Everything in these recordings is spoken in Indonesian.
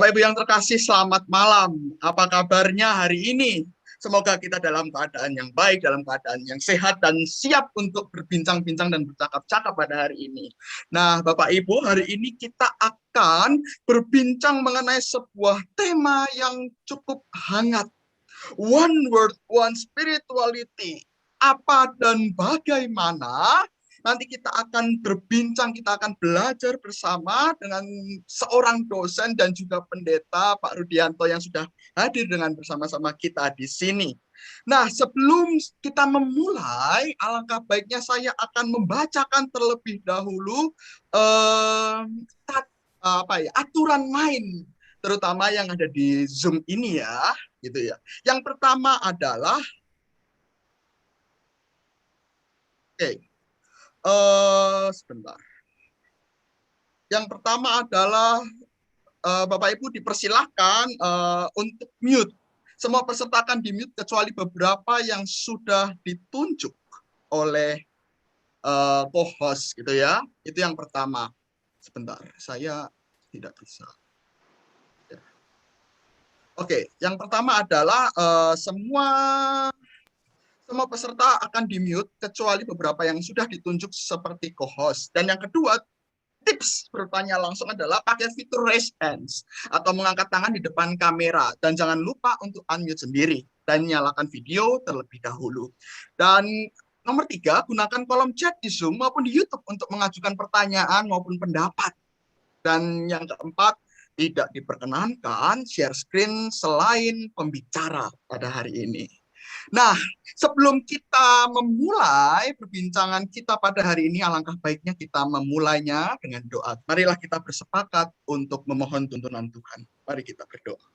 Bapak Ibu yang terkasih, selamat malam. Apa kabarnya hari ini? Semoga kita dalam keadaan yang baik, dalam keadaan yang sehat, dan siap untuk berbincang-bincang dan bercakap-cakap pada hari ini. Nah, Bapak Ibu, hari ini kita akan berbincang mengenai sebuah tema yang cukup hangat. One word, one spirituality. Apa dan bagaimana? Nanti kita akan berbincang, kita akan belajar bersama dengan seorang dosen dan juga pendeta Pak Rudianto yang sudah hadir dengan bersama-sama kita di sini. Nah, sebelum kita memulai, alangkah baiknya saya akan membacakan terlebih dahulu aturan main, terutama yang ada di Zoom ini ya, gitu ya. Yang pertama adalah, sebentar. Yang pertama adalah Bapak Ibu dipersilahkan untuk mute. Semua peserta akan di-mute kecuali beberapa yang sudah ditunjuk oleh co-host gitu ya. Itu yang pertama. Sebentar, saya tidak bisa. Ya. Oke, yang pertama adalah semua peserta akan di-mute kecuali beberapa yang sudah ditunjuk seperti co-host. Dan yang kedua, tips bertanya langsung adalah pakai fitur raise hands atau mengangkat tangan di depan kamera, dan jangan lupa untuk unmute sendiri dan nyalakan video terlebih dahulu. Dan nomor 3, gunakan kolom chat di Zoom maupun di YouTube untuk mengajukan pertanyaan maupun pendapat. Dan yang keempat, tidak diperkenankan share screen selain pembicara pada hari ini. Nah, sebelum kita memulai perbincangan kita pada hari ini, alangkah baiknya kita memulainya dengan doa. Marilah kita bersepakat untuk memohon tuntunan Tuhan. Mari kita berdoa.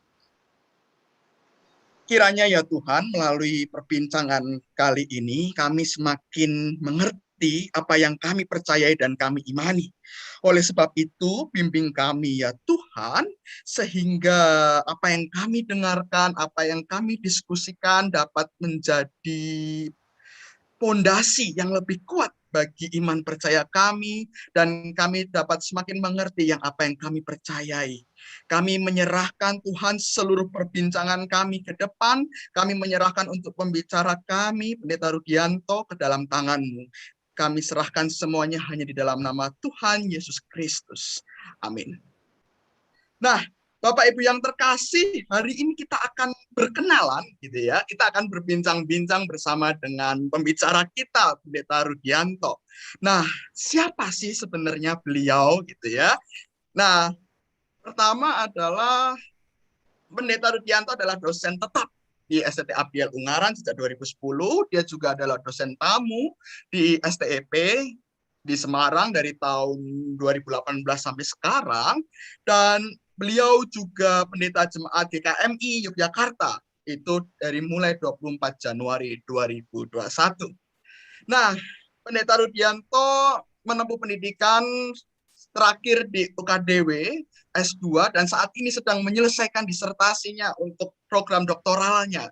Kiranya ya Tuhan, melalui perbincangan kali ini, kami semakin mengerti apa yang kami percayai dan kami imani. Oleh sebab itu, bimbing kami ya Tuhan, sehingga apa yang kami dengarkan, apa yang kami diskusikan dapat menjadi pondasi yang lebih kuat bagi iman percaya kami, dan kami dapat semakin mengerti yang apa yang kami percayai. Kami menyerahkan Tuhan seluruh perbincangan kami ke depan, kami menyerahkan untuk pembicara kami, Pendeta Rudianto, ke dalam tangan-Mu. Kami serahkan semuanya hanya di dalam nama Tuhan Yesus Kristus. Amin. Nah, Bapak Ibu yang terkasih, hari ini kita akan berkenalan gitu ya. Kita akan berbincang-bincang bersama dengan pembicara kita, Pendeta Rudianto. Nah, siapa sih sebenarnya beliau gitu ya? Nah, pertama adalah Pendeta Rudianto adalah dosen tetap di STT Abdiel Ungaran sejak 2010. Dia juga adalah dosen tamu di STEP di Semarang dari tahun 2018 sampai sekarang. Dan beliau juga pendeta jemaat GKMI Yogyakarta, itu dari mulai 24 Januari 2021. Nah, Pendeta Rudianto menempuh pendidikan terakhir di UKDW S2 dan saat ini sedang menyelesaikan disertasinya untuk program doktoralnya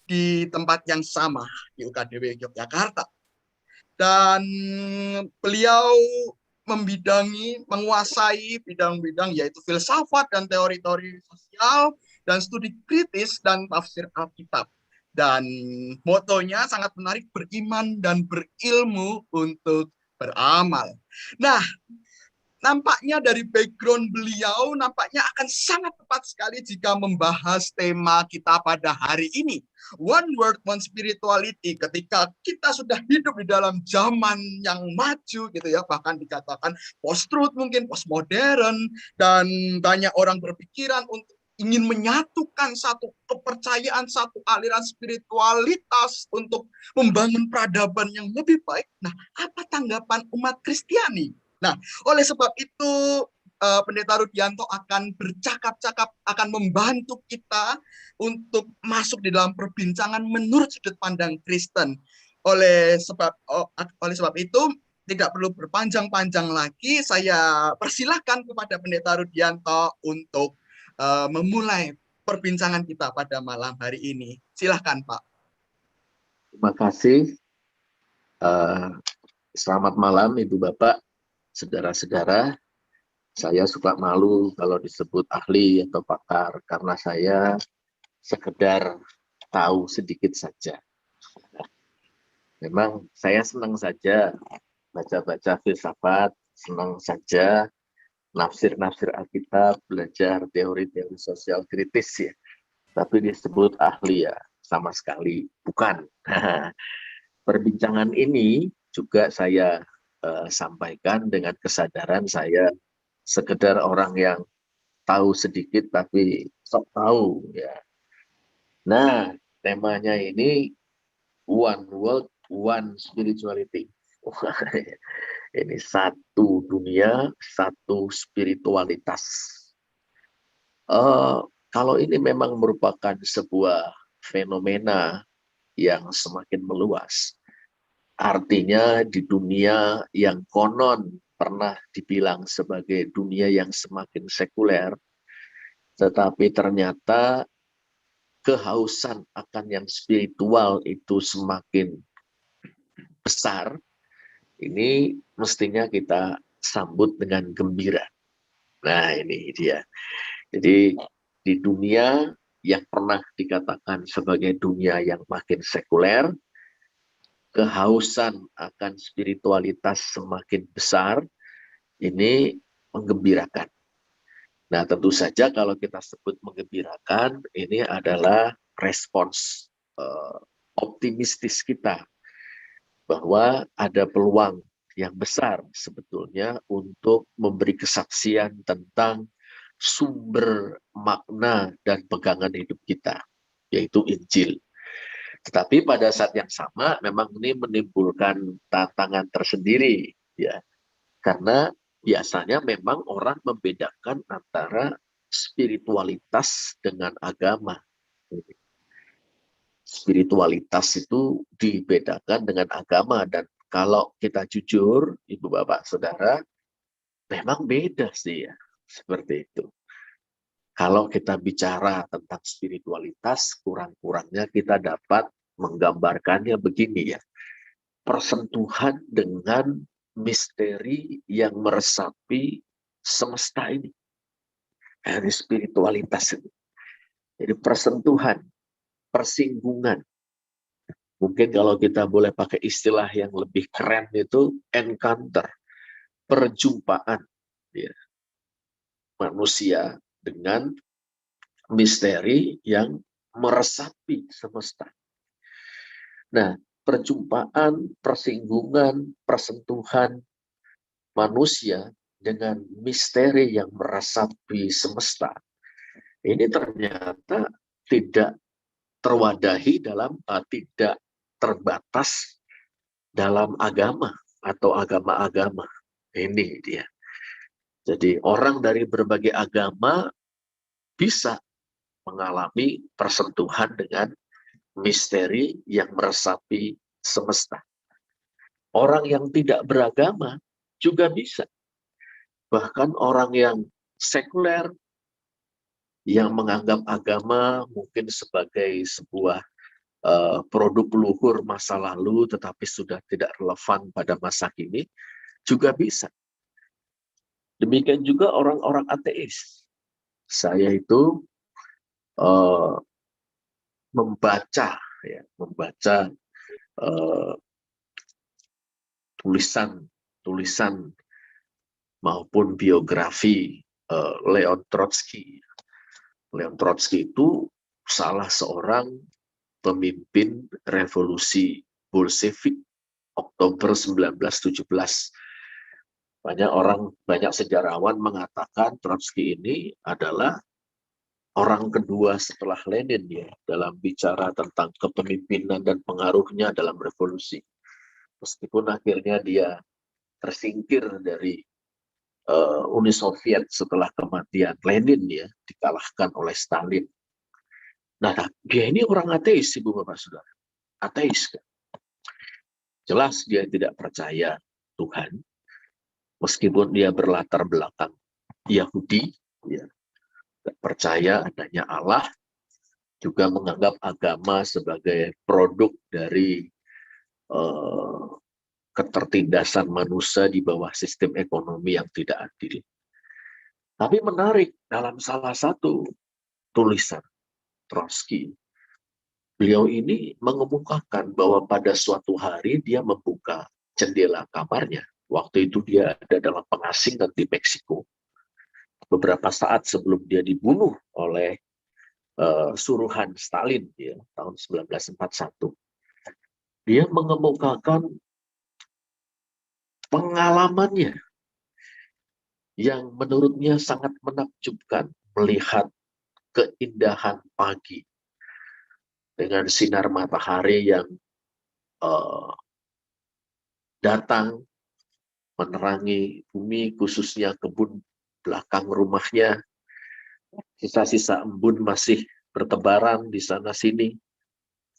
di tempat yang sama di UKDW Yogyakarta. Dan beliau menguasai bidang-bidang yaitu filsafat dan teori-teori sosial dan studi kritis dan tafsir Alkitab. Dan motonya sangat menarik, beriman dan berilmu untuk beramal. Nah, nampaknya dari background beliau, nampaknya akan sangat tepat sekali jika membahas tema kita pada hari ini. One word, one spirituality. Ketika kita sudah hidup di dalam zaman yang maju gitu ya, bahkan dikatakan post-truth mungkin, post-modern, dan banyak orang berpikiran untuk ingin menyatukan satu kepercayaan, satu aliran spiritualitas untuk membangun peradaban yang lebih baik. Nah, apa tanggapan umat Kristiani? Nah, oleh sebab itu, Pendeta Rudianto akan bercakap-cakap, akan membantu kita untuk masuk di dalam perbincangan menurut sudut pandang Kristen. Oleh sebab itu, tidak perlu berpanjang-panjang lagi, saya persilahkan kepada Pendeta Rudianto untuk memulai perbincangan kita pada malam hari ini. Silahkan, Pak. Terima kasih. Selamat malam, Ibu Bapak, saudara-saudara. Saya suka malu kalau disebut ahli atau pakar karena saya sekedar tahu sedikit saja. Memang saya senang saja baca-baca filsafat, senang saja nafsir-nafsir Alkitab, belajar teori-teori sosial kritis ya. Tapi disebut ahli ya, sama sekali bukan. Perbincangan ini juga saya sampaikan dengan kesadaran saya sekedar orang yang tahu sedikit tapi sok tahu ya. Nah, temanya ini One World, One Spirituality. Ini satu dunia, satu spiritualitas. Kalau ini memang merupakan sebuah fenomena yang semakin meluas, artinya di dunia yang konon pernah dibilang sebagai dunia yang semakin sekuler, tetapi ternyata kehausan akan yang spiritual itu semakin besar, ini mestinya kita sambut dengan gembira. Nah, ini dia. Jadi di dunia yang pernah dikatakan sebagai dunia yang makin sekuler, kehausan akan spiritualitas semakin besar, ini menggembirakan. Nah, tentu saja kalau kita sebut menggembirakan, ini adalah respons optimistis kita bahwa ada peluang yang besar sebetulnya untuk memberi kesaksian tentang sumber makna dan pegangan hidup kita, yaitu Injil. Tetapi pada saat yang sama memang ini menimbulkan tantangan tersendiri, ya, karena biasanya memang orang membedakan antara spiritualitas dengan agama. Spiritualitas itu dibedakan dengan agama, dan kalau kita jujur, Ibu Bapak Saudara, memang beda sih ya, seperti itu. Kalau kita bicara tentang spiritualitas, kurang-kurangnya kita dapat menggambarkannya begini ya. Persentuhan dengan misteri yang meresapi semesta ini. Ini spiritualitas itu. Jadi persentuhan, persinggungan. Mungkin kalau kita boleh pakai istilah yang lebih keren itu encounter, perjumpaan ya, manusia dengan misteri yang meresapi semesta. Nah, perjumpaan, persinggungan, persentuhan manusia dengan misteri yang meresapi semesta, ini ternyata tidak terwadahi dalam, tidak terbatas dalam agama atau agama-agama. Ini dia. Jadi orang dari berbagai agama bisa mengalami persentuhan dengan misteri yang meresapi semesta. Orang yang tidak beragama juga bisa. Bahkan orang yang sekuler, yang menganggap agama mungkin sebagai sebuah produk luhur masa lalu tetapi sudah tidak relevan pada masa kini, juga bisa. Demikian juga orang-orang ateis. Saya itu membaca tulisan maupun biografi Leon Trotsky. Leon Trotsky itu salah seorang pemimpin revolusi Bolshevik Oktober 1917. Banyak sejarawan mengatakan Trotsky ini adalah orang kedua setelah Lenin ya dalam bicara tentang kepemimpinan dan pengaruhnya dalam revolusi. Meskipun akhirnya dia tersingkir dari Uni Soviet setelah kematian Lenin ya, dikalahkan oleh Stalin. Nah, dia ini orang ateis, Ibu Bapak Saudara. Ateis kan? Jelas dia tidak percaya Tuhan, meskipun dia berlatar belakang Yahudi, ya, tidak percaya adanya Allah, juga menganggap agama sebagai produk dari ketertindasan manusia di bawah sistem ekonomi yang tidak adil. Tapi menarik, dalam salah satu tulisan Trotsky, beliau ini mengemukakan bahwa pada suatu hari dia membuka jendela kamarnya. Waktu itu dia ada dalam pengasingan di Meksiko. Beberapa saat sebelum dia dibunuh oleh suruhan Stalin ya, tahun 1941. Dia mengemukakan pengalamannya yang menurutnya sangat menakjubkan melihat keindahan pagi dengan sinar matahari yang datang menerangi bumi, khususnya kebun belakang rumahnya. Sisa-sisa embun masih bertebaran di sana-sini.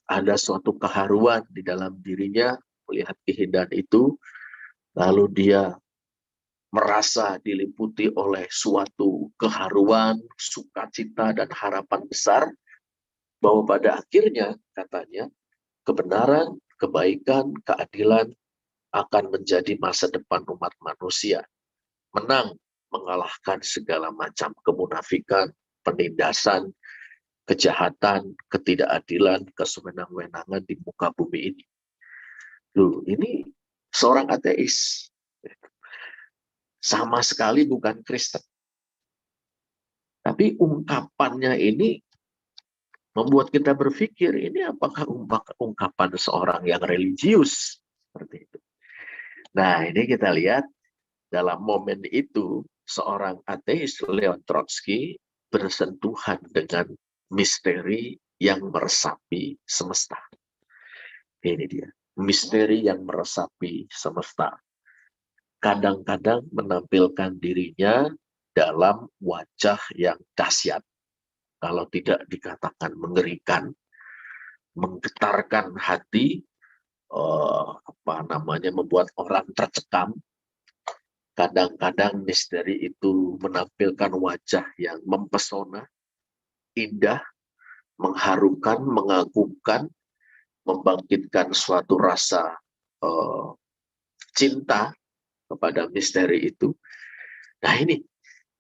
Ada suatu keharuan di dalam dirinya melihat keindahan itu. Lalu dia merasa diliputi oleh suatu keharuan, sukacita, dan harapan besar bahwa pada akhirnya, katanya, kebenaran, kebaikan, keadilan akan menjadi masa depan umat manusia. Menang mengalahkan segala macam kemunafikan, penindasan, kejahatan, ketidakadilan, kesewenang-wenangan di muka bumi ini. Loh, ini seorang ateis. Sama sekali bukan Kristen. Tapi ungkapannya ini membuat kita berpikir, ini apakah ungkapan seorang yang religius? Seperti itu. Nah, ini kita lihat dalam momen itu, seorang ateis Leon Trotsky bersentuhan dengan misteri yang meresapi semesta. Ini dia, misteri yang meresapi semesta. Kadang-kadang menampilkan dirinya dalam wajah yang dahsyat. Kalau tidak dikatakan mengerikan, menggetarkan hati, membuat orang tercekam. Kadang-kadang misteri itu menampilkan wajah yang mempesona, indah, mengharukan, mengagumkan, membangkitkan suatu rasa cinta kepada misteri itu. Nah, ini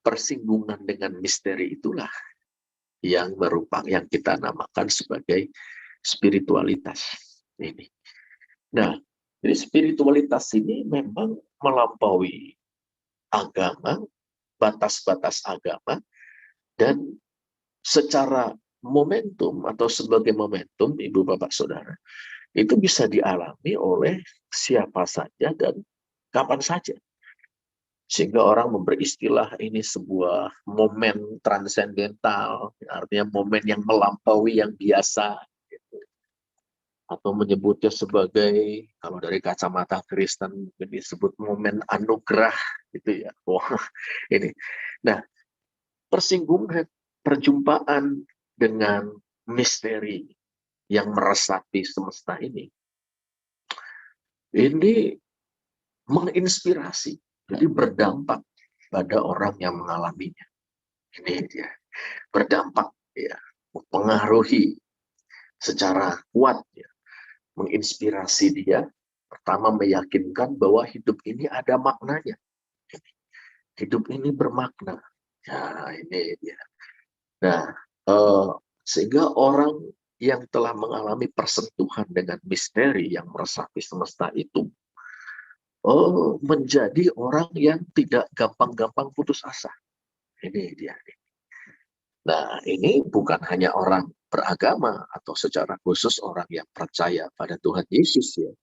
persinggungan dengan misteri itulah yang kita namakan sebagai spiritualitas ini. Nah, jadi spiritualitas ini memang melampaui agama, batas-batas agama, dan secara momentum atau sebagai momentum, Ibu Bapak Saudara, itu bisa dialami oleh siapa saja dan kapan saja. Sehingga orang memberi istilah ini sebuah momen transendental, artinya momen yang melampaui yang biasa, atau menyebutnya sebagai, kalau dari kacamata Kristen disebut momen anugerah, gitu ya. Wah, ini. Nah, persinggungan, perjumpaan dengan misteri yang meresapi semesta ini menginspirasi, jadi berdampak pada orang yang mengalaminya. Ini dia, berdampak, ya, mempengaruhi secara kuat, ya, menginspirasi dia. Pertama, meyakinkan bahwa hidup ini ada maknanya. Hidup ini bermakna. Ya, ini dia. Nah, sehingga orang yang telah mengalami persentuhan dengan misteri yang meresapi semesta itu, menjadi orang yang tidak gampang-gampang putus asa. Ini dia. Nah, ini bukan hanya orang beragama atau secara khusus orang yang percaya pada Tuhan Yesus, ya,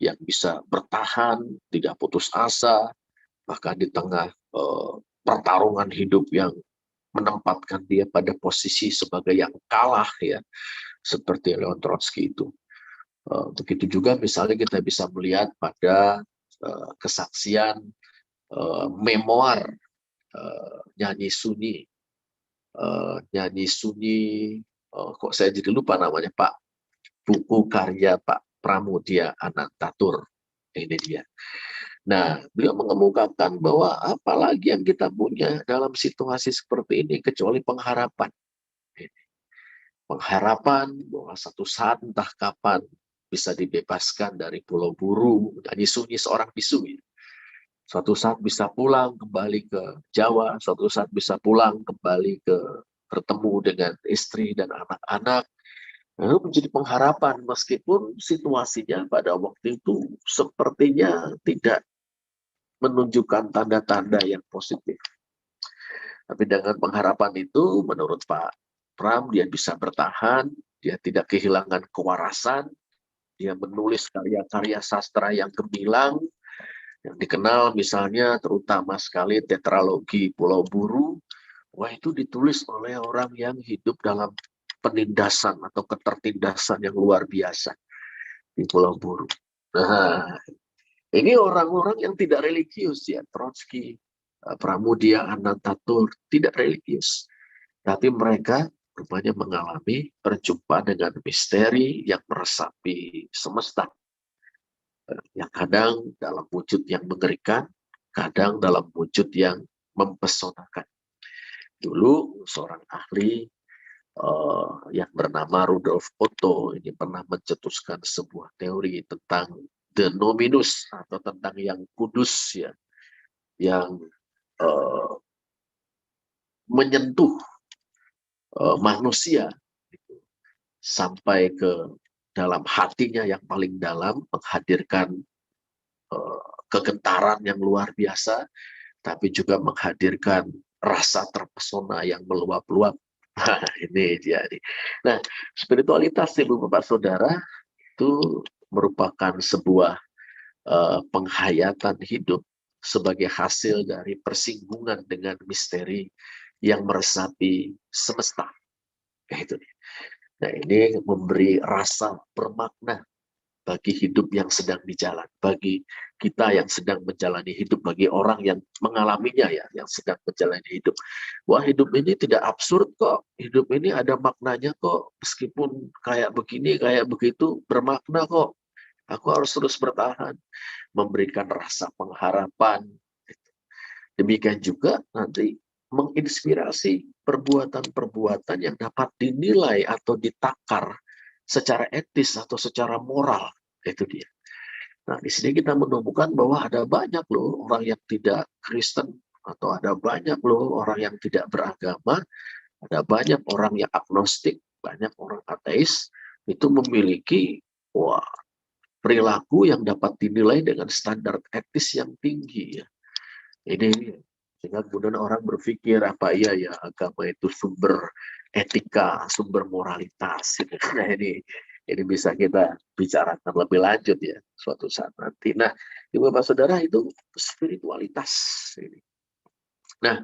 yang bisa bertahan, tidak putus asa, bahkan di tengah pertarungan hidup yang menempatkan dia pada posisi sebagai yang kalah, ya, seperti Leon Trotsky itu. Begitu juga misalnya kita bisa melihat pada kesaksian memoir nyanyi Sunyi, kok saya jadi lupa namanya, Pak, buku karya Pak Pramudia Anantatur. Ini dia. Nah, beliau mengemukakan bahwa apalagi yang kita punya dalam situasi seperti ini kecuali pengharapan. Pengharapan bahwa satu saat entah kapan bisa dibebaskan dari Pulau Buru. Nyanyi Sunyi seorang bisu. Suatu saat bisa pulang kembali ke Jawa, suatu saat bisa pulang kembali ke bertemu dengan istri dan anak-anak. Lalu menjadi pengharapan meskipun situasinya pada waktu itu sepertinya tidak menunjukkan tanda-tanda yang positif. Tapi dengan pengharapan itu, menurut Pak Pram, dia bisa bertahan, dia tidak kehilangan kewarasan, dia menulis karya-karya sastra yang gemilang, yang dikenal misalnya terutama sekali tetralogi Pulau Buru. Wah, itu ditulis oleh orang yang hidup dalam penindasan atau ketertindasan yang luar biasa di Pulau Buru. Nah, ini orang-orang yang tidak religius ya, Trotsky, Pramudia Anantatur, tidak religius. Tapi mereka rupanya mengalami perjumpaan dengan misteri yang meresapi semesta. Yang kadang dalam wujud yang mengerikan, kadang dalam wujud yang mempesonakan. Dulu seorang ahli yang bernama Rudolf Otto ini pernah mencetuskan sebuah teori tentang the nominus atau tentang yang kudus ya, yang uh, menyentuh manusia gitu, sampai ke dalam hatinya yang paling dalam, menghadirkan kegentaran yang luar biasa, tapi juga menghadirkan rasa terpesona yang meluap-luap. Nah, ini dia. Nah, spiritualitas Ibu Bapak Saudara itu merupakan sebuah penghayatan hidup sebagai hasil dari persinggungan dengan misteri yang meresapi semesta. Itu. Nah, ini memberi rasa bermakna bagi hidup yang sedang dijalan, bagi kita yang sedang menjalani hidup, bagi orang yang mengalaminya ya, yang sedang menjalani hidup. Wah, hidup ini tidak absurd kok, hidup ini ada maknanya kok, meskipun kayak begini, kayak begitu, bermakna kok. Aku harus terus bertahan, memberikan rasa pengharapan. Demikian juga nanti menginspirasi perbuatan-perbuatan yang dapat dinilai atau ditakar secara etis atau secara moral. Itu dia. Nah, di sini kita menemukan bahwa ada banyak loh orang yang tidak Kristen, atau ada banyak loh orang yang tidak beragama, ada banyak orang yang agnostik, banyak orang ateis, itu memiliki perilaku yang dapat dinilai dengan standar etis yang tinggi. Ya. Ini sehingga kemudian orang berpikir apa iya ya agama itu sumber etika, sumber moralitas. Nah, ini bisa kita bicarakan lebih lanjut ya suatu saat nanti. Nah, Ibu Bapak Saudara, itu spiritualitas ini. Nah,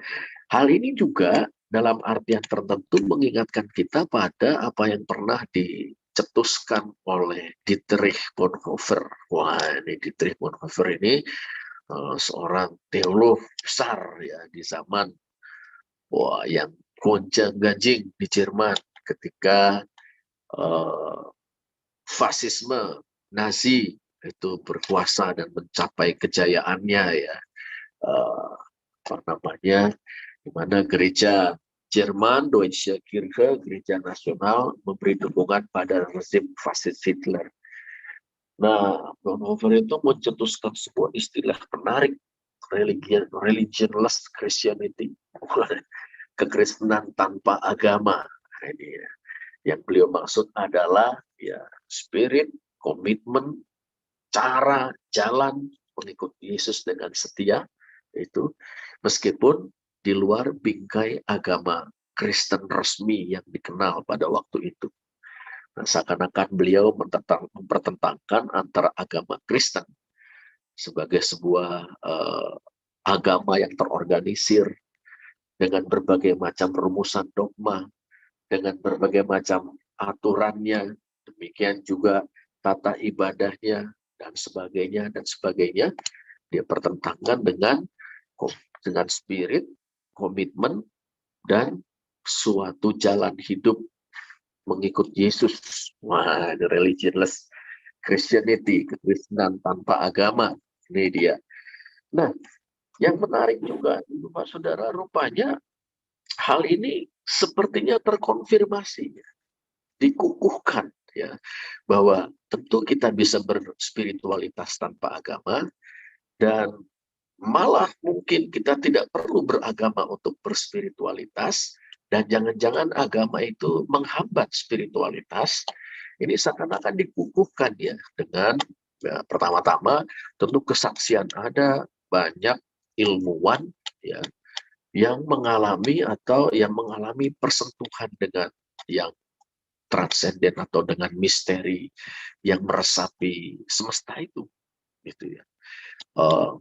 hal ini juga dalam artian tertentu mengingatkan kita pada apa yang pernah dicetuskan oleh Dietrich Bonhoeffer. Wah, ini Dietrich Bonhoeffer ini seorang teolog besar ya di zaman yang gonjang-ganjing di Jerman ketika fasisme Nazi itu berkuasa dan mencapai kejayaannya ya, apa namanya, di mana gereja Jerman, Deutsche Kirche, gereja nasional, memberi dukungan pada rezim fasis Hitler. Nah, Bonhoeffer itu mencetuskan sebuah istilah menarik, religionless Christianity, kekristenan tanpa agama. Nah, ini ya. Yang beliau maksud adalah ya spirit, komitmen, cara, jalan mengikuti Yesus dengan setia, itu meskipun di luar bingkai agama Kristen resmi yang dikenal pada waktu itu. Nah, seakan-akan beliau mempertentangkan antara agama Kristen sebagai sebuah agama yang terorganisir dengan berbagai macam rumusan dogma, dengan berbagai macam aturannya, demikian juga tata ibadahnya, dan sebagainya, dan sebagainya. Dia pertentangkan dengan spirit, komitmen, dan suatu jalan hidup mengikut Yesus. Wah, the religionless Christianity, kekristenan tanpa agama. Ini dia. Nah, yang menarik juga, Bapak Saudara, rupanya hal ini sepertinya terkonfirmasi, dikukuhkan ya, bahwa tentu kita bisa berspiritualitas tanpa agama, dan Malah mungkin kita tidak perlu beragama untuk berspiritualitas, dan jangan-jangan agama itu menghambat spiritualitas. Ini seakan-akan dikukuhkan ya dengan pertama-tama tentu kesaksian, ada banyak ilmuwan ya yang mengalami atau yang mengalami persentuhan dengan yang transenden atau dengan misteri yang meresapi semesta itu, gitu ya.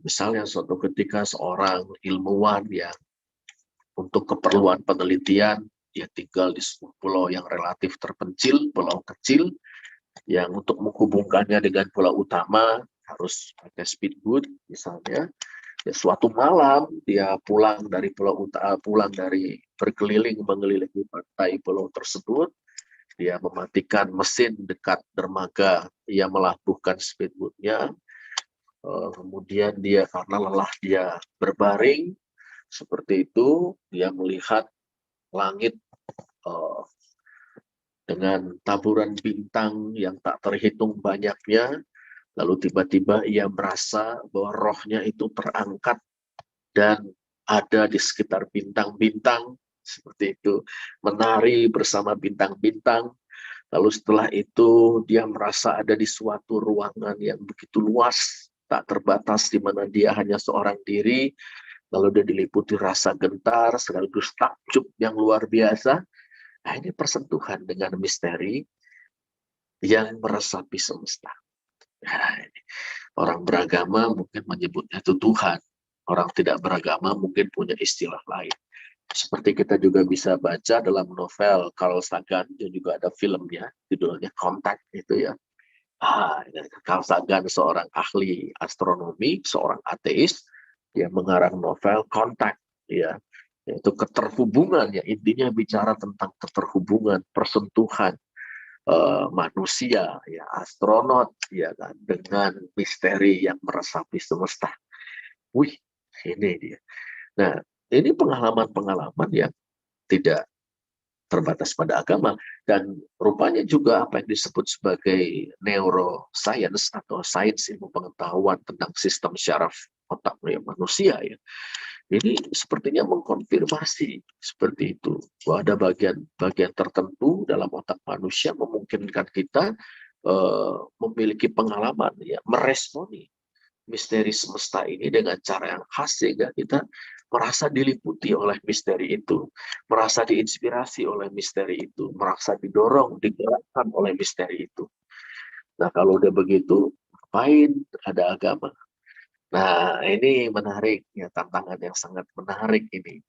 Misalnya suatu ketika seorang ilmuwan yang untuk keperluan penelitian dia tinggal di sebuah pulau yang relatif terpencil, pulau kecil, yang untuk menghubungkannya dengan pulau utama harus pakai speedboat misalnya. Ya, suatu malam dia pulang dari pulau utama, pulang dari berkeliling mengelilingi pantai pulau tersebut, dia mematikan mesin dekat dermaga, ia melabuhkan speedboatnya. Kemudian dia karena lelah dia berbaring seperti itu, dia melihat langit dengan taburan bintang yang tak terhitung banyaknya. Lalu tiba-tiba ia merasa bahwa rohnya itu terangkat dan ada di sekitar bintang-bintang, seperti itu, menari bersama bintang-bintang. Lalu setelah itu dia merasa ada di suatu ruangan yang begitu luas, tak terbatas, di mana dia hanya seorang diri. Lalu dia diliputi rasa gentar sekaligus takjub yang luar biasa. Nah, ini persentuhan dengan misteri yang meresapi semesta. Nah, ini. Orang beragama mungkin menyebutnya itu Tuhan. Orang tidak beragama mungkin punya istilah lain. Seperti kita juga bisa baca dalam novel Carl Sagan, yang juga ada filmnya, judulnya Contact itu ya. Carl Sagan seorang ahli astronomi, seorang ateis, dia mengarang novel Contact, ya, yaitu keterhubungan, ya, intinya bicara tentang keterhubungan, persentuhan manusia, ya, astronot, ya kan, dengan misteri yang meresapi semesta. Wih, ini dia. Nah, ini pengalaman-pengalaman yang tidak terbatas pada agama, dan rupanya juga apa yang disebut sebagai neuroscience atau sains ilmu pengetahuan tentang sistem syaraf otak manusia ya, ini sepertinya mengkonfirmasi seperti itu, bahwa ada bagian-bagian tertentu dalam otak manusia memungkinkan kita memiliki pengalaman ya, meresponi misteri semesta ini dengan cara yang khas, sehingga kita merasa diliputi oleh misteri itu, merasa diinspirasi oleh misteri itu, merasa didorong, digerakkan oleh misteri itu. Nah, kalau udah begitu, ngapain ada agama? Nah, ini menarik, ya, tantangan yang sangat menarik ini.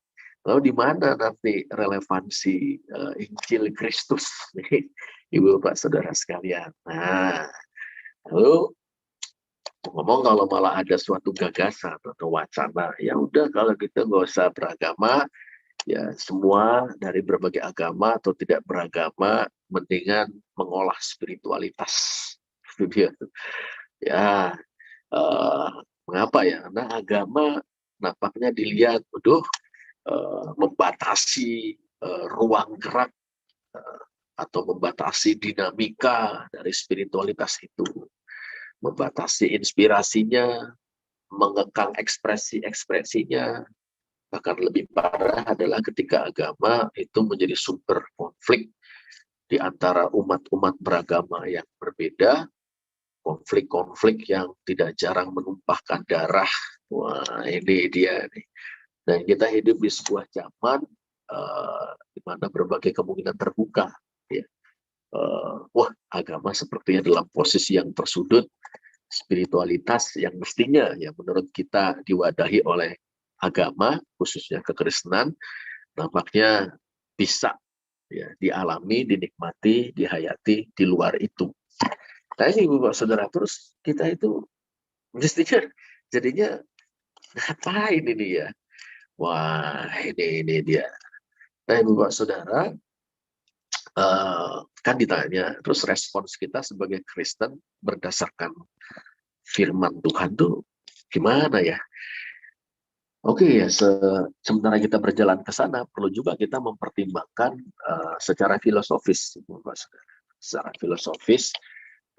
Lalu di mana nanti relevansi Injil Kristus nih, Ibu Bapak Saudara sekalian? Nah, lalu ngomong kalau malah ada suatu gagasan atau wacana, ya udah kalau gitu nggak usah beragama, ya semua dari berbagai agama atau tidak beragama, mendingan mengolah spiritualitas. Itu dia. Ya, eh, mengapa ya? Karena agama nampaknya dilihat, membatasi ruang gerak atau membatasi dinamika dari spiritualitas itu, membatasi inspirasinya, mengekang ekspresi-ekspresinya. Bahkan lebih parah adalah ketika agama itu menjadi sumber konflik di antara umat-umat beragama yang berbeda, konflik-konflik yang tidak jarang menumpahkan darah. Wah, ini dia nih. Dan kita hidup di sebuah zaman di mana berbagai kemungkinan terbuka. Ya. Wah, agama sepertinya dalam posisi yang tersudut, spiritualitas yang mestinya ya menurut kita diwadahi oleh agama, khususnya kekristenan, nampaknya bisa ya dialami, dinikmati, dihayati di luar itu. Nah ini Bapak Saudara, terus kita itu mestinya jadinya ngapain ini ya? Wah, ini dia. Nah Bapak Saudara, kan ditanya, terus respons kita sebagai Kristen berdasarkan firman Tuhan tuh gimana ya? Oke ya, sementara kita berjalan ke sana, perlu juga kita mempertimbangkan secara filosofis, Bapak Saudara. Secara filosofis,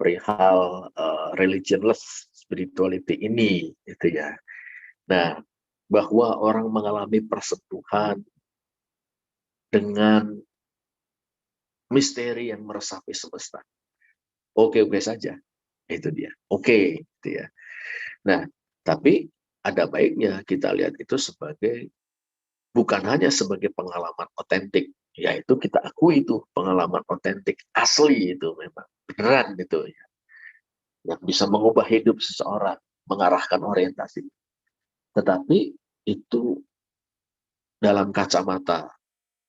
perihal religionless spirituality ini, itu ya. Nah, bahwa orang mengalami persentuhan dengan misteri yang meresapi semesta. Oke-oke saja. Itu dia. Oke, gitu ya. Nah, tapi ada baiknya kita lihat itu sebagai bukan hanya sebagai pengalaman otentik, yaitu kita akui itu pengalaman otentik asli itu memang beneran gitu ya, yang bisa mengubah hidup seseorang, mengarahkan orientasi. Tetapi itu dalam kacamata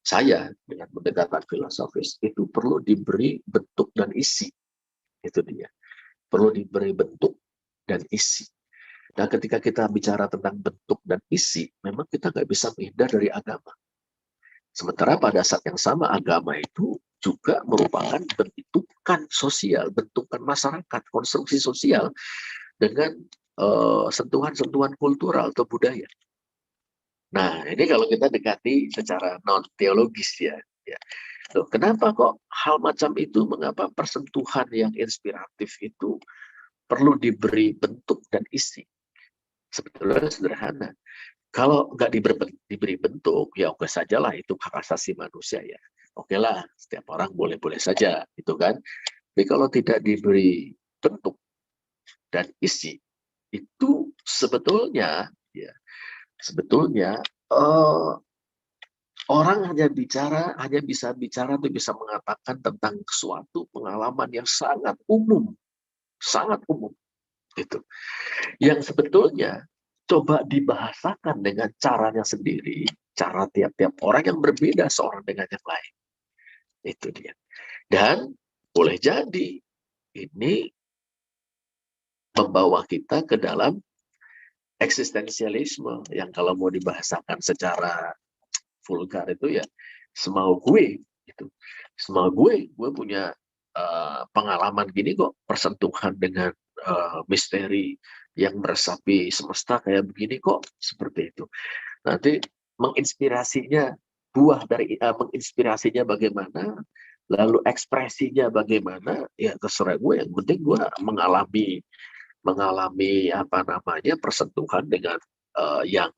saya dengan pendekatan filosofis itu perlu diberi bentuk dan isi. Itu dia. Perlu diberi bentuk dan isi. Nah, ketika kita bicara tentang bentuk dan isi, memang kita nggak bisa menghindar dari agama. Sementara pada saat yang sama, agama itu juga merupakan bentukan sosial, bentukan masyarakat, konstruksi sosial dengan sentuhan-sentuhan kultural atau budaya. Nah, ini kalau kita dekati secara non-teologis ya. Loh, kenapa kok hal macam itu, mengapa persentuhan yang inspiratif itu perlu diberi bentuk dan isi? Sebetulnya sederhana. Kalau nggak diberi bentuk, ya oke sajalah itu hak asasi manusia ya. Oke lah, setiap orang boleh-boleh saja, itu kan. Tapi kalau tidak diberi bentuk dan isi, itu sebetulnya, ya, sebetulnya orang hanya bisa bicara atau bisa mengatakan tentang suatu pengalaman yang sangat umum, itu. Yang sebetulnya coba dibahasakan dengan caranya sendiri, cara tiap-tiap orang yang berbeda seorang dengan yang lain. Itu dia. Dan boleh jadi ini membawa kita ke dalam eksistensialisme yang kalau mau dibahasakan secara vulgar itu ya semau gue gitu. Semau gue punya pengalaman gini kok, persentuhan dengan misteri yang meresapi semesta kayak begini kok, seperti itu. Nanti menginspirasinya, buah dari menginspirasinya bagaimana, lalu ekspresinya bagaimana, ya terserah gue. Yang penting gue mengalami apa namanya persentuhan dengan yang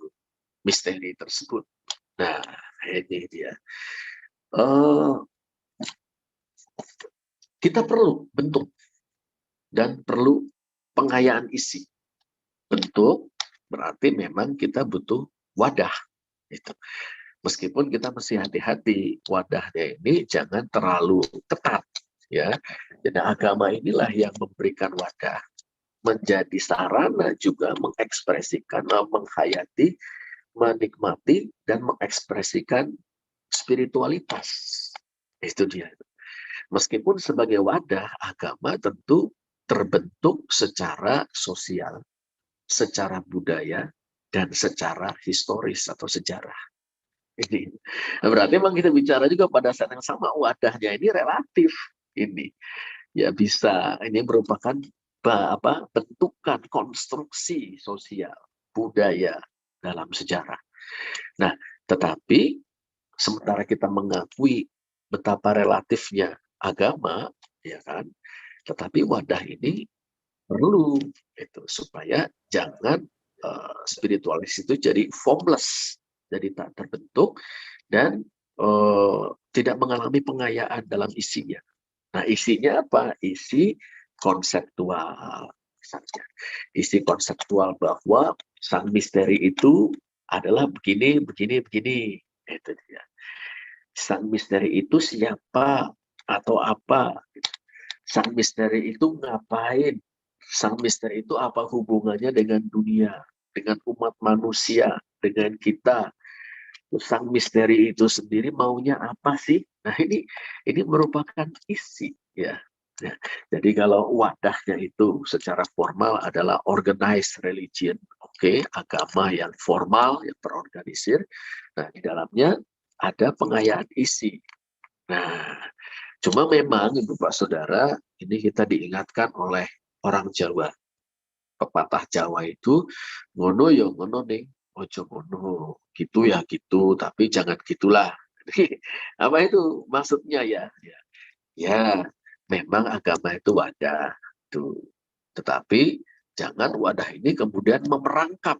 misteri tersebut. Nah, ini dia. Kita perlu bentuk dan perlu pengayaan isi. Bentuk berarti memang kita butuh wadah. Itu. Meskipun kita mesti hati-hati, wadahnya ini jangan terlalu ketat. Ya, jadi agama inilah yang memberikan wadah, menjadi sarana juga mengekspresikan, menghayati, menikmati, dan mengekspresikan spiritualitas. Itu dia. Meskipun sebagai wadah, agama tentu terbentuk secara sosial, secara budaya, dan secara historis atau sejarah. Ini berarti memang kita bicara juga pada saat yang sama wadahnya ini relatif. Ini ya bisa, ini merupakan bentukan konstruksi sosial budaya dalam sejarah. Nah, tetapi sementara kita mengakui betapa relatifnya agama, ya kan, tetapi wadah ini perlu itu supaya jangan spiritualis itu jadi formless, jadi tak terbentuk dan tidak mengalami pengayaan dalam isinya. Nah, isinya apa? Isi konseptual. Misalnya. Isi konseptual bahwa sang misteri itu adalah begini, begini, begini. Itu dia. Sang misteri itu siapa atau apa? Sang misteri itu ngapain? Sang misteri itu apa hubungannya dengan dunia, dengan umat manusia, dengan kita? Sang misteri itu sendiri maunya apa sih? Nah, ini merupakan isi ya. Ya. Jadi kalau wadahnya itu secara formal adalah organized religion, oke, agama yang formal, yang terorganisir. Nah, di dalamnya ada pengayaan isi. Nah, cuma memang Ibu Pak Saudara, ini kita diingatkan oleh orang Jawa. Pepatah Jawa itu, ngono ya ngono nih, ojo ngono, gitu ya gitu, tapi jangan gitulah. Apa itu maksudnya ya? Ya, memang agama itu wadah. Tuh. Tetapi jangan wadah ini kemudian memerangkap.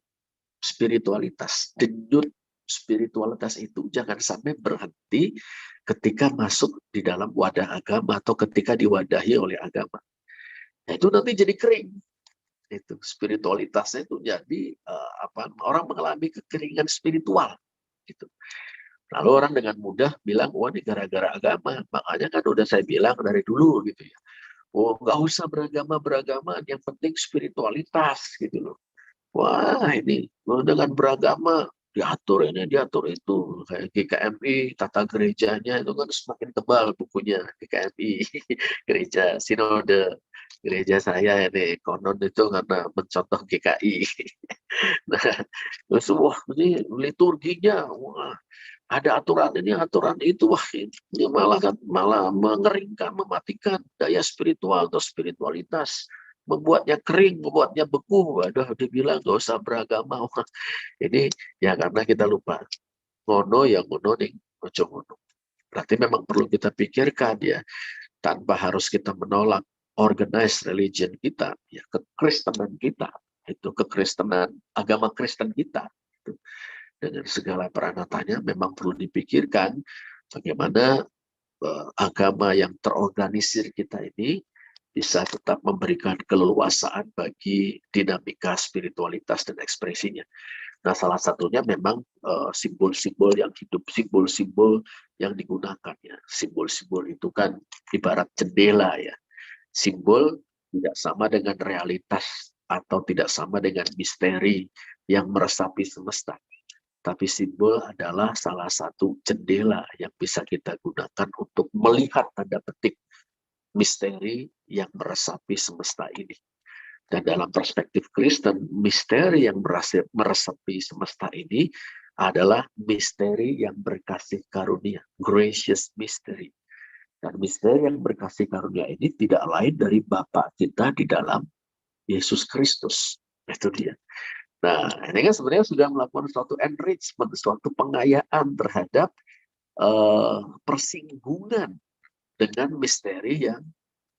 spiritualitas. Denyut spiritualitas itu jangan sampai berhenti ketika masuk di dalam wadah agama atau ketika diwadahi oleh agama. Nah, itu nanti jadi kering. Itu spiritualitasnya itu jadi orang mengalami kekeringan spiritual. Gitu. Lalu orang dengan mudah bilang, wah ini gara-gara agama. Makanya kan udah saya bilang dari dulu gitu ya. Oh, nggak usah beragama, yang penting spiritualitas gitu loh. Wah ini dengan beragama diatur ini, diatur itu. Kayak GKMI, tata gerejanya itu kan semakin tebal bukunya GKMI, gereja sinode. Gereja saya ini konon itu karena mencontoh GKI. Nah, terus wah ini liturginya, wah ada aturan ini, aturan itu, wah ini malah mengeringkan, mematikan daya spiritual atau spiritualitas, membuatnya kering, membuatnya beku. Waduh, dibilang gak usah beragama. Wah, ini ya karena kita lupa ngono ya ngono nih, ojo ngono. Berarti memang perlu kita pikirkan ya, tanpa harus kita menolak organized religion kita, ya kekristenan kita, itu kekristenan agama Kristen kita. Itu dengan segala peranatannya memang perlu dipikirkan bagaimana agama yang terorganisir kita ini bisa tetap memberikan keleluasaan bagi dinamika spiritualitas dan ekspresinya. Nah, salah satunya memang simbol-simbol yang hidup, simbol-simbol yang digunakan ya. Simbol-simbol itu kan ibarat jendela ya. Simbol tidak sama dengan realitas atau tidak sama dengan misteri yang meresapi semesta. Tapi simbol adalah salah satu jendela yang bisa kita gunakan untuk melihat tanda petik misteri yang meresapi semesta ini. Dan dalam perspektif Kristen, misteri yang meresapi semesta ini adalah misteri yang berkasih karunia, gracious mystery. Dan misteri yang berkasih karunia ini tidak lain dari Bapa kita di dalam Yesus Kristus. Itu dia. Nah, ini kan sebenarnya sudah melakukan suatu enrichment, suatu pengayaan terhadap persinggungan dengan misteri yang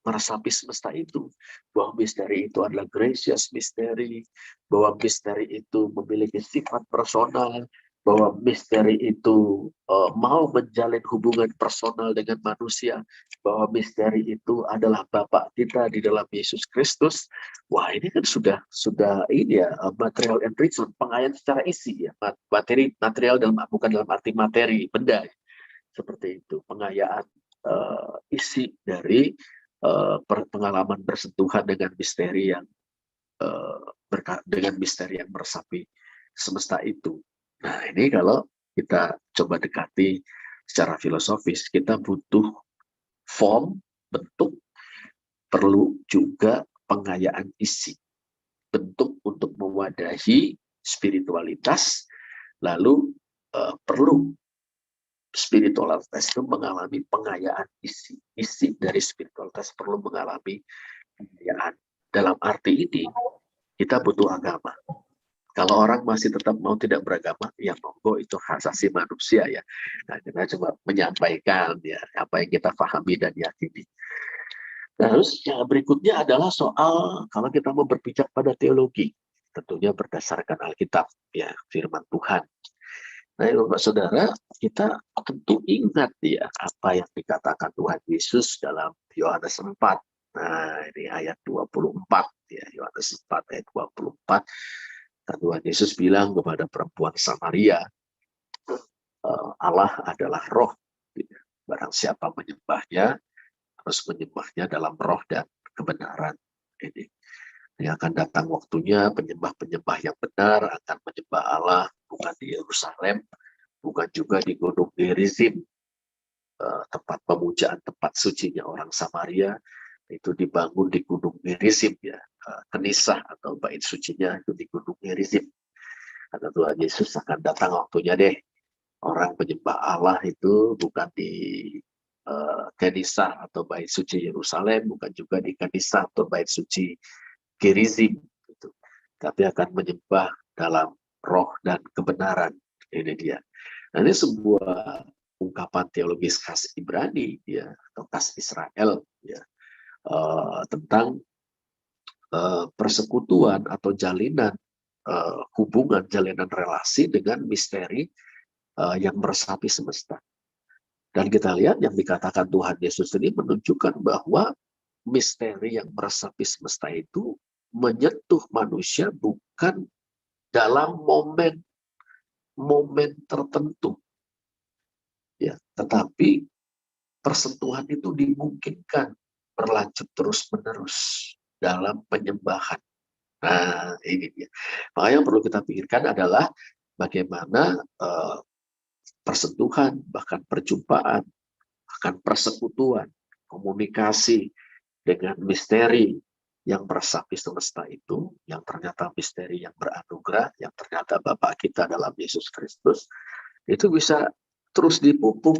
meresapi semesta itu. Bahwa misteri itu adalah gracious misteri, bahwa misteri itu memiliki sifat personal, bahwa misteri itu mau menjalin hubungan personal dengan manusia, bahwa misteri itu adalah Bapa kita di dalam Yesus Kristus. Wah, ini kan sudah ini ya, material enrichment, pengayaan secara isi ya, material bukan dalam arti materi benda, seperti itu, pengayaan isi dari pengalaman bersentuhan dengan misteri yang meresapi semesta itu. Nah, ini kalau kita coba dekati secara filosofis, kita butuh form, bentuk, perlu juga pengayaan isi. Bentuk untuk mewadahi spiritualitas, lalu perlu spiritualitas itu mengalami pengayaan isi. Isi dari spiritualitas perlu mengalami pengayaan. Dalam arti ini, kita butuh agama. Kalau orang masih tetap mau tidak beragama, ya monggo, itu hak asasi manusia ya. Nah, kita coba menyampaikan ya apa yang kita pahami dan yakini. Terus yang berikutnya adalah soal kalau kita mau berpijak pada teologi, tentunya berdasarkan Alkitab ya, firman Tuhan. Nah, Bapak Saudara, kita tentu ingat ya apa yang dikatakan Tuhan Yesus dalam Yohanes 4. Nah, ini ayat 24 ya, Yohanes 4 ayat 24. Tuhan Yesus bilang kepada perempuan Samaria, Allah adalah roh. Barang siapa menyembahnya, harus menyembahnya dalam roh dan kebenaran. Ini akan datang waktunya penyembah-penyembah yang benar akan menyembah Allah bukan di Yerusalem, bukan juga di Gunung Gerizim, tempat pemujaan, tempat sucinya orang Samaria, itu dibangun di Gunung Gerizim ya. Kenisah atau bait sucinya itu di Gunung Gerizim. Kata Tuhan Yesus akan datang waktunya deh, orang penyembah Allah itu bukan di Kenisah atau bait suci Yerusalem, bukan juga di Kenisah atau bait suci Gerizim, gitu. Tapi akan menyembah dalam roh dan kebenaran. Ini dia. Nah, ini sebuah ungkapan teologis khas Ibrani ya, atau khas Israel ya, tentang persekutuan atau jalinan hubungan, jalinan relasi dengan misteri yang meresapi semesta. Dan kita lihat yang dikatakan Tuhan Yesus ini menunjukkan bahwa misteri yang meresapi semesta itu menyentuh manusia bukan dalam momen tertentu, ya, tetapi persentuhan itu dimungkinkan berlanjut terus-menerus dalam penyembahan. Nah, ini dia. Maka yang perlu kita pikirkan adalah bagaimana persentuhan, bahkan perjumpaan, bahkan persekutuan, komunikasi dengan misteri yang meresapi semesta itu, yang ternyata misteri yang beranugerah, yang ternyata Bapa kita dalam Yesus Kristus, itu bisa terus dipupuk.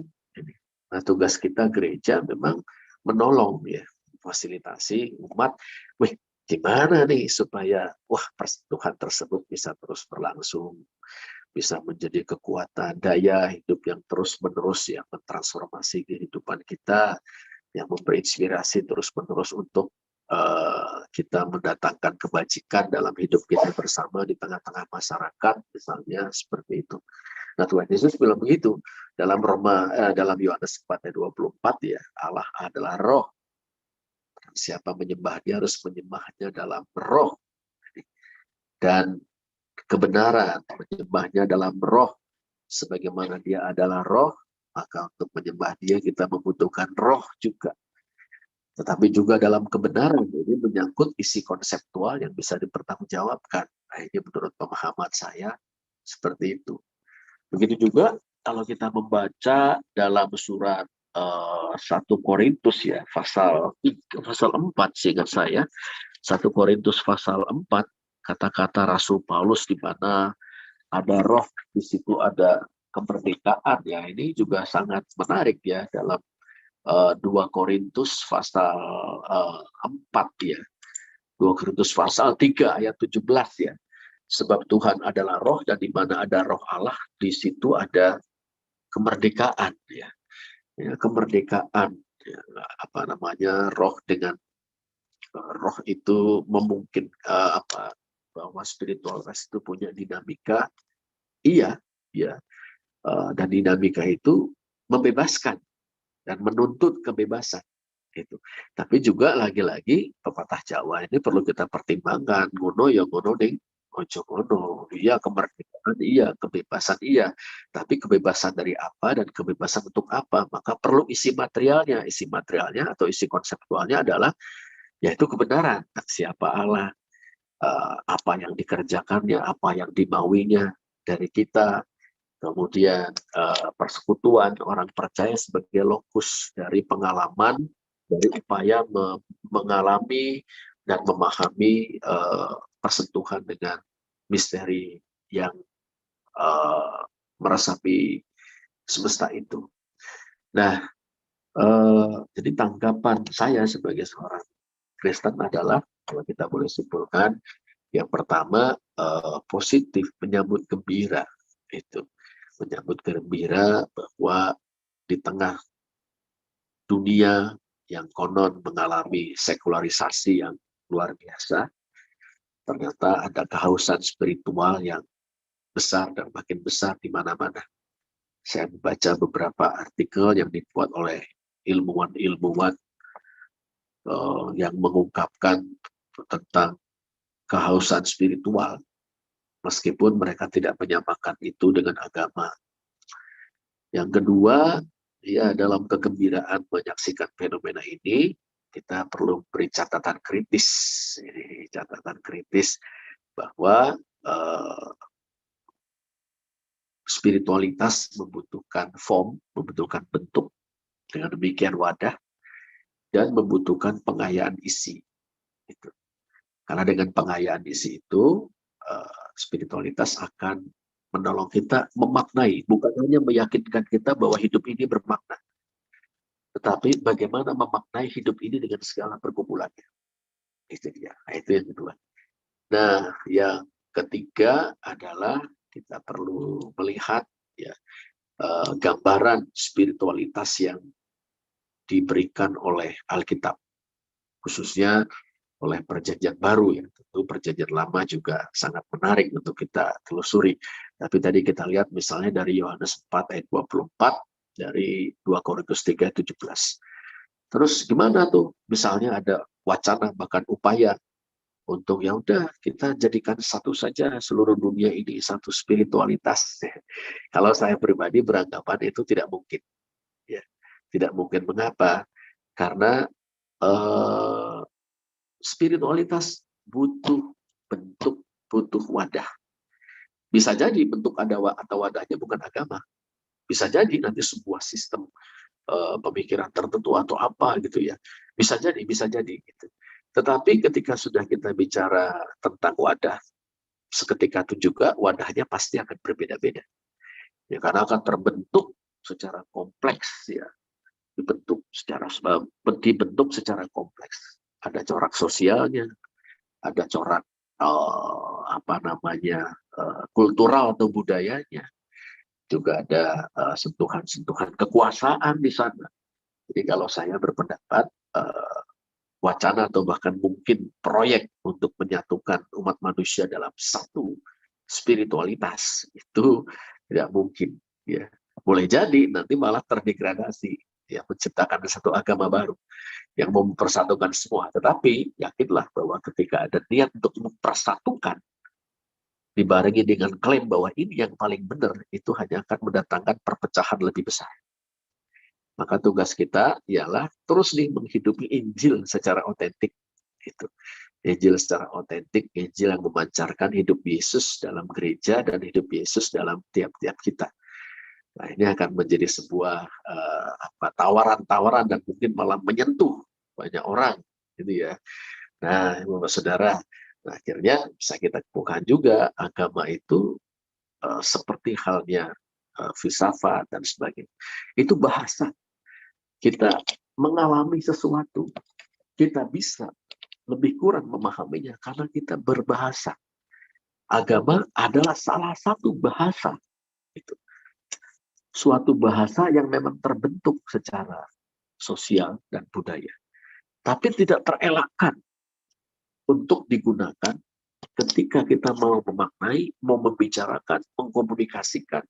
Nah, tugas kita gereja memang menolong, ya, fasilitasi umat. Wih, gimana nih supaya persentuhan tersebut bisa terus berlangsung, bisa menjadi kekuatan daya hidup yang terus-menerus yang mentransformasi kehidupan kita, yang berinspirasi terus-menerus untuk kita mendatangkan kebajikan dalam hidup kita bersama di tengah-tengah masyarakat, misalnya seperti itu. Nah, Tuhan Yesus bilang begitu dalam dalam Yohanes 4 ayat 24, ya, Allah adalah roh. Siapa menyembah Dia harus menyembahnya dalam roh dan kebenaran, menyembahnya dalam roh. Sebagaimana Dia adalah roh, maka untuk menyembah Dia kita membutuhkan roh juga. Tetapi juga dalam kebenaran, ini menyangkut isi konseptual yang bisa dipertanggungjawabkan. Nah, ini menurut pemahaman saya seperti itu. Begitu juga kalau kita membaca dalam surat 1 Korintus, ya, pasal 4 seingat saya, 1 Korintus pasal 4, kata-kata Rasul Paulus di mana ada roh, di situ ada kemerdekaan, ya, ini juga sangat menarik, ya, dalam 2 Korintus pasal 4, ya. 2 Korintus pasal 3 ayat 17, ya. Sebab Tuhan adalah roh, dan di mana ada roh Allah, di situ ada kemerdekaan, ya. Ya, kemerdekaan, ya, roh dengan roh itu memungkinkan bahwa spiritualitas itu punya dinamika, iya, ya, dan dinamika itu membebaskan dan menuntut kebebasan, gitu. Tapi juga lagi-lagi pepatah Jawa ini perlu kita pertimbangkan, ngono ya ngono ding ojo ngono. Iya, kemerdekaan iya, kebebasan iya, tapi kebebasan dari apa dan kebebasan untuk apa? Maka perlu isi materialnya. Isi materialnya atau isi konseptualnya adalah yaitu kebenaran, siapa Allah, apa yang dikerjakannya, apa yang dimauinya dari kita. Kemudian persekutuan orang percaya sebagai lokus dari pengalaman, dari upaya mengalami dan memahami persentuhan dengan misteri yang meresapi semesta itu. Nah, jadi tanggapan saya sebagai seorang Kristen adalah, kalau kita boleh simpulkan, yang pertama positif, menyambut gembira, itu. Menyambut gembira bahwa di tengah dunia yang konon mengalami sekularisasi yang luar biasa, ternyata ada kehausan spiritual yang besar dan makin besar di mana-mana. Saya membaca beberapa artikel yang dibuat oleh ilmuwan-ilmuwan yang mengungkapkan tentang kehausan spiritual, meskipun mereka tidak menyamakan itu dengan agama. Yang kedua, ya, dalam kegembiraan menyaksikan fenomena ini, kita perlu beri catatan kritis. Ini catatan kritis bahwa spiritualitas membutuhkan form, membutuhkan bentuk, dengan demikian wadah, dan membutuhkan pengayaan isi. Itu. Karena dengan pengayaan isi itu, spiritualitas akan menolong kita memaknai, bukan hanya meyakinkan kita bahwa hidup ini bermakna, tetapi bagaimana memaknai hidup ini dengan segala pergumulannya. Itu dia. Nah, itu yang kedua. Nah, yang ketiga adalah kita perlu melihat, ya, gambaran spiritualitas yang diberikan oleh Alkitab, khususnya oleh perjanjian baru ya. Tentu perjanjian lama juga sangat menarik untuk kita telusuri. Tapi tadi kita lihat misalnya dari Yohanes 4 ayat 24, dari 2 Korintus 3 ayat 17. Terus gimana tuh? Misalnya ada wacana bahkan upaya untuk ya udah kita jadikan satu saja seluruh dunia ini satu spiritualitas. Kalau saya pribadi beranggapan itu tidak mungkin. Ya, tidak mungkin. Mengapa? Karena eh, spiritualitas butuh bentuk, butuh wadah. Bisa jadi bentuk atau wadahnya bukan agama. Bisa jadi nanti sebuah sistem pemikiran tertentu atau apa gitu ya. Bisa jadi gitu. Tetapi ketika sudah kita bicara tentang wadah, seketika itu juga wadahnya pasti akan berbeda-beda. Ya, karena akan terbentuk secara kompleks ya, dibentuk secara kompleks. Ada corak sosialnya, ada corak kultural atau budayanya, juga ada sentuhan-sentuhan kekuasaan di sana. Jadi kalau saya berpendapat wacana atau bahkan mungkin proyek untuk menyatukan umat manusia dalam satu spiritualitas itu tidak mungkin. Ya, boleh jadi nanti malah terdegradasi, ya, menciptakan satu agama baru yang mempersatukan semua. Tetapi yakinlah bahwa ketika ada niat untuk mempersatukan, dibarengi dengan klaim bahwa ini yang paling benar, itu hanya akan mendatangkan perpecahan lebih besar. Maka tugas kita ialah terus nih menghidupi Injil secara otentik. Itu Injil secara otentik, Injil yang memancarkan hidup Yesus dalam gereja dan hidup Yesus dalam tiap-tiap kita. Nah, ini akan menjadi sebuah tawaran-tawaran dan mungkin malah menyentuh banyak orang, gitu ya. Nah, Bapak Saudara, nah, akhirnya bisa kita temukan juga agama itu seperti halnya filsafat dan sebagainya. Itu bahasa. Kita mengalami sesuatu, kita bisa lebih kurang memahaminya karena kita berbahasa. Agama adalah salah satu bahasa. Itu suatu bahasa yang memang terbentuk secara sosial dan budaya. Tapi tidak terelakkan untuk digunakan ketika kita mau memaknai, mau membicarakan, mengkomunikasikan,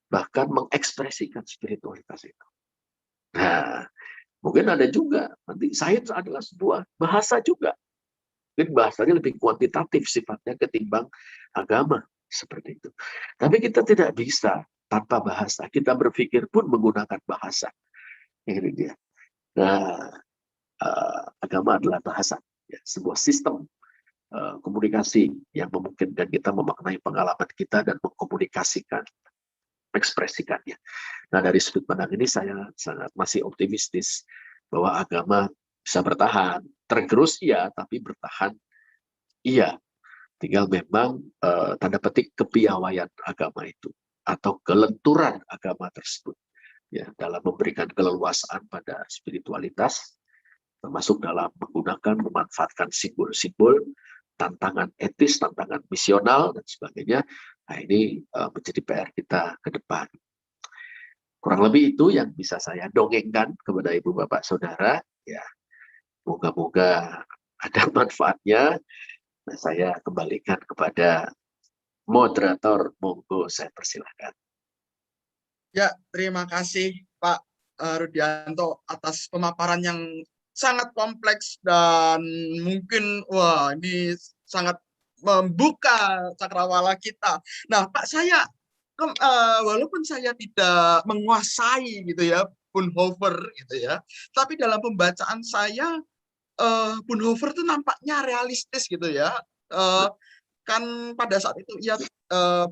bahkan mengekspresikan spiritualitas itu. Nah, mungkin ada juga, nanti sains adalah sebuah bahasa juga. Mungkin bahasanya lebih kuantitatif sifatnya ketimbang agama, seperti itu. Tapi kita tidak bisa tanpa bahasa. Kita berpikir pun menggunakan bahasa. Ini dia. Nah, agama adalah bahasa. Ya, sebuah sistem komunikasi yang memungkinkan kita memaknai pengalaman kita dan mengkomunikasikan, ekspresikannya. Nah, dari sudut pandang ini saya sangat masih optimistis bahwa agama bisa bertahan. Tergerus iya, tapi bertahan iya. Tinggal memang tanda petik kepiawaian agama itu atau kelenturan agama tersebut ya dalam memberikan keleluasaan pada spiritualitas, termasuk dalam menggunakan memanfaatkan simbol-simbol, tantangan etis, tantangan misional dan sebagainya. Nah, ini menjadi PR kita ke depan. Kurang lebih itu yang bisa saya dongengkan kepada Ibu Bapak Saudara. Ya, moga-moga ada manfaatnya. Nah, saya kembalikan kepada moderator. Monggo, saya persilahkan. Ya, terima kasih Pak Rudianto atas pemaparan yang sangat kompleks dan mungkin ini sangat membuka cakrawala kita. Nah, Pak, saya walaupun saya tidak menguasai gitu ya Bonhoeffer gitu ya, tapi dalam pembacaan saya Bonhoeffer itu nampaknya realistis gitu ya. Kan pada saat itu ia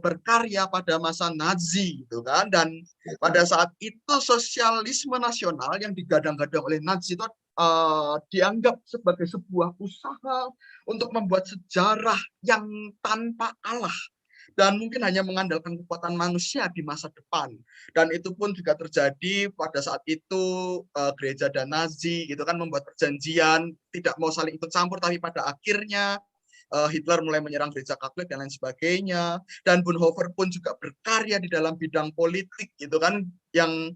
berkarya pada masa Nazi gitu kan, dan pada saat itu sosialisme nasional yang digadang-gadang oleh Nazi itu dianggap sebagai sebuah usaha untuk membuat sejarah yang tanpa Allah dan mungkin hanya mengandalkan kekuatan manusia di masa depan. Dan itu pun juga terjadi pada saat itu gereja dan Nazi gitu kan membuat perjanjian tidak mau saling ikut campur, tapi pada akhirnya Hitler mulai menyerang gereja Katolik dan lain sebagainya. Dan Bonhoeffer pun juga berkarya di dalam bidang politik gitu kan, yang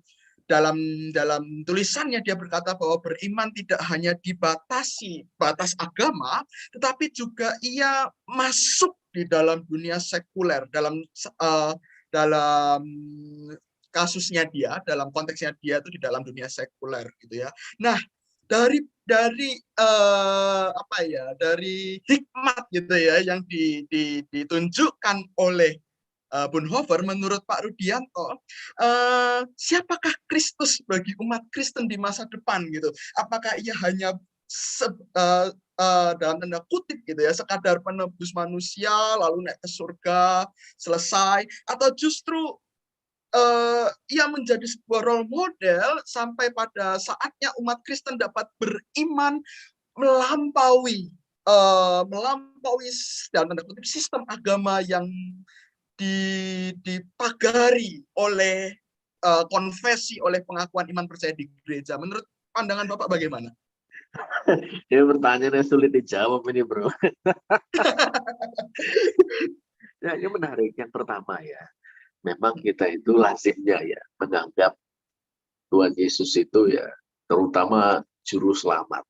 dalam tulisannya dia berkata bahwa beriman tidak hanya dibatasi batas agama, tetapi juga ia masuk di dalam dunia sekuler, dalam kasusnya dia, dalam konteksnya dia itu di dalam dunia sekuler gitu ya. Nah, dari hikmat gitu ya yang ditunjukkan oleh Bonhoeffer, menurut Pak Rudianto, siapakah Kristus bagi umat Kristen di masa depan gitu? Apakah ia hanya dalam tanda kutip gitu ya, sekadar penebus manusia lalu naik ke surga selesai, atau justru ia menjadi sebuah role model sampai pada saatnya umat Kristen dapat beriman melampaui dalam tanda kutip sistem agama yang dipagari oleh konfesi, oleh pengakuan iman percaya di gereja. Menurut pandangan Bapak bagaimana? Ini pertanyaannya sulit dijawab ini, bro. Ya, ini menarik. Yang pertama ya, memang kita itu lazimnya ya menganggap Tuhan Yesus itu ya terutama juru selamat.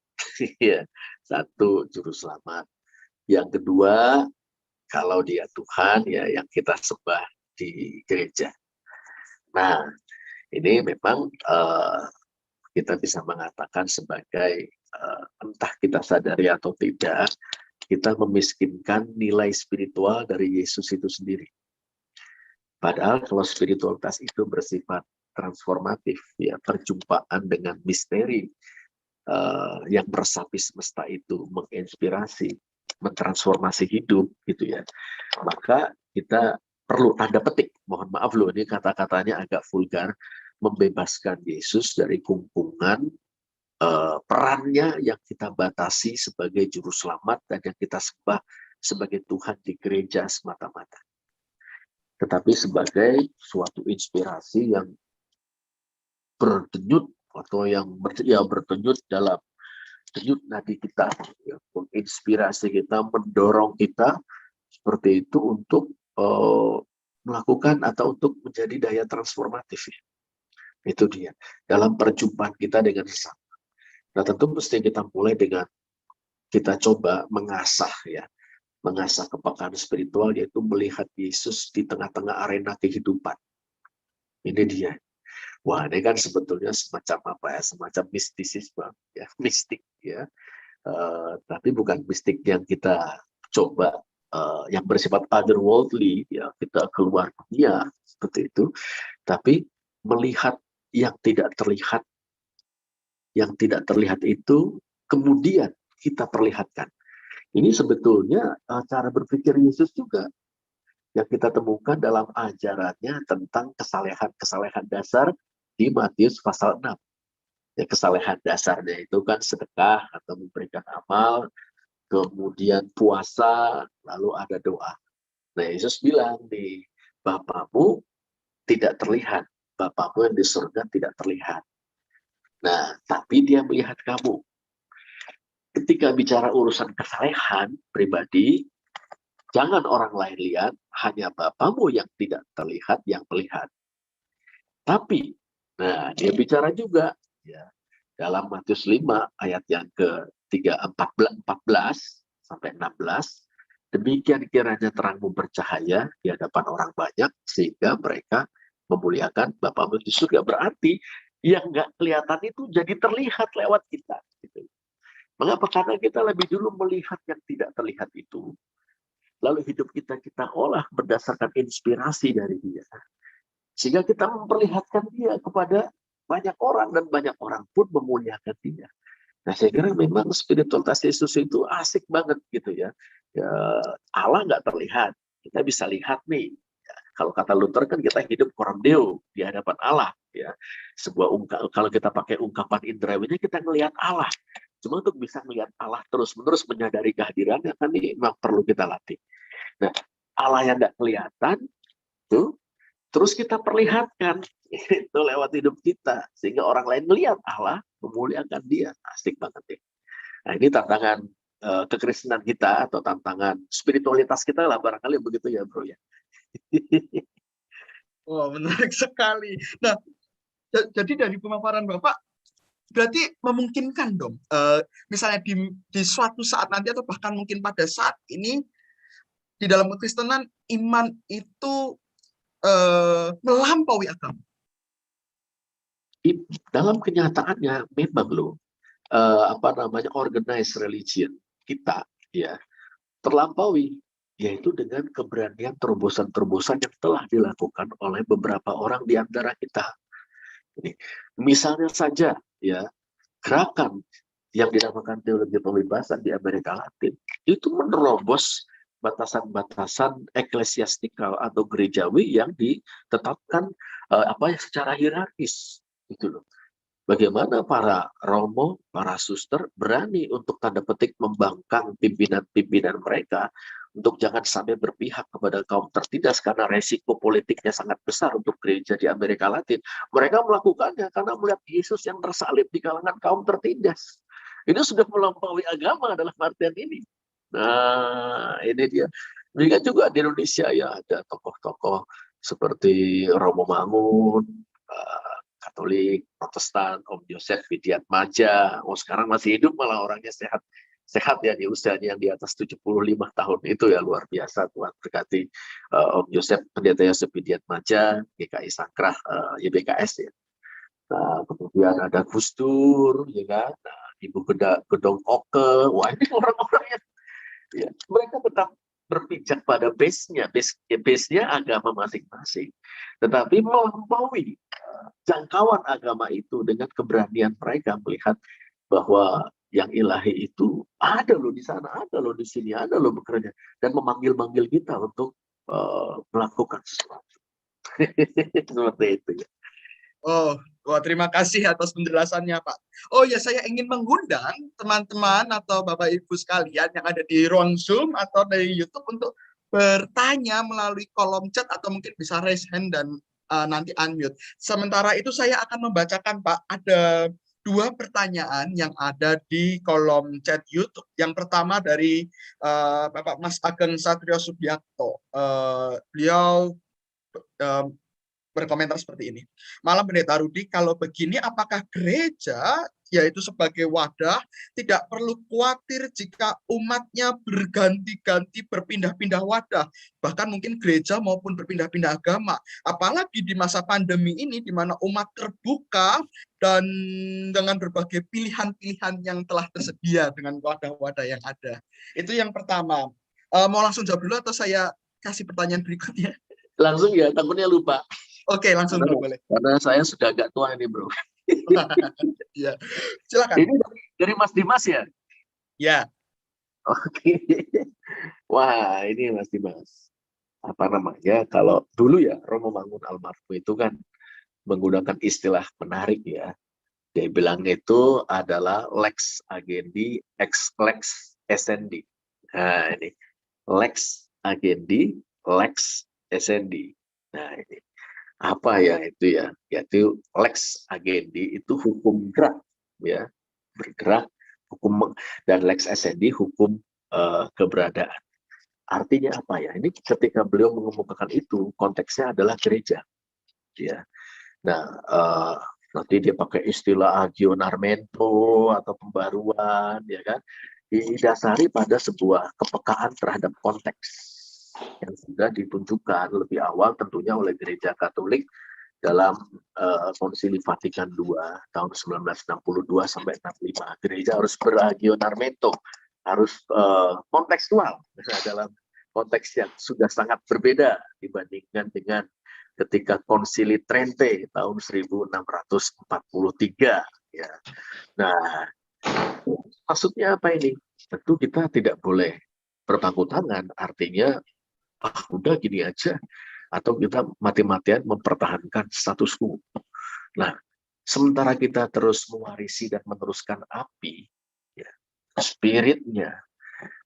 Ya, satu juru selamat. Yang kedua, kalau dia Tuhan ya yang kita sembah di gereja. Nah, ini memang kita bisa mengatakan sebagai entah kita sadari atau tidak, kita memiskinkan nilai spiritual dari Yesus itu sendiri. Padahal kalau spiritualitas itu bersifat transformatif, ya perjumpaan dengan misteri yang meresapi semesta itu, menginspirasi, mentransformasi hidup, gitu ya. Maka kita perlu tanda petik, mohon maaf loh, ini kata-katanya agak vulgar, membebaskan Yesus dari kungkungan perannya yang kita batasi sebagai juru selamat dan yang kita sembah sebagai Tuhan di gereja semata-mata. Tetapi sebagai suatu inspirasi yang berdenyut atau yang berdenyut dalam denyut nadi kita, ya, menginspirasi kita, mendorong kita seperti itu untuk melakukan atau untuk menjadi daya transformatif. Ya. Itu dia dalam perjumpaan kita dengan sesama. Nah, tentu mesti kita mulai dengan kita coba mengasah ya, mengasah kepekaan spiritual, yaitu melihat Yesus di tengah-tengah arena kehidupan. Ini dia. Wah, ini kan sebetulnya semacam apa ya, semacam mistisisme, ya, mistik ya. Tapi bukan mistik yang kita coba yang bersifat otherworldly, ya kita keluar dunia seperti itu, tapi melihat yang tidak terlihat itu kemudian kita perlihatkan. Ini sebetulnya cara berpikir Yesus juga yang kita temukan dalam ajarannya tentang kesalehan dasar di Matius pasal 6. Ya, kesalehan dasarnya itu kan sedekah atau memberikan amal, kemudian puasa, lalu ada doa. Nah, Yesus bilang nih, Bapamu tidak terlihat, Bapamu yang di surga tidak terlihat. Nah, tapi dia melihat kamu. Ketika bicara urusan kesalehan pribadi, jangan orang lain lihat, hanya Bapamu yang tidak terlihat yang melihat. Tapi, nah dia bicara juga ya dalam Matius 5 ayat yang ke-14 sampai 16, demikian kiranya terangmu bercahaya di hadapan orang banyak sehingga mereka memuliakan Bapamu di surga. Berarti yang nggak kelihatan itu jadi terlihat lewat kita. Gitu. Mengapa? Karena kita lebih dulu melihat yang tidak terlihat itu. Lalu hidup kita olah berdasarkan inspirasi dari dia. Sehingga kita memperlihatkan dia kepada banyak orang dan banyak orang pun memuliakan dia. Nah, saya kira memang spiritualitas Yesus itu asik banget gitu ya. Allah nggak terlihat, kita bisa lihat nih. Ya, kalau kata Luther kan kita hidup coram Deo di hadapan Allah. Ya, kalau kita pakai ungkapan indrawinya kita ngelihat Allah. Cuma untuk bisa melihat Allah terus-menerus menyadari kehadirannya kan ini memang perlu kita latih. Nah, Allah yang nggak kelihatan tuh terus kita perlihatkan itu lewat hidup kita sehingga orang lain melihat Allah memuliakan dia. Asik banget ya. Nah, ini tantangan kekristenan kita atau tantangan spiritualitas kita lah barangkali begitu ya, bro ya. Wah, menarik sekali. Nah, Jadi dari pemaparan Bapak berarti memungkinkan dong, misalnya di suatu saat nanti atau bahkan mungkin pada saat ini di dalam kekristenan iman itu melampaui agama. Dalam kenyataannya memang loh, organized religion kita ya terlampaui, yaitu dengan keberanian terobosan-terobosan yang telah dilakukan oleh beberapa orang di antara kita. Ini, misalnya saja ya gerakan yang dinamakan teologi pembebasan di Amerika Latin itu menerobos batasan-batasan eklesiastikal atau gerejawi yang ditetapkan secara hierarkis gitu loh. Bagaimana para romo, para suster berani untuk tanda petik membangkang pimpinan-pimpinan mereka untuk jangan sampai berpihak kepada kaum tertindas karena resiko politiknya sangat besar untuk gereja di Amerika Latin. Mereka melakukannya karena melihat Yesus yang tersalib di kalangan kaum tertindas. Ini sudah melampaui agama dalam artian ini. Nah, ini dia. Demikian juga di Indonesia ya ada tokoh-tokoh seperti Romo Mangun, Katolik, Protestan, Om Yosef Widiatmaja. Oh, sekarang masih hidup malah orangnya sehat. Sehat ya di usianya yang di atas 75 tahun itu ya luar biasa. Tuhan berkati Om Yosef, Pendeta Yosef Widiatmaja, GKI Sangkrah, YBKS ya. Nah, kemudian ada Gus Dur, ya kan? Nah, Ibu Gedong Oke. Wah, ini orang-orang yang ya, mereka tetap berpijak pada base-nya agama masing-masing. Tetapi melampaui jangkauan agama itu dengan keberanian mereka melihat bahwa yang ilahi itu ada loh di sana, ada loh di sini, ada loh bekerja dan memanggil-manggil kita untuk melakukan sesuatu. Seperti itu ya. Oh, wah, terima kasih atas penjelasannya, Pak. Oh ya, saya ingin mengundang teman-teman atau Bapak Ibu sekalian yang ada di ruang Zoom atau dari YouTube untuk bertanya melalui kolom chat atau mungkin bisa raise hand dan nanti unmute. Sementara itu saya akan membacakan, Pak, ada dua pertanyaan yang ada di kolom chat YouTube. Yang pertama dari Bapak Mas Ageng Satrio Subiakto. Beliau berkomentar seperti ini. Malam Pendeta Rudi, kalau begini apakah gereja, yaitu sebagai wadah, tidak perlu khawatir jika umatnya berganti-ganti berpindah-pindah wadah, bahkan mungkin gereja maupun berpindah-pindah agama. Apalagi di masa pandemi ini, di mana umat terbuka dan dengan berbagai pilihan-pilihan yang telah tersedia dengan wadah-wadah yang ada. Itu yang pertama. Mau langsung jawab dulu atau saya kasih pertanyaan berikutnya? Langsung ya, takutnya lupa. Oke, langsung dulu boleh. Karena saya sudah agak tua ini, bro. Ya, silakan. Ini dari Mas Dimas ya? Ya. Oke. Wah, ini Mas Dimas. Apa namanya? Kalau dulu ya Romo Mangun almarhum itu kan menggunakan istilah menarik ya. Dia bilang itu adalah lex agendi ex lex essendi. Nah, ini lex agendi lex essendi. Nah, ini apa ya itu ya? Yaitu lex agendi itu hukum gerak ya, bergerak hukum, dan lex essendi hukum keberadaan. Artinya apa ya? Ini ketika beliau mengemukakan itu konteksnya adalah gereja ya. Nah, nanti dia pakai istilah agionarmento atau pembaruan ya kan, didasari pada sebuah kepekaan terhadap konteks yang sudah ditunjukkan lebih awal tentunya oleh Gereja Katolik dalam Konsili Vatikan II tahun 1962 sampai 65. Gereja harus beragionarmento, harus kontekstual dalam konteks yang sudah sangat berbeda dibandingkan dengan ketika Konsili Trente tahun 1643 ya. Nah, maksudnya apa ini? Tentu kita tidak boleh berpangku tangan, artinya udah gini aja, atau kita mati-matian mempertahankan status quo. Nah, sementara kita terus mewarisi dan meneruskan api, ya, spiritnya,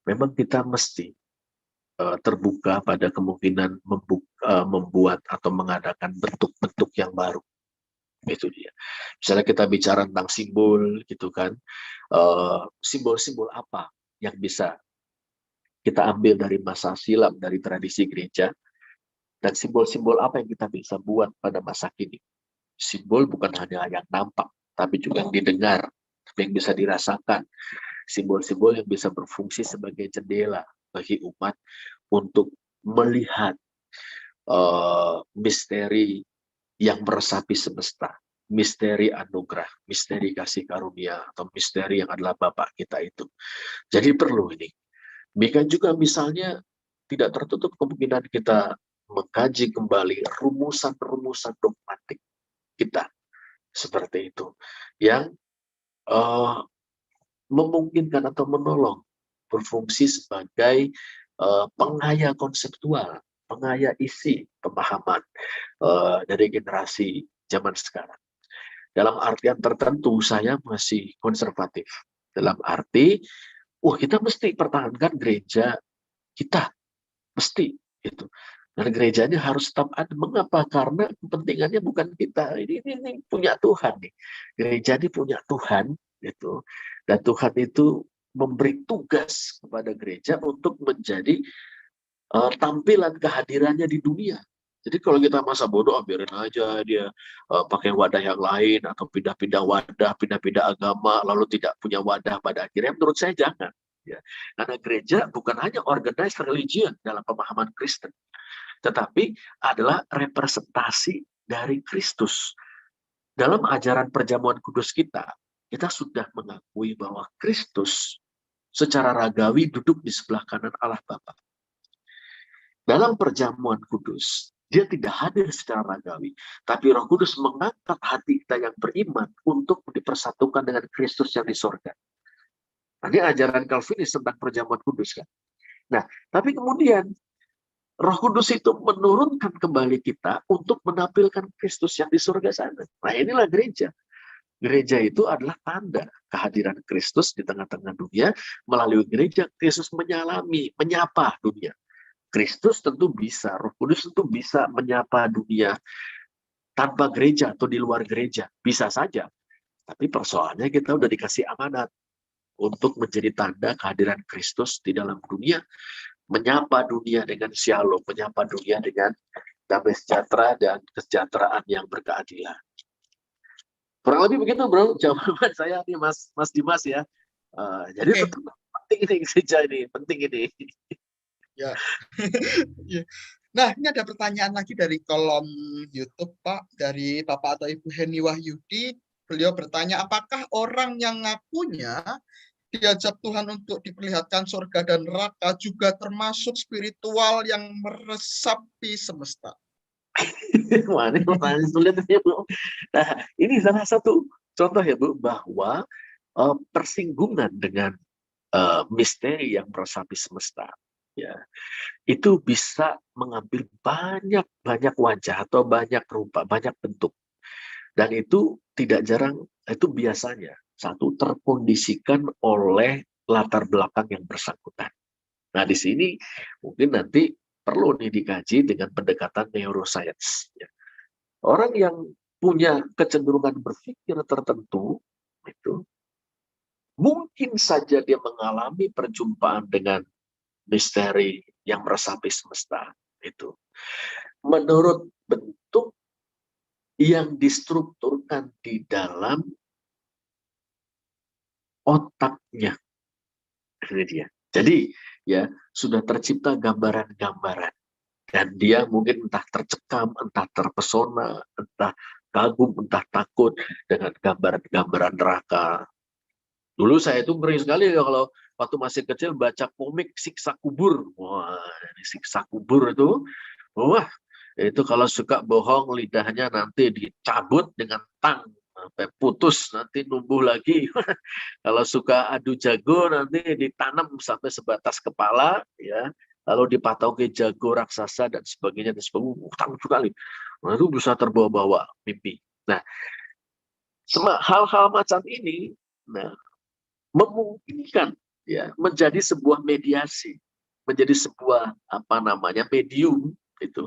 memang kita mesti terbuka pada kemungkinan membuat atau mengadakan bentuk-bentuk yang baru. Itu dia. Misalnya kita bicara tentang simbol, gitu kan, simbol-simbol apa yang bisa kita ambil dari masa silam, dari tradisi gereja, dan simbol-simbol apa yang kita bisa buat pada masa kini. Simbol bukan hanya yang nampak, tapi juga yang didengar, yang bisa dirasakan. Simbol-simbol yang bisa berfungsi sebagai jendela bagi umat untuk melihat misteri yang meresapi semesta, misteri anugerah, misteri kasih karunia, atau misteri yang adalah Bapa kita itu. Jadi perlu ini. Demikian juga misalnya tidak tertutup kemungkinan kita mengkaji kembali rumusan-rumusan dogmatik kita seperti itu yang eh, memungkinkan atau menolong berfungsi sebagai pengaya konseptual, pengaya isi pemahaman dari generasi zaman sekarang. Dalam artian tertentu saya masih konservatif. Dalam arti, kita mesti pertahankan gereja kita, mesti gitu. Dan gerejanya harus tetap ada. Mengapa? Karena kepentingannya bukan kita. Ini punya Tuhan nih. Gereja ini punya Tuhan, gitu. Dan Tuhan itu memberi tugas kepada gereja untuk menjadi tampilan kehadirannya di dunia. Jadi kalau kita masa bodoh, biarin aja dia pakai wadah yang lain atau pindah-pindah wadah, pindah-pindah agama, lalu tidak punya wadah pada akhirnya. Menurut saya jangan. Ya. Karena gereja bukan hanya organized religion dalam pemahaman Kristen, tetapi adalah representasi dari Kristus. Dalam ajaran perjamuan kudus kita sudah mengakui bahwa Kristus secara ragawi duduk di sebelah kanan Allah Bapa. Dalam perjamuan kudus, dia tidak hadir secara ragawi, tapi Roh Kudus mengangkat hati kita yang beriman untuk dipersatukan dengan Kristus yang di sorga. Nah, ini ajaran Calvinis tentang perjamuan kudus kan. Nah, tapi kemudian Roh Kudus itu menurunkan kembali kita untuk menampilkan Kristus yang di surga sana. Nah, inilah gereja. Gereja itu adalah tanda kehadiran Kristus di tengah-tengah dunia. Melalui gereja, Kristus menyapa dunia. Kristus tentu bisa, Roh Kudus tentu bisa menyapa dunia tanpa gereja atau di luar gereja. Bisa saja. Tapi persoalannya kita udah dikasih amanat untuk menjadi tanda kehadiran Kristus di dalam dunia, menyapa dunia dengan shalom, menyapa dunia dengan damai sejahtera dan kesejahteraan yang berkeadilan. Kurang lebih begitu, bro, jawaban saya nih, Mas Dimas ya. Jadi tetap penting ini gereja ini, penting ini. Ya. Nah, ini ada pertanyaan lagi dari kolom YouTube, Pak, dari Bapak atau Ibu Heni Wahyudi. Beliau bertanya, apakah orang yang ngakunya diajak Tuhan untuk diperlihatkan surga dan neraka juga termasuk spiritual yang meresapi semesta? Wah, ini pertanyaan sulit ya, Bu. Nah, ini salah satu contoh ya, Bu, bahwa persinggungan dengan misteri yang meresapi semesta, ya, itu bisa mengambil banyak wajah atau banyak rupa, banyak bentuk. Dan itu tidak jarang, itu biasanya satu terkondisikan oleh latar belakang yang bersangkutan. Nah, di sini mungkin nanti perlu nih dikaji dengan pendekatan neuroscience. Ya. Orang yang punya kecenderungan berpikir tertentu, itu mungkin saja dia mengalami perjumpaan dengan misteri yang meresapi semesta. Itu menurut bentuk yang distrukturkan di dalam otaknya. Ini dia. Jadi ya sudah tercipta gambaran-gambaran dan dia mungkin entah tercekam, entah terpesona, entah kagum, entah takut dengan gambaran-gambaran neraka. Dulu saya itu ngeri sekali ya kalau waktu masih kecil baca komik siksa kubur. Wah, ini siksa kubur itu, wah, itu kalau suka bohong lidahnya nanti dicabut dengan tang sampai putus, nanti numbuh lagi. Kalau suka adu jago nanti ditanam sampai sebatas kepala, ya, lalu dipatoki jago raksasa dan sebagainya dan sebagainya. Takut sekali. Nah, itu bisa terbawa-bawa mimpi. Nah, hal-hal macam ini, nah, memungkinkan ya menjadi sebuah mediasi, menjadi sebuah medium itu.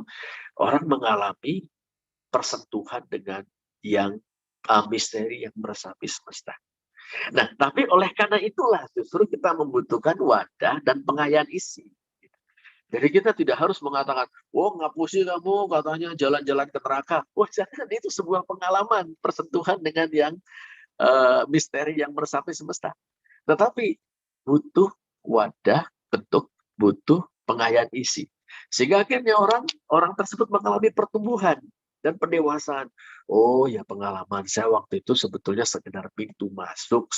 Orang mengalami persentuhan dengan yang misteri yang meresapi semesta. Nah, tapi oleh karena itulah justru kita membutuhkan wadah dan pengayaan isi. Jadi kita tidak harus mengatakan, oh ngapusi kamu katanya jalan-jalan ke neraka. Wah jangan, itu sebuah pengalaman persentuhan dengan yang misteri yang meresapi semesta. Tetapi butuh wadah, bentuk, butuh pengayaan isi. Sehingga akhirnya orang tersebut mengalami pertumbuhan dan pendewasaan. Oh ya, pengalaman saya waktu itu sebetulnya sekedar pintu masuk,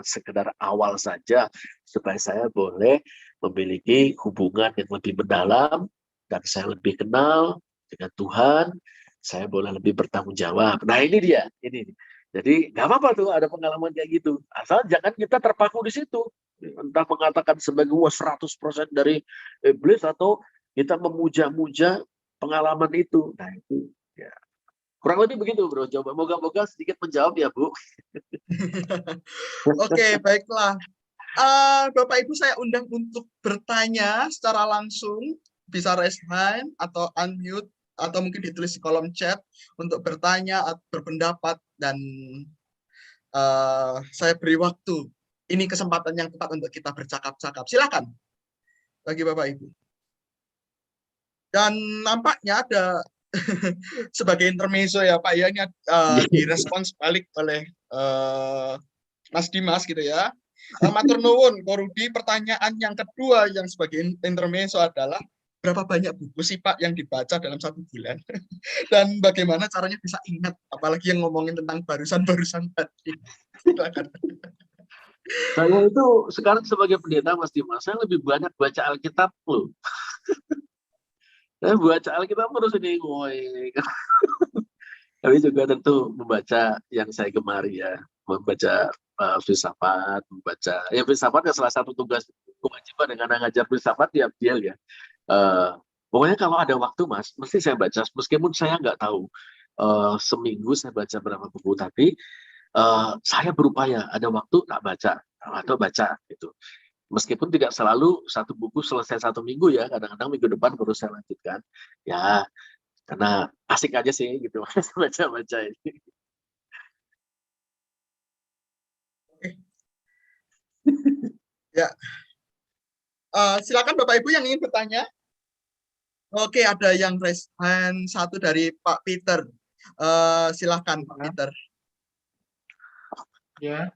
sekedar awal saja supaya saya boleh memiliki hubungan yang lebih mendalam dan saya lebih kenal dengan Tuhan, saya boleh lebih bertanggung jawab. Nah ini dia, ini. Jadi nggak apa-apa tuh ada pengalaman kayak gitu. Asal jangan kita terpaku di situ. Entah mengatakan sebagai 100% dari iblis atau kita memuja-muja pengalaman itu. Nah itu ya. Kurang lebih begitu bro. Coba moga-moga sedikit menjawab ya Bu. Oke, baiklah. Bapak Ibu saya undang untuk bertanya secara langsung, bisa raise hand atau unmute atau mungkin ditulis di kolom chat untuk bertanya atau berpendapat, dan saya beri waktu. Ini kesempatan yang tepat untuk kita bercakap-cakap. Silakan bagi Bapak Ibu. Dan nampaknya ada sebagai intermezzo ya Pak ya, ini direspons balik oleh Mas Dimas gitu ya. Matur nuwun, Korudi, pertanyaan yang kedua yang sebagai intermezzo adalah berapa banyak buku sih Pak yang dibaca dalam 1 bulan? Dan bagaimana caranya bisa ingat, apalagi yang ngomongin tentang barusan-barusan tadi. Silakan. Saya itu sekarang sebagai pendeta Mas Dimas, saya lebih banyak baca Alkitab loh. Saya baca Alkitab terus ini. Woy. Tapi juga tentu membaca yang saya gemari ya, membaca filsafat, membaca ya filsafat ya salah satu tugas kewajiban dengan ngajar filsafat ya dia ya. Pokoknya kalau ada waktu Mas, mesti saya baca meskipun saya nggak tahu seminggu saya baca berapa buku, tapi saya berupaya ada waktu tak baca atau baca gitu. Meskipun tidak selalu satu buku selesai 1 minggu ya, kadang-kadang minggu depan baru saya lanjutkan. Ya, karena asik aja sih gitu baca-baca ini. Ya, silakan Bapak Ibu yang ingin bertanya. Oke, ada yang raise hand satu dari Pak Peter. Silakan Pak Peter. Ya,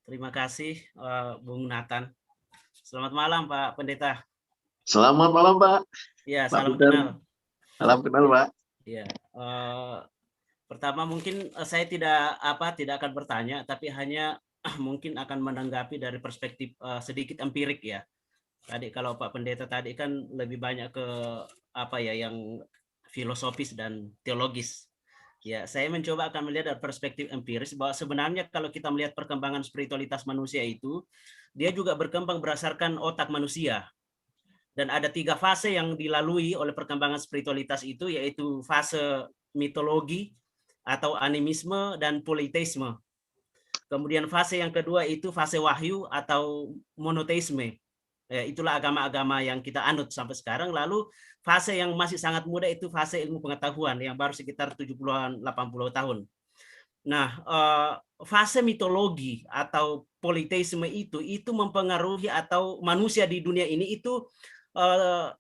terima kasih Bung Nathan. Selamat malam Pak Pendeta. Selamat malam Pak. Ya, Pak salam Peter. kenal. Salam kenal Pak. Ya, pertama mungkin saya tidak akan bertanya, tapi hanya mungkin akan menanggapi dari perspektif sedikit empirik ya. Tadi kalau Pak Pendeta tadi kan lebih banyak ke yang filosofis dan teologis. Ya, saya mencoba akan melihat dari perspektif empiris bahwa sebenarnya kalau kita melihat perkembangan spiritualitas manusia itu, dia juga berkembang berdasarkan otak manusia. Dan ada 3 fase yang dilalui oleh perkembangan spiritualitas itu, yaitu fase mitologi atau animisme dan politeisme. Kemudian fase yang kedua itu fase wahyu atau monoteisme. Ya, itulah agama-agama yang kita anut sampai sekarang. Lalu fase yang masih sangat muda itu fase ilmu pengetahuan yang baru sekitar 70-an 80 tahun. Nah, fase mitologi atau politeisme itu mempengaruhi atau manusia di dunia ini itu 98%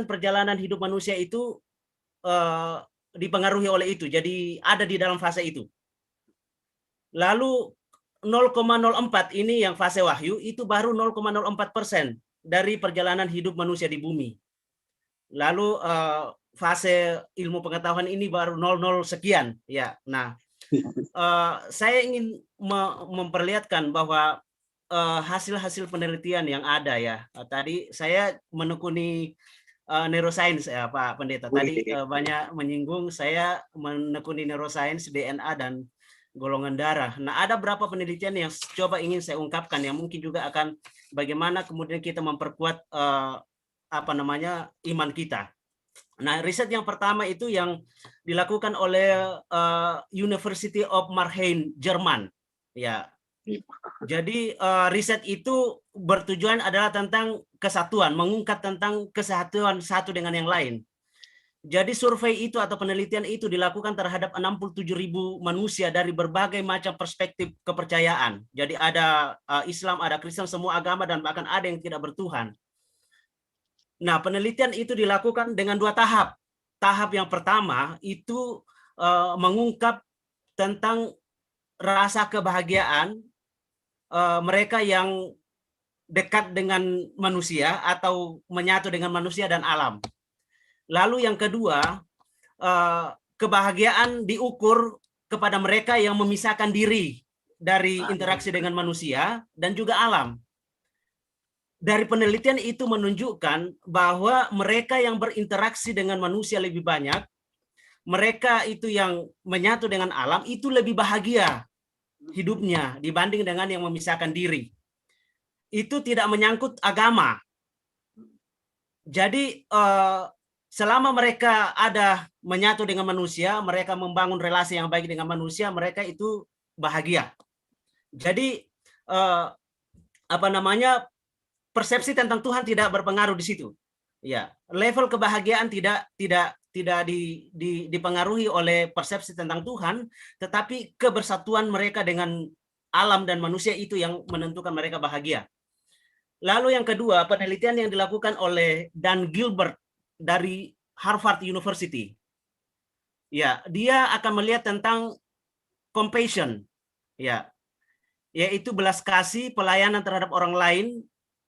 perjalanan hidup manusia itu dipengaruhi oleh itu. Jadi ada di dalam fase itu. Lalu 0,04 ini yang fase wahyu itu baru 0,04% dari perjalanan hidup manusia di bumi. Lalu fase ilmu pengetahuan ini baru 00 sekian ya. Nah, saya ingin memperlihatkan bahwa hasil-hasil penelitian yang ada ya. Tadi saya menekuni neuroscience ya Pak Pendeta. Tadi banyak menyinggung saya menekuni neuroscience, DNA dan golongan darah. Nah, ada berapa penelitian yang coba ingin saya ungkapkan yang mungkin juga akan bagaimana kemudian kita memperkuat iman kita. Nah, riset yang pertama itu yang dilakukan oleh University of Mannheim, Jerman. Ya. Jadi riset itu bertujuan adalah tentang kesatuan, mengungkap tentang kesatuan satu dengan yang lain. Jadi survei itu atau penelitian itu dilakukan terhadap 67.000 manusia dari berbagai macam perspektif kepercayaan. Jadi ada Islam, ada Kristen, semua agama, dan bahkan ada yang tidak bertuhan. Nah, penelitian itu dilakukan dengan 2 tahap. Tahap yang pertama itu mengungkap tentang rasa kebahagiaan mereka yang dekat dengan manusia atau menyatu dengan manusia dan alam. Lalu yang kedua, kebahagiaan diukur kepada mereka yang memisahkan diri dari interaksi dengan manusia dan juga alam. Dari penelitian itu menunjukkan bahwa mereka yang berinteraksi dengan manusia lebih banyak, mereka itu yang menyatu dengan alam, itu lebih bahagia hidupnya dibanding dengan yang memisahkan diri. Itu tidak menyangkut agama. Jadi selama mereka ada menyatu dengan manusia, mereka membangun relasi yang baik dengan manusia, mereka itu bahagia. Jadi persepsi tentang Tuhan tidak berpengaruh di situ. Ya, level kebahagiaan tidak dipengaruhi oleh persepsi tentang Tuhan, tetapi kebersatuan mereka dengan alam dan manusia itu yang menentukan mereka bahagia. Lalu yang kedua, penelitian yang dilakukan oleh Dan Gilbert dari Harvard University. Ya, dia akan melihat tentang compassion, ya, yaitu belas kasih, pelayanan terhadap orang lain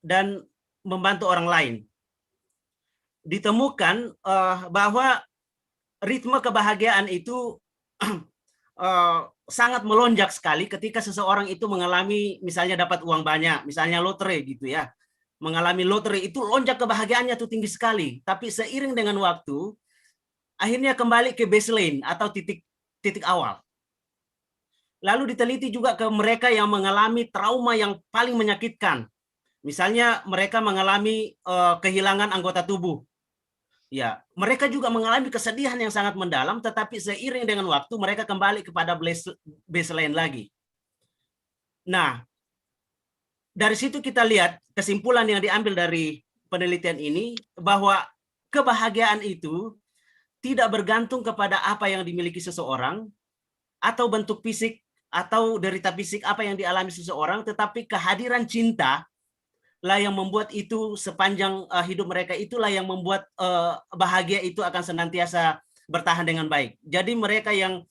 dan membantu orang lain. Ditemukan bahwa ritme kebahagiaan itu sangat melonjak sekali ketika seseorang itu mengalami misalnya dapat uang banyak, misalnya lotre gitu ya. Mengalami lotre itu lonjak kebahagiaannya tuh tinggi sekali, tapi seiring dengan waktu akhirnya kembali ke baseline atau titik awal. Lalu diteliti juga ke mereka yang mengalami trauma yang paling menyakitkan. Misalnya mereka mengalami kehilangan anggota tubuh. Ya, mereka juga mengalami kesedihan yang sangat mendalam, tetapi seiring dengan waktu mereka kembali kepada baseline lagi. Nah, dari situ kita lihat kesimpulan yang diambil dari penelitian ini bahwa kebahagiaan itu tidak bergantung kepada apa yang dimiliki seseorang atau bentuk fisik atau derita fisik apa yang dialami seseorang, tetapi kehadiran cinta lah yang membuat itu sepanjang hidup mereka, itulah yang membuat bahagia itu akan senantiasa bertahan dengan baik. Jadi mereka yang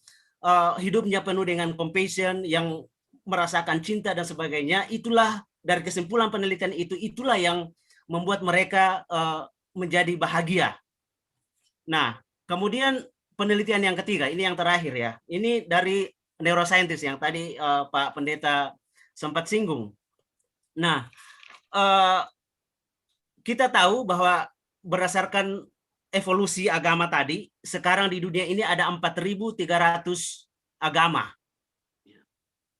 hidupnya penuh dengan compassion, yang merasakan cinta dan sebagainya, itulah dari kesimpulan penelitian itu, itulah yang membuat mereka menjadi bahagia. Nah, kemudian penelitian yang ketiga, ini yang terakhir ya, ini dari neuroscientist yang tadi Pak Pendeta sempat singgung. Nah, kita tahu bahwa berdasarkan evolusi agama tadi, sekarang di dunia ini ada 4.300 agama.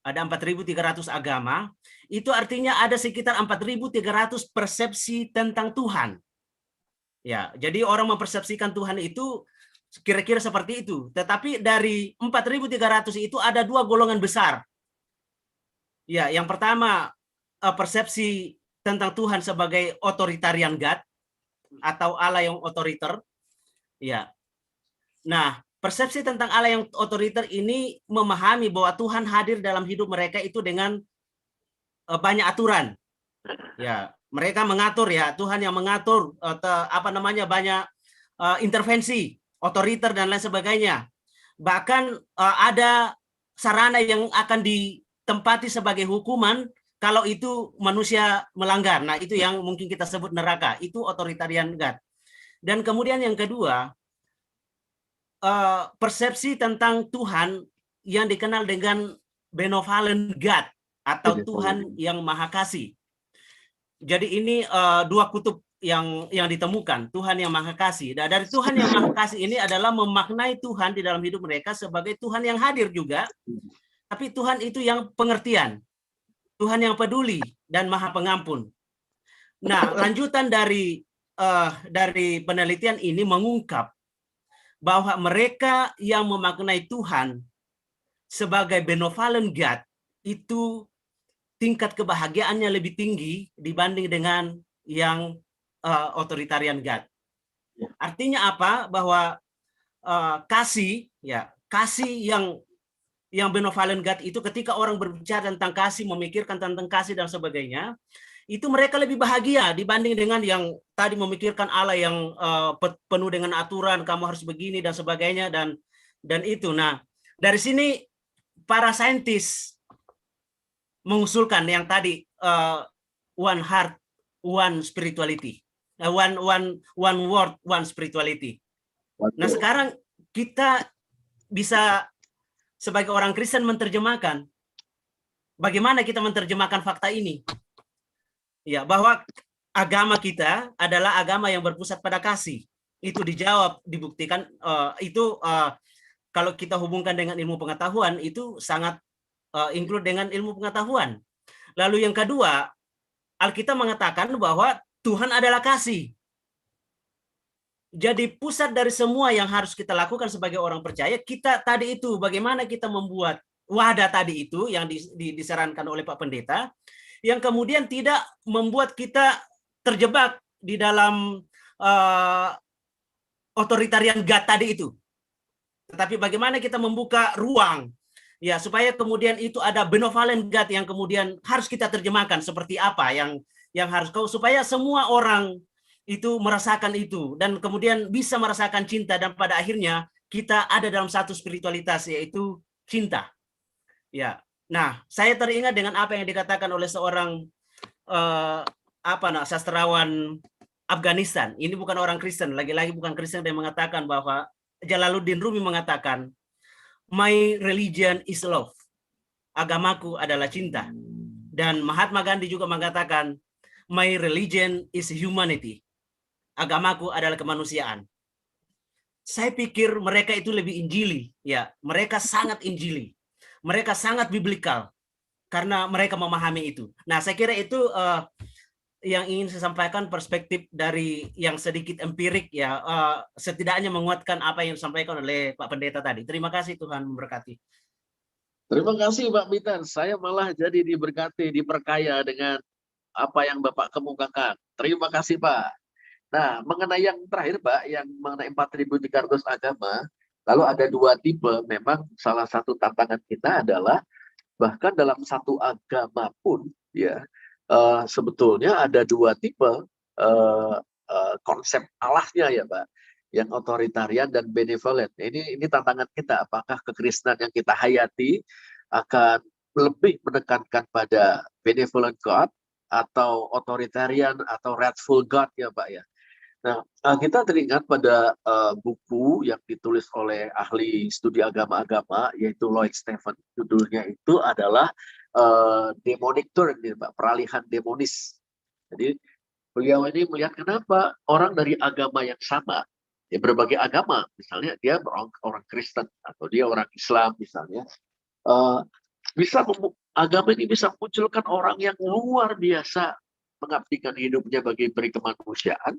Ada 4.300 agama, itu artinya ada sekitar 4.300 persepsi tentang Tuhan. Ya, jadi orang mempersepsikan Tuhan itu kira-kira seperti itu. Tetapi dari 4.300 itu ada 2 golongan besar. Ya, yang pertama persepsi tentang Tuhan sebagai authoritarian God atau Allah yang otoriter. Ya. Nah, persepsi tentang Allah yang otoriter ini memahami bahwa Tuhan hadir dalam hidup mereka itu dengan banyak aturan. Ya, mereka mengatur ya, Tuhan yang mengatur banyak intervensi, otoriter dan lain sebagainya. Bahkan ada sarana yang akan ditempati sebagai hukuman kalau itu manusia melanggar. Nah, itu yang mungkin kita sebut neraka. Itu authoritarian God. Dan kemudian yang kedua, persepsi tentang Tuhan yang dikenal dengan benevolent God atau Tuhan yang Maha Kasih. Jadi ini 2 kutub yang ditemukan, Tuhan yang Maha Kasih. Dan dari Tuhan yang Maha Kasih ini adalah memaknai Tuhan di dalam hidup mereka sebagai Tuhan yang hadir juga, tapi Tuhan itu yang pengertian. Tuhan yang peduli dan Maha Pengampun. Nah, lanjutan dari penelitian ini mengungkap bahwa mereka yang memaknai Tuhan sebagai benevolent God itu tingkat kebahagiaannya lebih tinggi dibanding dengan yang authoritarian God. Artinya apa? Bahwa kasih yang benevolent God itu ketika orang berbicara tentang kasih, memikirkan tentang kasih dan sebagainya, itu mereka lebih bahagia dibanding dengan yang tadi memikirkan Allah yang penuh dengan aturan, kamu harus begini dan sebagainya dan itu. Nah, dari sini para saintis mengusulkan yang tadi one heart, one spirituality, one word, one spirituality. Nah, sekarang kita bisa sebagai orang Kristen menerjemahkan bagaimana kita menerjemahkan fakta ini. Ya, bahwa agama kita adalah agama yang berpusat pada kasih. Itu dijawab, dibuktikan itu kalau kita hubungkan dengan ilmu pengetahuan itu sangat include dengan ilmu pengetahuan. Lalu yang kedua, Alkitab mengatakan bahwa Tuhan adalah kasih. Jadi pusat dari semua yang harus kita lakukan sebagai orang percaya, kita tadi itu bagaimana kita membuat wadah tadi itu yang disarankan oleh Pak Pendeta, yang kemudian tidak membuat kita terjebak di dalam otoritarian God tadi itu. Tetapi bagaimana kita membuka ruang ya supaya kemudian itu ada benevolent God yang kemudian harus kita terjemahkan seperti apa yang harus supaya semua orang itu merasakan itu dan kemudian bisa merasakan cinta dan pada akhirnya kita ada dalam satu spiritualitas yaitu cinta. Ya. Nah, saya teringat dengan apa yang dikatakan oleh seorang sastrawan Afghanistan. Ini bukan orang Kristen, lagi-lagi bukan Kristen, yang mengatakan bahwa Jalaluddin Rumi mengatakan, "My religion is love." Agamaku adalah cinta. Dan Mahatma Gandhi juga mengatakan, "My religion is humanity." Agamaku adalah kemanusiaan. Saya pikir mereka itu lebih injili, ya. Mereka sangat injili. Mereka sangat biblikal karena mereka memahami itu. Nah, saya kira itu yang ingin saya sampaikan, perspektif dari yang sedikit empirik ya, setidaknya menguatkan apa yang disampaikan oleh Pak Pendeta tadi. Terima kasih, Tuhan memberkati. Terima kasih Pak Bitan. Saya malah jadi diberkati, diperkaya dengan apa yang Bapak kemukakan. Terima kasih Pak. Nah, mengenai yang terakhir Pak, yang mengenai 4.300 agama, lalu ada dua tipe. Memang salah satu tantangan kita adalah bahkan dalam satu agama pun ya sebetulnya ada dua tipe konsep Allahnya ya Pak, yang otoritarian dan benevolent. Ini tantangan kita. Apakah kekristenan yang kita hayati akan lebih menekankan pada benevolent God atau authoritarian atau wrathful God ya Pak ya. Nah, kita teringat pada buku yang ditulis oleh ahli studi agama-agama, yaitu Lloyd Stephen. Judulnya itu adalah Demonic Turn, Pak, peralihan demonis. Jadi, beliau ini melihat kenapa orang dari agama yang sama, ya berbagai agama, misalnya dia orang Kristen atau dia orang Islam misalnya, agama ini bisa munculkan orang yang luar biasa mengabdikan hidupnya bagi perikemanusiaan,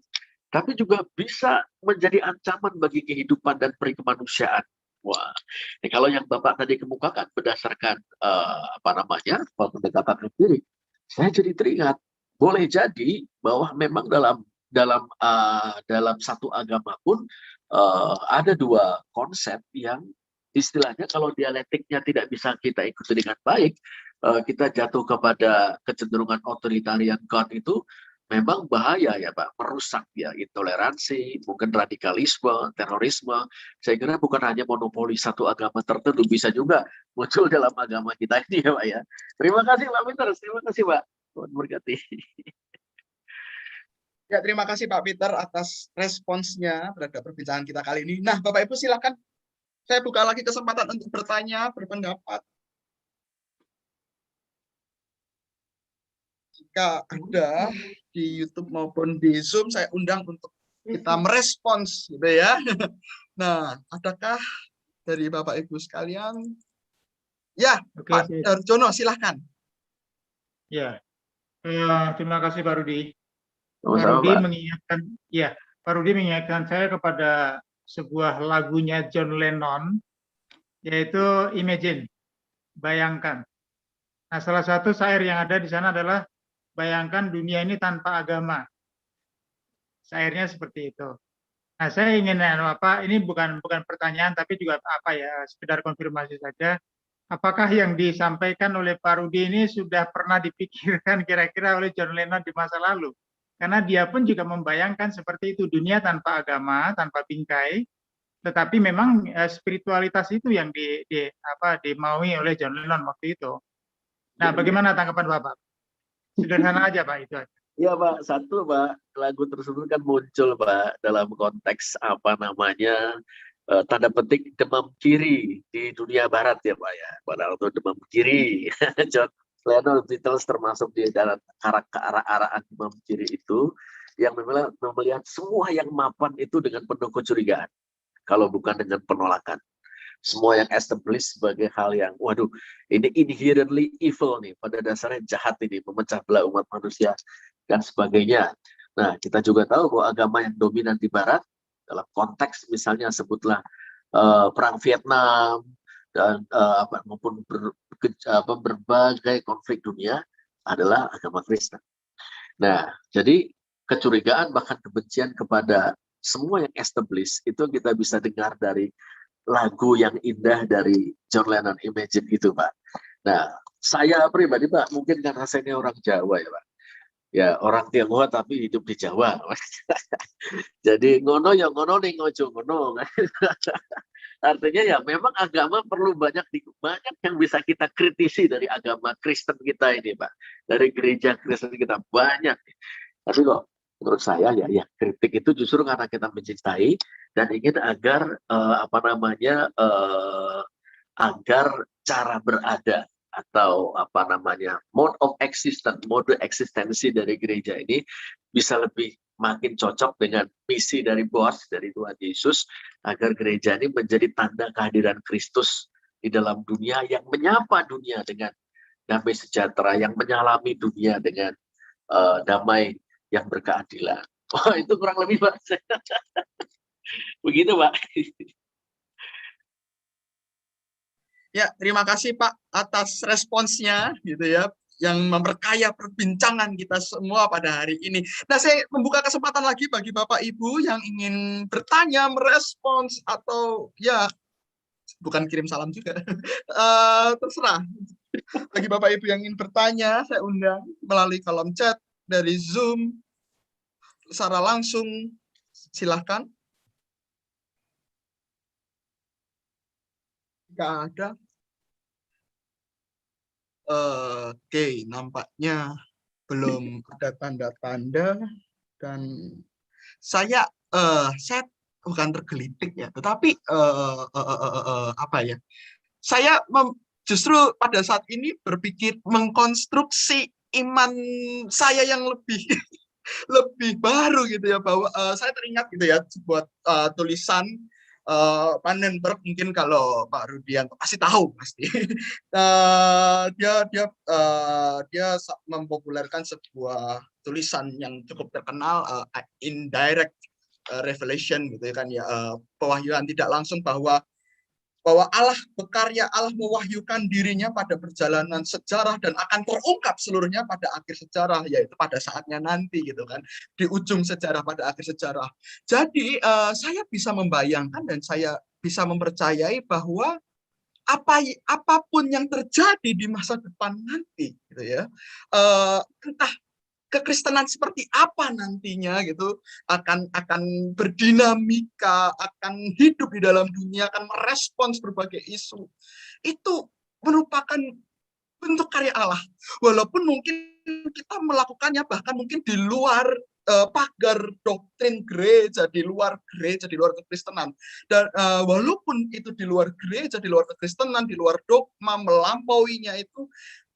tapi juga bisa menjadi ancaman bagi kehidupan dan perikemanusiaan. Wah, kalau yang Bapak tadi kemukakan berdasarkan pendekatan empirik, saya jadi teringat, boleh jadi bahwa memang dalam satu agama pun ada dua konsep yang istilahnya kalau dialektiknya tidak bisa kita ikuti dengan baik, kita jatuh kepada kecenderungan authoritarian God itu memang bahaya ya Pak, merusak ya intoleransi, mungkin radikalisme, terorisme. Saya kira bukan hanya monopoli satu agama tertentu, bisa juga muncul dalam agama kita ini ya Pak ya. Terima kasih Pak Peter, terima kasih Pak. Tuhan berkati. Ya, terima kasih Pak Peter atas responsnya terhadap perbincangan kita kali ini. Nah, Bapak Ibu silakan. Saya buka lagi kesempatan untuk bertanya, berpendapat. Jika ada di YouTube maupun di Zoom, saya undang untuk kita merespons, gitu ya. Nah, adakah dari Bapak Ibu sekalian? Ya, oke, Pak Darjono, silahkan. Ya, terima kasih Pak Rudi. Pak Rudi mengingatkan, ya, Pak Rudi mengingatkan saya kepada sebuah lagunya John Lennon, yaitu Imagine, bayangkan. Nah, salah satu syair yang ada di sana adalah bayangkan dunia ini tanpa agama. Syairnya seperti itu. Nah, saya ingin ini bukan pertanyaan tapi juga sekedar konfirmasi saja. apakah yang disampaikan oleh Pak Rudi ini sudah pernah dipikirkan kira-kira oleh John Lennon di masa lalu? Karena dia pun juga membayangkan seperti itu, dunia tanpa agama, tanpa bingkai, tetapi memang spiritualitas itu yang dimaui oleh John Lennon waktu itu. Nah, bagaimana tanggapan Bapak? Sederhana aja, Pak, itu aja. Ya Pak, satu Pak, lagu tersebut kan muncul Pak dalam konteks tanda petik demam kiri di dunia barat ya Pak ya. Padahal itu demam kiri. John Lennon Beatles termasuk di dalam arah-araan demam kiri itu yang melihat semua yang mapan itu dengan penuh kecurigaan. Kalau bukan dengan penolakan. Semua yang established sebagai hal yang, waduh, ini inherently evil nih, pada dasarnya jahat ini, memecah belah umat manusia, dan sebagainya. Nah, kita juga tahu bahwa agama yang dominan di Barat, dalam konteks misalnya sebutlah Perang Vietnam, dan maupun berbagai konflik dunia, adalah agama Kristen. Nah, jadi kecurigaan bahkan kebencian kepada semua yang established, itu kita bisa dengar dari lagu yang indah dari John Lennon, Imagine itu Pak. Nah, saya pribadi Pak, mungkin karena saya ini orang Jawa ya Pak. Ya, orang Tionghoa tapi hidup di Jawa. Jadi ngono ya ngono ning ojo ngono. Artinya ya memang agama perlu banyak yang bisa kita kritisi dari agama Kristen kita ini Pak. Dari gereja Kristen kita banyak. Tapi kok menurut saya ya kritik itu justru karena kita mencintai dan ingin agar agar cara berada atau mode eksistensi dari gereja ini bisa lebih makin cocok dengan misi dari dari Tuhan Yesus, agar gereja ini menjadi tanda kehadiran Kristus di dalam dunia, yang menyapa dunia dengan damai sejahtera, yang menyalami dunia dengan damai yang berkeadilan. Oh, itu kurang lebih Pak. Begitu Pak. Ya, terima kasih Pak atas responsnya gitu ya, yang memperkaya perbincangan kita semua pada hari ini. Nah, saya membuka kesempatan lagi bagi Bapak Ibu yang ingin bertanya, merespons, atau ya bukan kirim salam juga. Terserah. Bagi Bapak Ibu yang ingin bertanya, saya undang melalui kolom chat dari Zoom secara langsung, silahkan. Jika ada. Oke, nampaknya belum ada tanda-tanda, dan saya bukan tergelitik ya, tetapi saya justru pada saat ini berpikir mengkonstruksi iman saya yang lebih lebih baru gitu ya, bahwa saya teringat gitu ya sebuah tulisan Pannenberg, mungkin kalau Pak Rudianto pasti tahu pasti. Dia mempopulerkan sebuah tulisan yang cukup terkenal, indirect revelation gitu kan ya, pewahyuan tidak langsung, bahwa Allah berkarya, Allah mewahyukan dirinya pada perjalanan sejarah dan akan terungkap seluruhnya pada akhir sejarah, yaitu pada saatnya nanti gitu kan, di ujung sejarah, pada akhir sejarah. Jadi saya bisa membayangkan dan saya bisa mempercayai bahwa apapun yang terjadi di masa depan nanti gitu ya, entah kekristenan seperti apa nantinya gitu, akan berdinamika, akan hidup di dalam dunia, akan merespons berbagai isu, itu merupakan bentuk karya Allah, walaupun mungkin kita melakukannya bahkan mungkin di luar pagar doktrin gereja, di luar kekristenan, dan walaupun itu di luar gereja, di luar kekristenan, di luar dogma, melampauinya itu,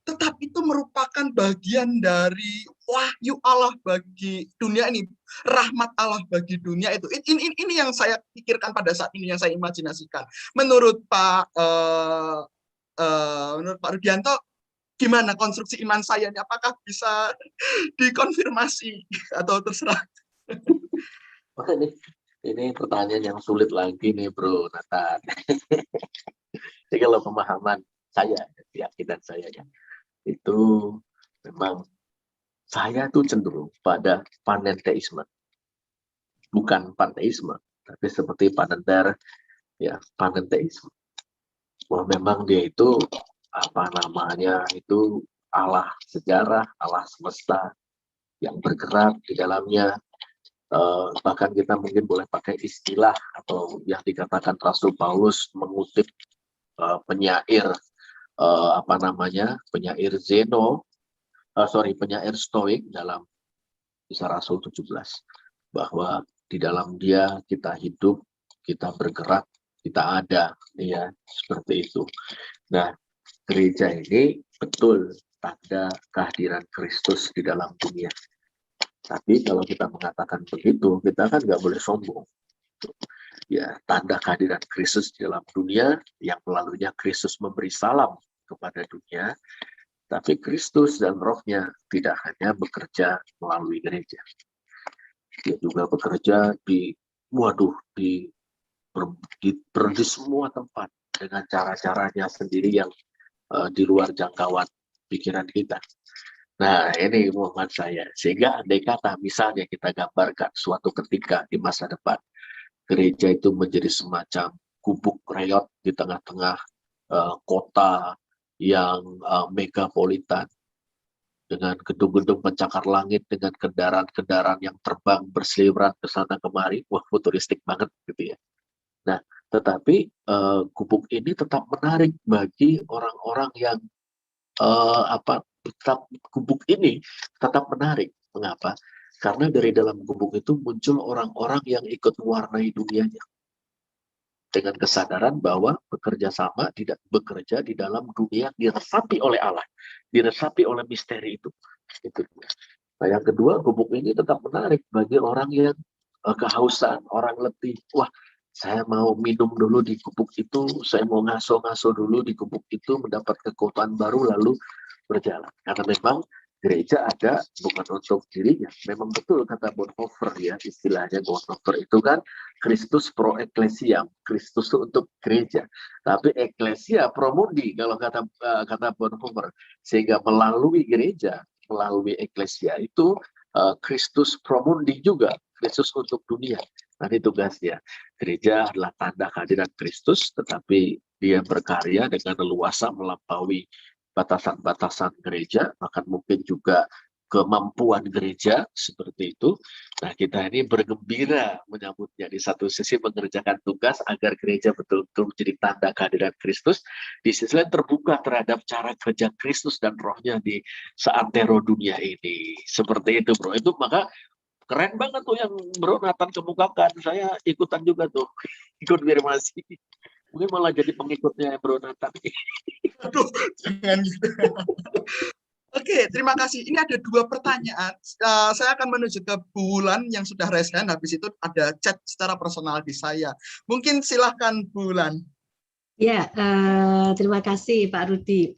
tetap itu merupakan bagian dari wahyu Allah bagi dunia ini, rahmat Allah bagi dunia itu. Ini yang saya pikirkan pada saat ini, yang saya imajinasikan. Menurut Pak Rudianto, gimana konstruksi iman saya ini? Apakah bisa dikonfirmasi atau terserah? Ini pertanyaan yang sulit lagi nih Bro Nathan. Jadi kalau pemahaman saya, keyakinan saya ya, itu memang saya tuh cenderung pada panentheisme, bukan panteisme, tapi seperti Pannenberg ya, panentheisme. bahwa memang dia itu itu Allah sejarah, Allah semesta yang bergerak di dalamnya. Bahkan kita mungkin boleh pakai istilah atau yang dikatakan Rasul Paulus mengutip penyair penyair penyair Stoik dalam Kisah Rasul 17, bahwa di dalam dia kita hidup, kita bergerak, kita ada, ya, seperti itu. Nah, gereja ini betul tanda kehadiran Kristus di dalam dunia. Tapi kalau kita mengatakan begitu, kita kan nggak boleh sombong. Ya, tanda kehadiran Kristus di dalam dunia yang melaluinya Kristus memberi salam kepada dunia, tapi Kristus dan Roh-Nya tidak hanya bekerja melalui gereja. Dia juga bekerja di semua tempat dengan cara-caranya sendiri yang di luar jangkauan pikiran kita. Nah, ini Muhammad saya. Sehingga andai kata misalnya kita gambarkan suatu ketika di masa depan, gereja itu menjadi semacam gubuk reot di tengah-tengah kota yang megapolitan, dengan gedung-gedung pencakar langit, dengan kendaraan-kendaraan yang terbang berseliweran ke sana kemari. Wah, futuristik banget gitu ya. Nah, tetapi gubuk ini tetap menarik bagi orang-orang yang gubuk ini tetap menarik. Mengapa? Karena dari dalam gubuk itu muncul orang-orang yang ikut mewarnai dunianya dengan kesadaran bahwa bekerja di dalam dunia diresapi oleh Allah, diresapi oleh misteri itu. Nah, yang kedua, gubuk ini tetap menarik bagi orang yang kehausan, orang letih. Wah, saya mau minum dulu di gubuk itu, saya mau ngaso-ngaso dulu di gubuk itu, mendapat kekuatan baru lalu berjalan. Karena memang gereja ada bukan untuk dirinya. Memang betul kata Bonhoeffer, ya, istilahnya Bonhoeffer itu kan Christus pro ecclesiam, Kristus untuk gereja. Tapi ecclesia pro mundi kalau kata Bonhoeffer. Sehingga melalui gereja, melalui ecclesia itu Kristus pro mundi juga, Kristus untuk dunia. Nanti tugasnya. Gereja adalah tanda kehadiran Kristus, tetapi dia berkarya dengan leluasa melampaui batasan-batasan gereja, bahkan mungkin juga kemampuan gereja seperti itu. Nah, kita ini bergembira menyambutnya. Di satu sisi mengerjakan tugas agar gereja betul-betul menjadi tanda kehadiran Kristus, di sisi lain terbuka terhadap cara kerja Kristus dan Roh-Nya di seantero dunia ini. Seperti itu, bro. Itu maka keren banget tuh yang Bro Nathan kemukakan. Saya ikutan juga tuh, ikut firmasi. Mungkin malah jadi pengikutnya Bro Nathan. Aduh, jangan gitu. Oke, terima kasih. Ini ada 2 pertanyaan. Saya akan menuju ke Bulan yang sudah raise hand. Habis itu ada chat secara personal di saya. Mungkin silahkan Bulan. Ya, terima kasih Pak Rudi.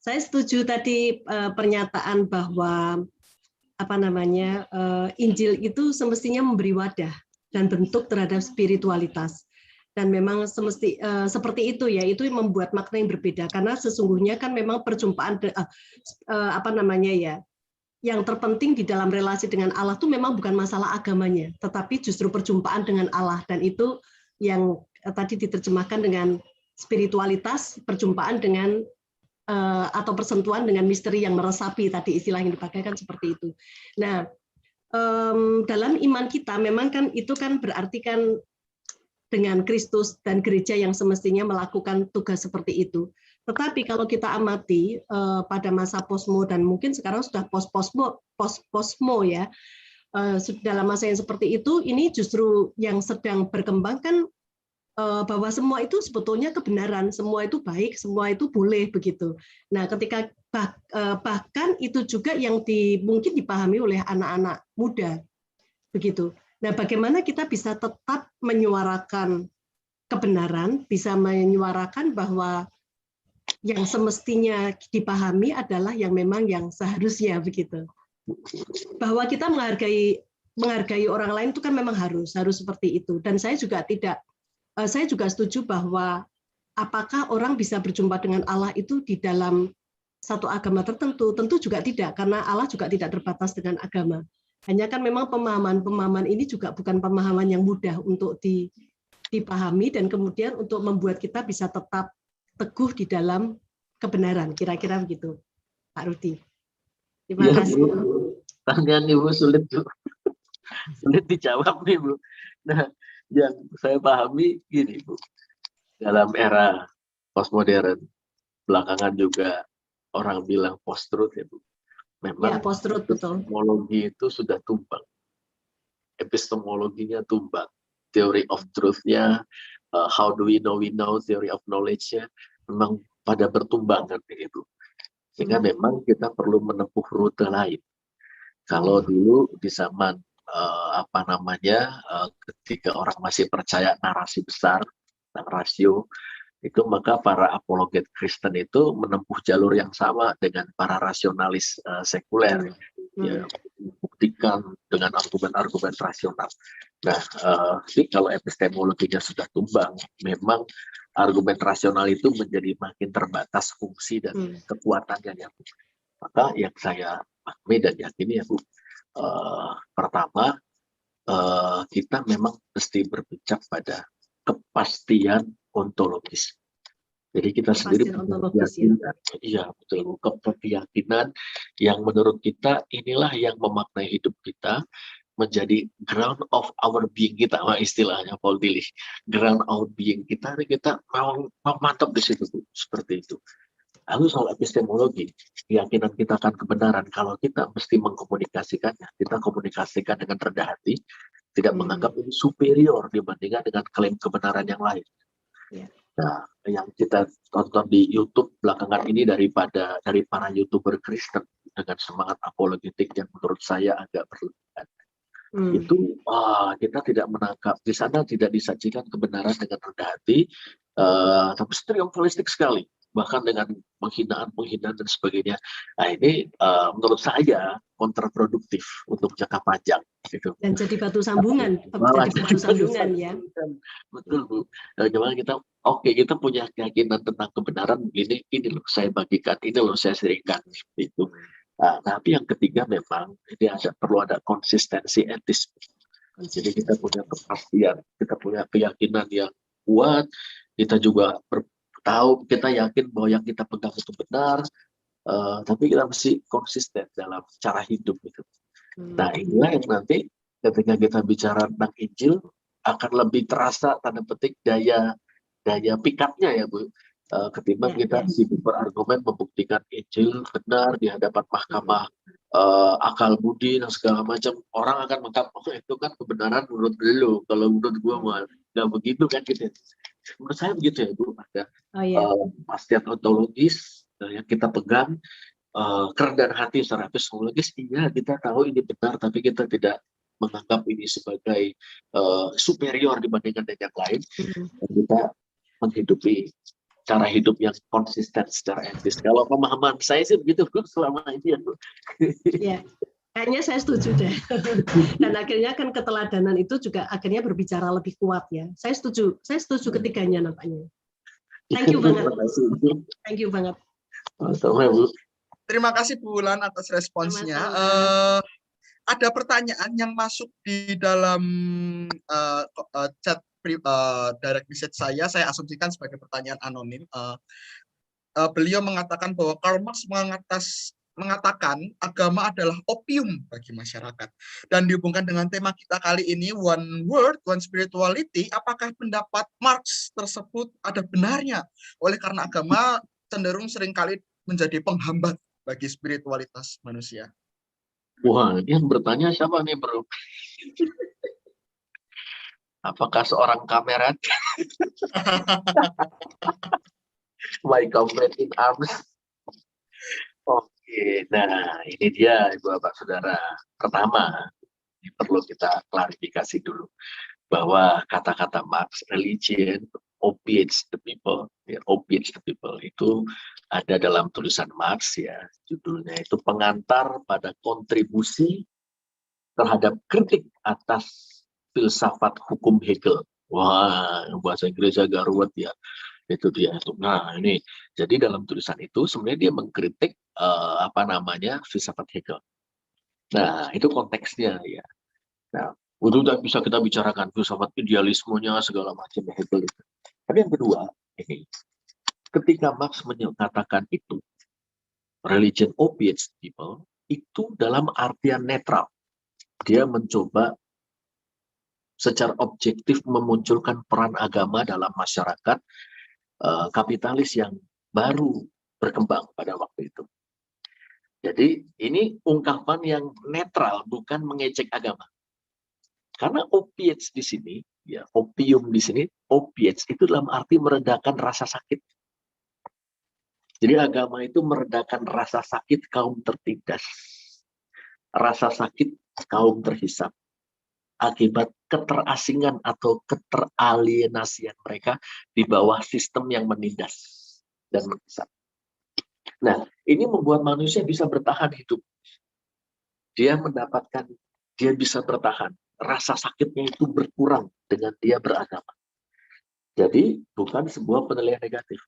Saya setuju tadi pernyataan bahwa Injil itu semestinya memberi wadah dan bentuk terhadap spiritualitas. Dan memang seperti itu ya, itu membuat makna yang berbeda karena sesungguhnya kan memang perjumpaan yang terpenting di dalam relasi dengan Allah itu memang bukan masalah agamanya, tetapi justru perjumpaan dengan Allah, dan itu yang tadi diterjemahkan dengan spiritualitas, perjumpaan dengan atau persentuhan dengan misteri yang meresapi, tadi istilah yang dipakai kan seperti itu. Nah, dalam iman kita memang kan itu kan berarti kan dengan Kristus dan gereja yang semestinya melakukan tugas seperti itu. Tetapi kalau kita amati pada masa posmo dan mungkin sekarang sudah post-posmo ya, dalam masa yang seperti itu, ini justru yang sedang berkembang kan bahwa semua itu sebetulnya kebenaran, semua itu baik, semua itu boleh begitu. Nah, ketika bahkan itu juga yang mungkin dipahami oleh anak-anak muda begitu. Nah, bagaimana kita bisa tetap menyuarakan kebenaran, bisa menyuarakan bahwa yang semestinya dipahami adalah yang memang yang seharusnya begitu. Bahwa kita menghargai orang lain itu kan memang harus seperti itu. Dan saya juga setuju bahwa apakah orang bisa berjumpa dengan Allah itu di dalam satu agama tertentu? Tentu juga tidak, karena Allah juga tidak terbatas dengan agama. Hanya kan memang pemahaman ini juga bukan pemahaman yang mudah untuk dipahami dan kemudian untuk membuat kita bisa tetap teguh di dalam kebenaran. Kira-kira begitu, Pak Rudi. Terima kasih. Bu. Pertanyaan Ibu sulit, Bu. Sulit dijawab nih, Bu. Nah, yang saya pahami gini, Bu. Dalam era postmodern, belakangan juga orang bilang post-truth ya, Bu. Memang ya, post-truth, betul. Epistemologi itu sudah tumbang. Epistemologinya tumbang. Theory of truth-nya, how do we know, theory of knowledge-nya, memang pada bertumbangan begitu. Sehingga memang kita perlu menempuh rute lain. Kalau dulu di zaman ketika orang masih percaya narasi besar, rasio, itu maka para apologet Kristen itu menempuh jalur yang sama dengan para rasionalis sekuler, ya, membuktikan dengan argumen-argumen rasional. Nah, jadi kalau epistemologinya sudah tumbang, memang argumen rasional itu menjadi makin terbatas fungsi dan kekuatannya, ya. Maka yang saya pahami dan yakini ya Bu, pertama kita memang mesti berpijak pada kepastian ontologis. Jadi kita sendiri keyakinan, iya betul, keyakinan yang menurut kita inilah yang memaknai hidup kita, menjadi ground of our being kita, istilahnya Paul Tillich, ground of being kita mau mantap di situ, seperti itu. Lalu soal epistemologi, keyakinan kita akan kebenaran, kalau kita mesti mengkomunikasikannya, kita komunikasikan dengan rendah hati, tidak menganggap ini superior dibandingkan dengan klaim kebenaran yang lain. Nah, yang kita tonton di YouTube belakangan ini dari para YouTuber Kristen dengan semangat apologetik yang menurut saya agak berlebihan. Itu kita tidak menangkap, di sana tidak disajikan kebenaran dengan rendah hati, tapi triumfalistik sekali, bahkan dengan penghinaan dan sebagainya. Nah, ini menurut saya kontraproduktif untuk jangka panjang. Gitu. Dan jadi batu sambungan, ya. Betul, Bu. Gimana kita punya keyakinan tentang kebenaran, ini loh saya bagikan, ini loh saya sharingkan, itu. Nah, tapi yang ketiga memang ini perlu ada konsistensi etis. Jadi kita punya kepastian, kita punya keyakinan yang kuat, kita juga tahu, kita yakin bahwa yang kita pegang itu benar, tapi kita mesti konsisten dalam cara hidup gitu. Nah, inilah yang nanti ketika kita bicara tentang Injil akan lebih terasa tanda petik daya pikatnya ya Bu, ketimbang kita sibuk berargumen membuktikan Injil benar di hadapan mahkamah akal budi dan segala macam. Orang akan menganggap itu kan kebenaran menurut lu, kalau menurut gua mah nggak begitu kan gitu. Menurut saya begitu ya Bu, ada kepastian ontologis yang kita pegang, kerendahan hati secara epistemologis. Iya, kita tahu ini benar, tapi kita tidak menganggap ini sebagai superior dibandingkan dengan yang lain. Dan kita menghidupi cara hidup yang konsisten secara etis. Kalau pemahaman saya sih begitu selama ini ya Bu. Ya, kayaknya saya setuju deh. Dan akhirnya kan keteladanan itu juga akhirnya berbicara lebih kuat ya. Saya setuju ketiganya nampaknya. Thank you banget. Thank you banget. Sama Bu. Terima kasih Bu Wulan atas responsnya. Ada pertanyaan yang masuk di dalam chat direct message saya asumsikan sebagai pertanyaan anonim. Beliau mengatakan bahwa Karl Marx mengatakan agama adalah opium bagi masyarakat. Dan dihubungkan dengan tema kita kali ini, One World, One Spirituality, apakah pendapat Marx tersebut ada benarnya? Oleh karena agama cenderung seringkali menjadi penghambat bagi spiritualitas manusia. Wah, ini yang bertanya siapa nih, Bro? Apakah seorang kamerat? My comrade in arms. Oke, nah ini dia Bapak Saudara. Pertama, ini perlu kita klarifikasi dulu bahwa kata-kata Marx, religion opiates the people, opiates the people itu ada dalam tulisan Marx ya, judulnya itu pengantar pada kontribusi terhadap kritik atas filsafat hukum Hegel. Wah, bahasa Inggris agak ruwet ya. Itu dia. Nah, ini jadi dalam tulisan itu sebenarnya dia mengkritik filsafat Hegel. Nah, itu konteksnya ya. Nah, Itu bisa kita bicarakan, filsafat idealismenya segala macam Hegel itu. Tapi yang kedua, ini ketika Marx mengatakan itu, religion opiates people, itu dalam artian netral. Dia mencoba secara objektif memunculkan peran agama dalam masyarakat kapitalis yang baru berkembang pada waktu itu. Jadi ini ungkapan yang netral, bukan mengejek agama. Karena opiates di sini, ya opium di sini, opiates itu dalam arti meredakan rasa sakit. Jadi agama itu meredakan rasa sakit kaum tertindas, rasa sakit kaum terhisap, akibat keterasingan atau keteralienasian mereka di bawah sistem yang menindas dan menghisap. Nah, ini membuat manusia bisa bertahan hidup. Dia bisa bertahan. Rasa sakitnya itu berkurang dengan dia beragama. Jadi, bukan sebuah penilaian negatif.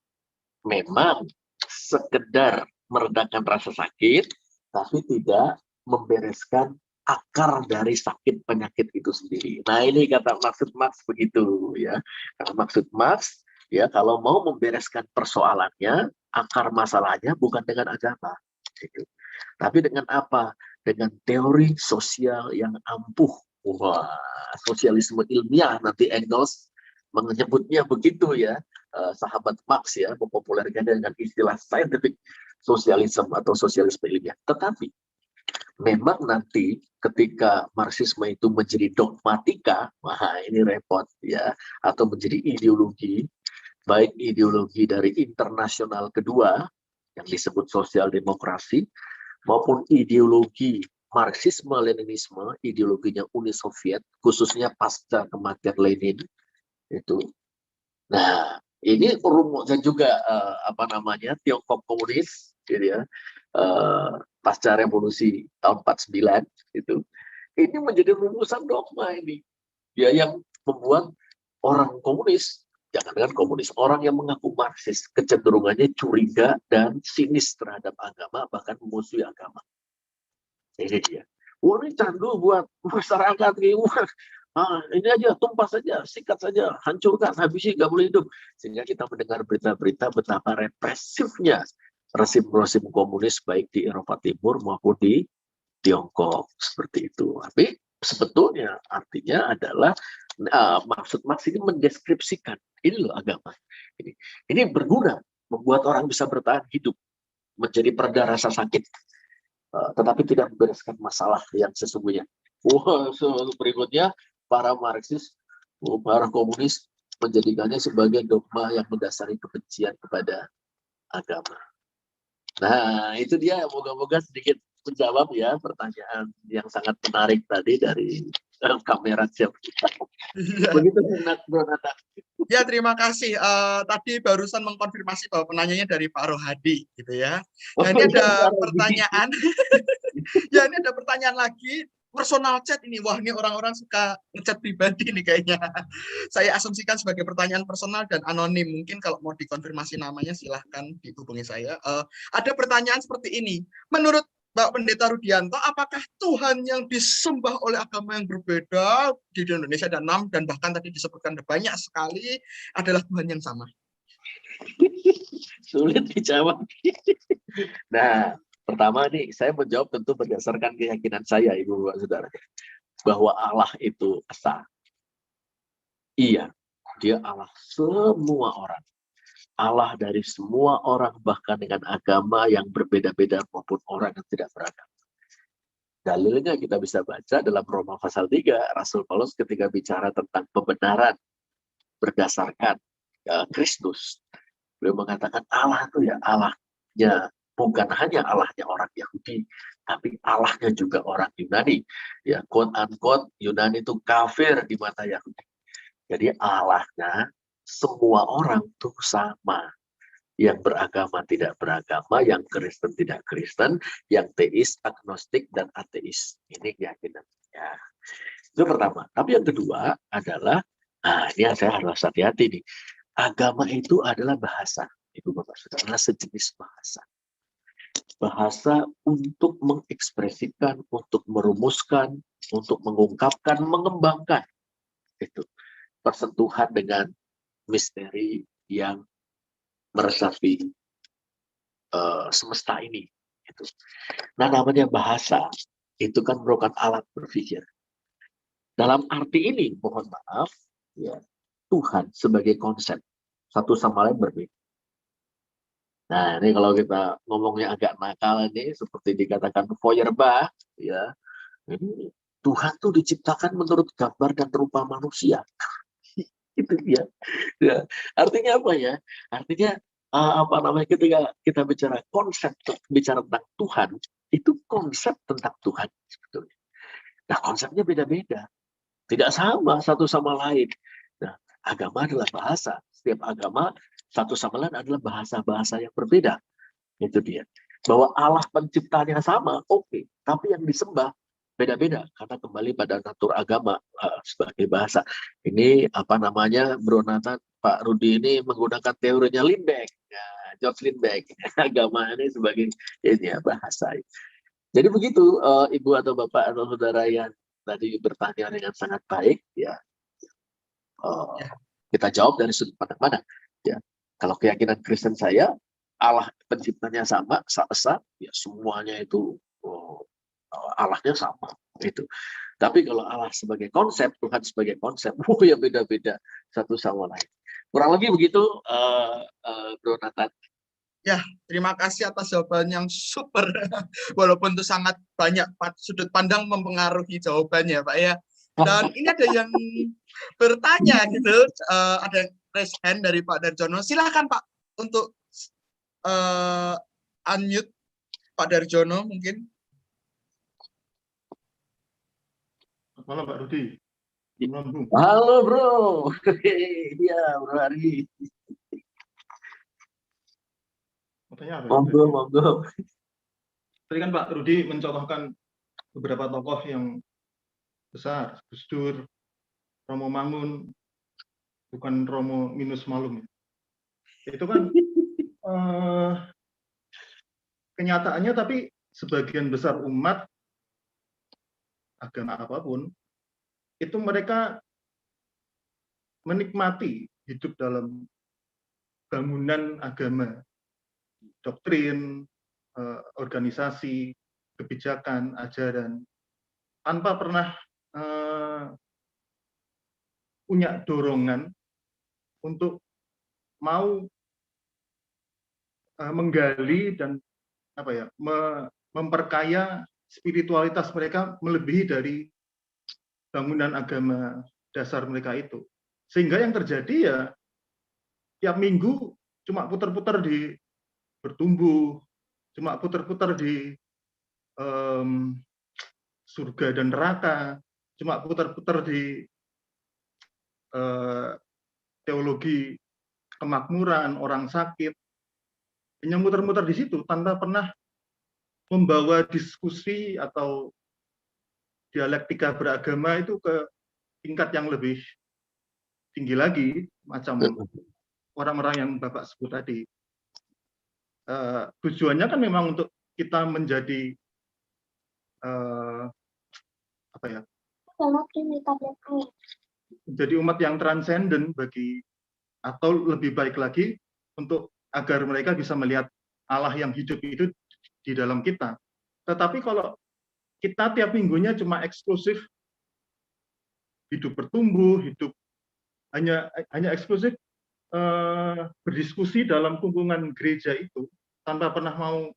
Memang sekedar meredakan rasa sakit, tapi tidak membereskan akar dari sakit penyakit itu sendiri. Nah, ini kata maksud Marx begitu ya. Karena maksud Marx ya, kalau mau membereskan persoalannya, akar masalahnya bukan dengan agama, gitu. Tapi dengan apa? Dengan teori sosial yang ampuh. Wah, sosialisme ilmiah, nanti Engels menyebutnya begitu ya, sahabat Marx ya, mempopulerkan dengan istilah scientific socialism atau sosialisme ilmiah. Tetapi memang nanti ketika Marxisme itu menjadi dogmatika, wah ini repot ya, atau menjadi ideologi, baik ideologi dari internasional kedua yang disebut sosial demokrasi, maupun ideologi Marxisme-Leninisme, ideologinya Uni Soviet, khususnya pasca kematian Lenin itu. Nah, ini rumusnya juga Tiongkok komunis, gitu ya, pasca revolusi tahun 49 itu. Ini menjadi rumusan dogma ini, ya, yang membuat orang komunis, jangan komunis, orang yang mengaku Marxis kecenderungannya curiga dan sinis terhadap agama, bahkan memusuhi agama. Ini dia. Wah, ini candu buat masyarakat. Ini aja, tumpas saja, sikat saja, hancurkan, habisi, nggak boleh hidup. Sehingga kita mendengar berita-berita betapa represifnya rezim-rezim komunis baik di Eropa Timur maupun di Tiongkok. Seperti itu. Tapi sebetulnya artinya adalah maksud Marx ini mendeskripsikan ini loh agama. Ini berguna membuat orang bisa bertahan hidup, menjadi pereda rasa sakit, tetapi tidak membereskan masalah yang sesungguhnya. Berikutnya para Marxis, para komunis menjadikannya sebagai dogma yang mendasari kebencian kepada agama. Nah, itu dia, moga-moga sedikit menjawab ya pertanyaan yang sangat menarik tadi dari kamera siap kita. Begitu, Bro Nata. Ya, terima kasih. Tadi barusan mengkonfirmasi bahwa penanyanya dari Pak Rohadi, gitu ya. Nah, ini ada pertanyaan. Ya, ini ada pertanyaan lagi. Personal chat ini, wah ini orang-orang suka ngechat pribadi nih kayaknya. Saya asumsikan sebagai pertanyaan personal dan anonim. Mungkin kalau mau dikonfirmasi namanya silahkan dihubungi saya. Ada pertanyaan seperti ini. Menurut Pak Pendeta Rudianto, apakah Tuhan yang disembah oleh agama yang berbeda di Indonesia ada 6 dan bahkan tadi disebutkan banyak sekali adalah Tuhan yang sama? Sulit dijawab. Nah, pertama nih, saya menjawab tentu berdasarkan keyakinan saya, Ibu Bapak Saudara, bahwa Allah itu esa. Iya, dia Allah semua orang. Allah dari semua orang, bahkan dengan agama yang berbeda-beda maupun orang yang tidak beragama. Dalilnya kita bisa baca dalam Roma pasal 3, Rasul Paulus ketika bicara tentang pembenaran berdasarkan Kristus. Beliau mengatakan Allah itu ya Allahnya, bukan hanya Allahnya orang Yahudi, tapi Allahnya juga orang Yunani. Ya, quote unquote, Yunani itu kafir di mata Yahudi. Jadi Allahnya semua orang itu sama. Yang beragama tidak beragama, yang Kristen tidak Kristen, yang teis, agnostik, dan ateis. Ini keyakinan. Ya. Itu pertama. Tapi yang kedua adalah, ini saya harus hati-hati nih. Agama itu adalah bahasa. Ibu Bapak Saudara, sejenis bahasa. Bahasa untuk mengekspresikan, untuk merumuskan untuk mengungkapkan, mengembangkan itu persentuhan dengan misteri yang meresapi semesta ini. Gitu. Nah, namanya bahasa itu kan merupakan alat berpikir. Dalam arti ini, mohon maaf, ya, Tuhan sebagai konsep satu sama lain berbeda. Nah, ini kalau kita ngomongnya agak nakal ini, seperti dikatakan Feuerbach, ya, ini Tuhan tuh diciptakan menurut gambar dan rupa manusia. Itu dia. Ya. Artinya apa ya? Artinya apa namanya, ketika kita bicara konsep, bicara tentang Tuhan, itu konsep tentang Tuhan sebetulnya. Nah, konsepnya beda-beda, tidak sama satu sama lain. Nah, agama adalah bahasa. Setiap agama satu sama lain adalah bahasa-bahasa yang berbeda. Itu dia. Bahwa Allah penciptanya sama, oke. Tapi yang disembah beda-beda. Karena kembali pada natur agama sebagai bahasa. Ini apa namanya, Bro Nathan, Pak Rudi ini menggunakan teorinya Lindbeck. Ya, George Lindbeck. Agama ini sebagai ini ya, bahasa. Jadi begitu, Ibu atau Bapak atau Saudara yang tadi bertanya dengan sangat baik, ya. Kita jawab dari sudut pandang mana? Ya. Kalau keyakinan Kristen saya, Allah penciptanya sama, esa, ya semuanya itu Allahnya sama. Itu. Tapi kalau Allah sebagai konsep, Tuhan sebagai konsep, ya beda-beda satu sama lain. Kurang lebih begitu, Bro Nathan. Ya, terima kasih atas jawaban yang super. Walaupun itu sangat banyak sudut pandang mempengaruhi jawabannya, Pak ya. Dan ini ada yang bertanya gitu, ada raise hand dari Pak Darjono. Silakan Pak untuk unmute Pak Darjono mungkin. Halo Pak Rudi. Halo Bro. Iya Bro Hari. Monggo. Tadi kan Pak Rudi mencontohkan beberapa tokoh yang besar, Gus Dur, Romo Mangun, bukan Romo minus malum. Itu kan kenyataannya, tapi sebagian besar umat agama apapun itu mereka menikmati hidup dalam bangunan agama, doktrin, organisasi, kebijakan, ajaran, tanpa pernah punya dorongan untuk mau menggali dan memperkaya spiritualitas mereka melebihi dari bangunan agama dasar mereka itu. Sehingga yang terjadi ya tiap minggu cuma putar-putar di bertumbuh, cuma putar-putar di surga dan neraka, cuma putar-putar di teologi kemakmuran, orang sakit, hanya muter-muter di situ tanpa pernah membawa diskusi atau dialektika beragama itu ke tingkat yang lebih tinggi lagi, macam orang-orang yang Bapak sebut tadi. Tujuannya kan memang untuk kita menjadi menjadi umat yang transenden bagi, atau lebih baik lagi untuk agar mereka bisa melihat Allah yang hidup itu di dalam kita. Tetapi kalau kita tiap minggunya cuma eksklusif hidup bertumbuh, hidup hanya eksklusif berdiskusi dalam kunjungan gereja itu tanpa pernah mau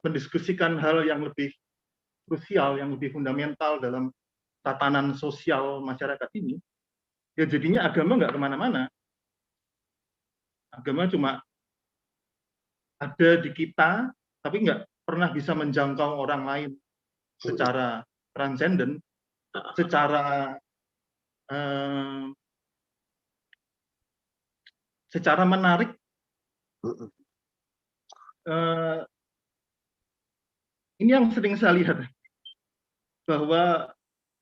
mendiskusikan hal yang lebih krusial, yang lebih fundamental dalam tatanan sosial masyarakat ini, ya jadinya agama nggak kemana-mana. Agama cuma ada di kita, tapi nggak pernah bisa menjangkau orang lain secara transenden, secara menarik. Ini yang sering saya lihat, bahwa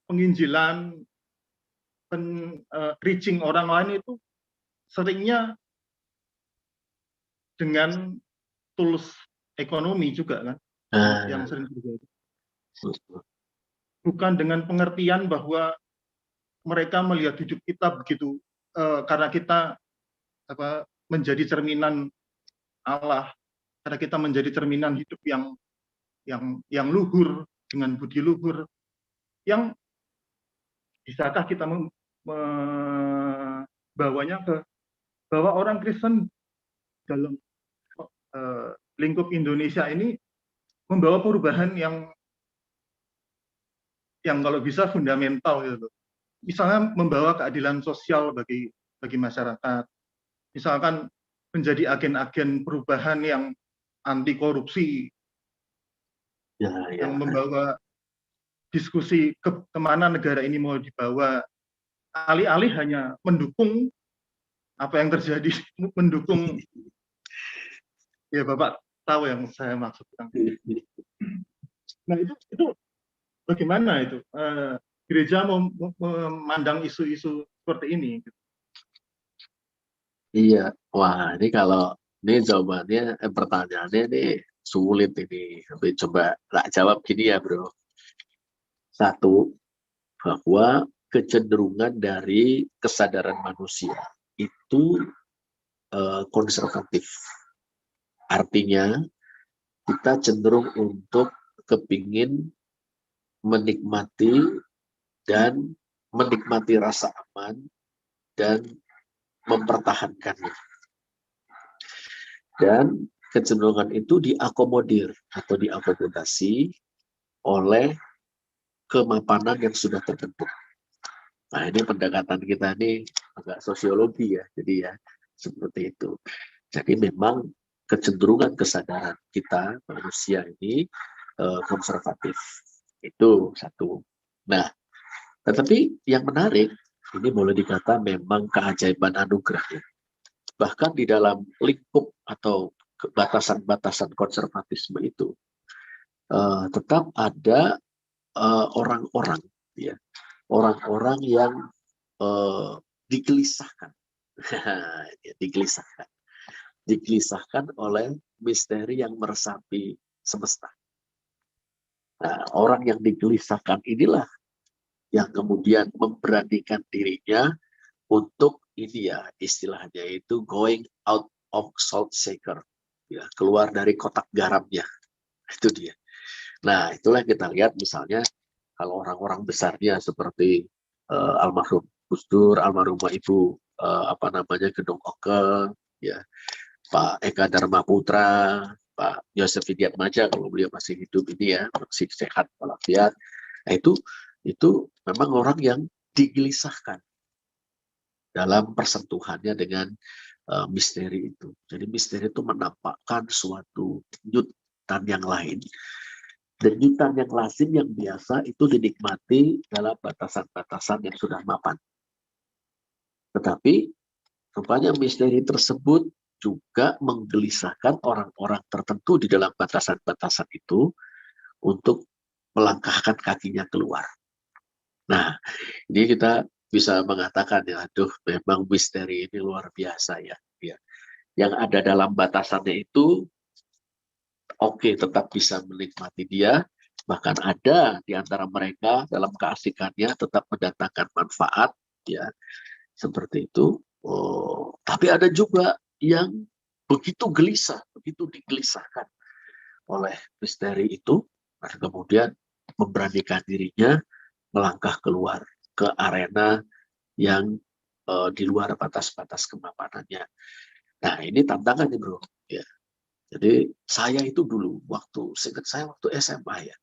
penginjilan, reaching orang lain itu seringnya dengan tools ekonomi juga kan, yang sering terjadi. bukan dengan pengertian bahwa mereka melihat hidup kita begitu karena kita menjadi cerminan Allah, karena kita menjadi cerminan hidup yang luhur, dengan budi luhur, yang bisakah kita membawanya ke bahwa orang Kristen dalam lingkup Indonesia ini membawa perubahan yang kalau bisa fundamental gitu. Misalnya membawa keadilan sosial bagi masyarakat, misalkan menjadi agen-agen perubahan yang anti korupsi, yang membawa diskusi kemana negara ini mau dibawa, alih-alih hanya mendukung apa yang terjadi, mendukung, ya Bapak tahu yang saya maksudkan. Nah itu bagaimana itu gereja memandang isu-isu seperti ini? Iya, wah ini kalau ini jawabannya, pertanyaannya ini sulit ini. Tapi coba tak jawab gini ya bro. Satu, bahwa kecenderungan dari kesadaran manusia itu konservatif. Artinya kita cenderung untuk kepingin menikmati rasa aman dan mempertahankannya. Dan kecenderungan itu diakomodir atau diakomodasi oleh kemapanan yang sudah terbentuk. Nah ini pendekatan kita ini agak sosiologi ya, jadi ya seperti itu. Jadi memang kecenderungan kesadaran kita manusia ini konservatif. Itu satu. Nah, tetapi yang menarik, ini boleh dikata memang keajaiban anugerah ya. Bahkan di dalam lingkup atau batasan-batasan konservatisme itu tetap ada orang-orang ya, orang-orang yang digelisahkan, digelisahkan oleh misteri yang meresapi semesta. Nah, orang yang digelisahkan inilah yang kemudian memberanikan dirinya untuk ini ya istilahnya itu going out of salt shaker, ya, keluar dari kotak garamnya, itu dia. Nah itulah kita lihat misalnya kalau orang-orang besarnya seperti almarhum Gus Dur, almarhumah Ibu Gedong Oke, ya, Pak Eka Dharma Putra, Pak Yosef Widiatmaja kalau beliau masih hidup ini ya, masih sehat walafiat. Nah, itu memang orang yang digelisahkan dalam persentuhannya dengan misteri itu. Jadi misteri itu menampakkan suatu nyutan yang lain. Dan nyutan yang lazim yang biasa itu dinikmati dalam batasan-batasan yang sudah mapan. Tetapi rupanya misteri tersebut juga menggelisahkan orang-orang tertentu di dalam batasan-batasan itu untuk melangkahkan kakinya keluar. Nah, ini kita bisa mengatakan ya, aduh memang misteri ini luar biasa ya. Yang ada dalam batasannya itu oke, tetap bisa menikmati dia, bahkan ada di antara mereka dalam keasikannya tetap mendatangkan manfaat ya, seperti itu. Tapi ada juga yang begitu gelisah, begitu digelisahkan oleh misteri itu, dan kemudian memberanikan dirinya melangkah keluar ke arena yang di luar batas-batas kemapanannya. Nah ini tantangannya bro. Ya. Jadi saya itu dulu seingat saya waktu SMA ya,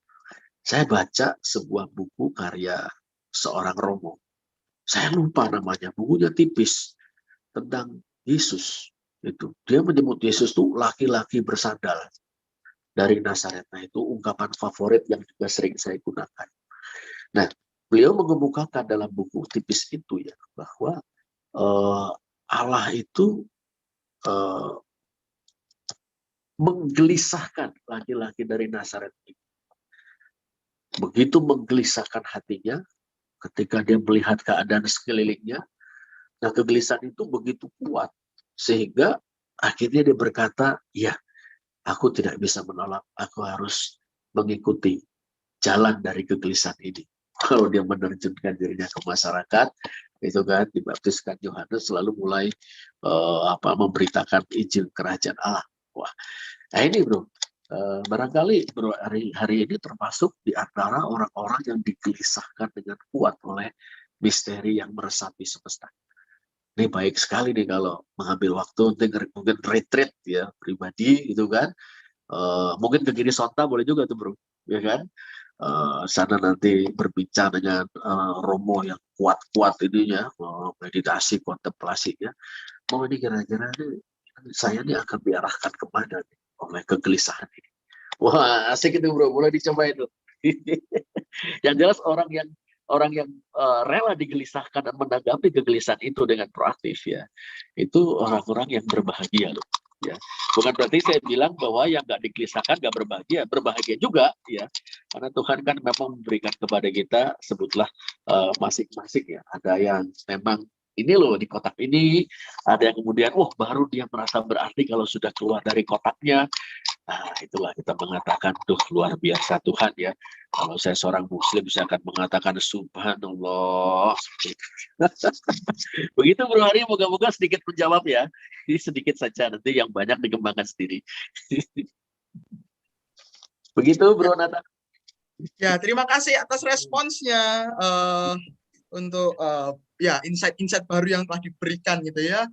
saya baca sebuah buku karya seorang Romo. Saya lupa namanya, bukunya tipis tentang Yesus. Itu dia menyebut Yesus itu laki-laki bersandal dari Nazaret. Nah itu ungkapan favorit yang juga sering saya gunakan. Nah beliau mengemukakan dalam buku tipis itu ya bahwa Allah itu menggelisahkan laki-laki dari Nazaret itu. Begitu menggelisahkan hatinya ketika dia melihat keadaan sekelilingnya. Nah kegelisahan itu begitu kuat sehingga akhirnya dia berkata, ya aku tidak bisa menolak, aku harus mengikuti jalan dari kegelisahan ini. Kalau dia menerjunkan dirinya ke masyarakat, itu kan dibaptiskan Yohanes, lalu mulai memberitakan Injil Kerajaan Allah. Wah, nah ini bro, barangkali bro hari ini termasuk di antara orang-orang yang digelisahkan dengan kuat oleh misteri yang meresapi semesta. Ini baik sekali nih kalau mengambil waktu untuk mungkin retreat ya pribadi gitu kan. Mungkin ke Giri Sonta boleh juga tuh bro, ya kan? Sana nanti berbincang dengan Romo yang kuat-kuat ininya, meditasi, kontemplasinya. Oh ini kira-kira saya ini akan diarahkan kemana nih oleh kegelisahan ini. Wah asik itu bro, boleh dicoba itu. Yang jelas orang yang rela digelisahkan dan menanggapi kegelisahan itu dengan proaktif ya, itu orang-orang yang berbahagia loh. Ya, bukan berarti saya bilang bahwa yang nggak digelisahkan nggak berbahagia, berbahagia juga ya, karena Tuhan kan memang memberikan kepada kita sebutlah masing-masing ya. Ada yang memang ini loh di kotak ini, ada yang kemudian baru dia merasa berarti kalau sudah keluar dari kotaknya. Nah, itulah kita mengatakan tuh luar biasa Tuhan ya. Kalau saya seorang muslim saya akan mengatakan subhanallah. Begitu bro Hari, moga-moga sedikit menjawab ya. Ini sedikit saja, nanti yang banyak dikembangkan sendiri. Begitu bro Nathan. Ya, terima kasih atas responsnya untuk ya insight-insight baru yang telah diberikan gitu ya.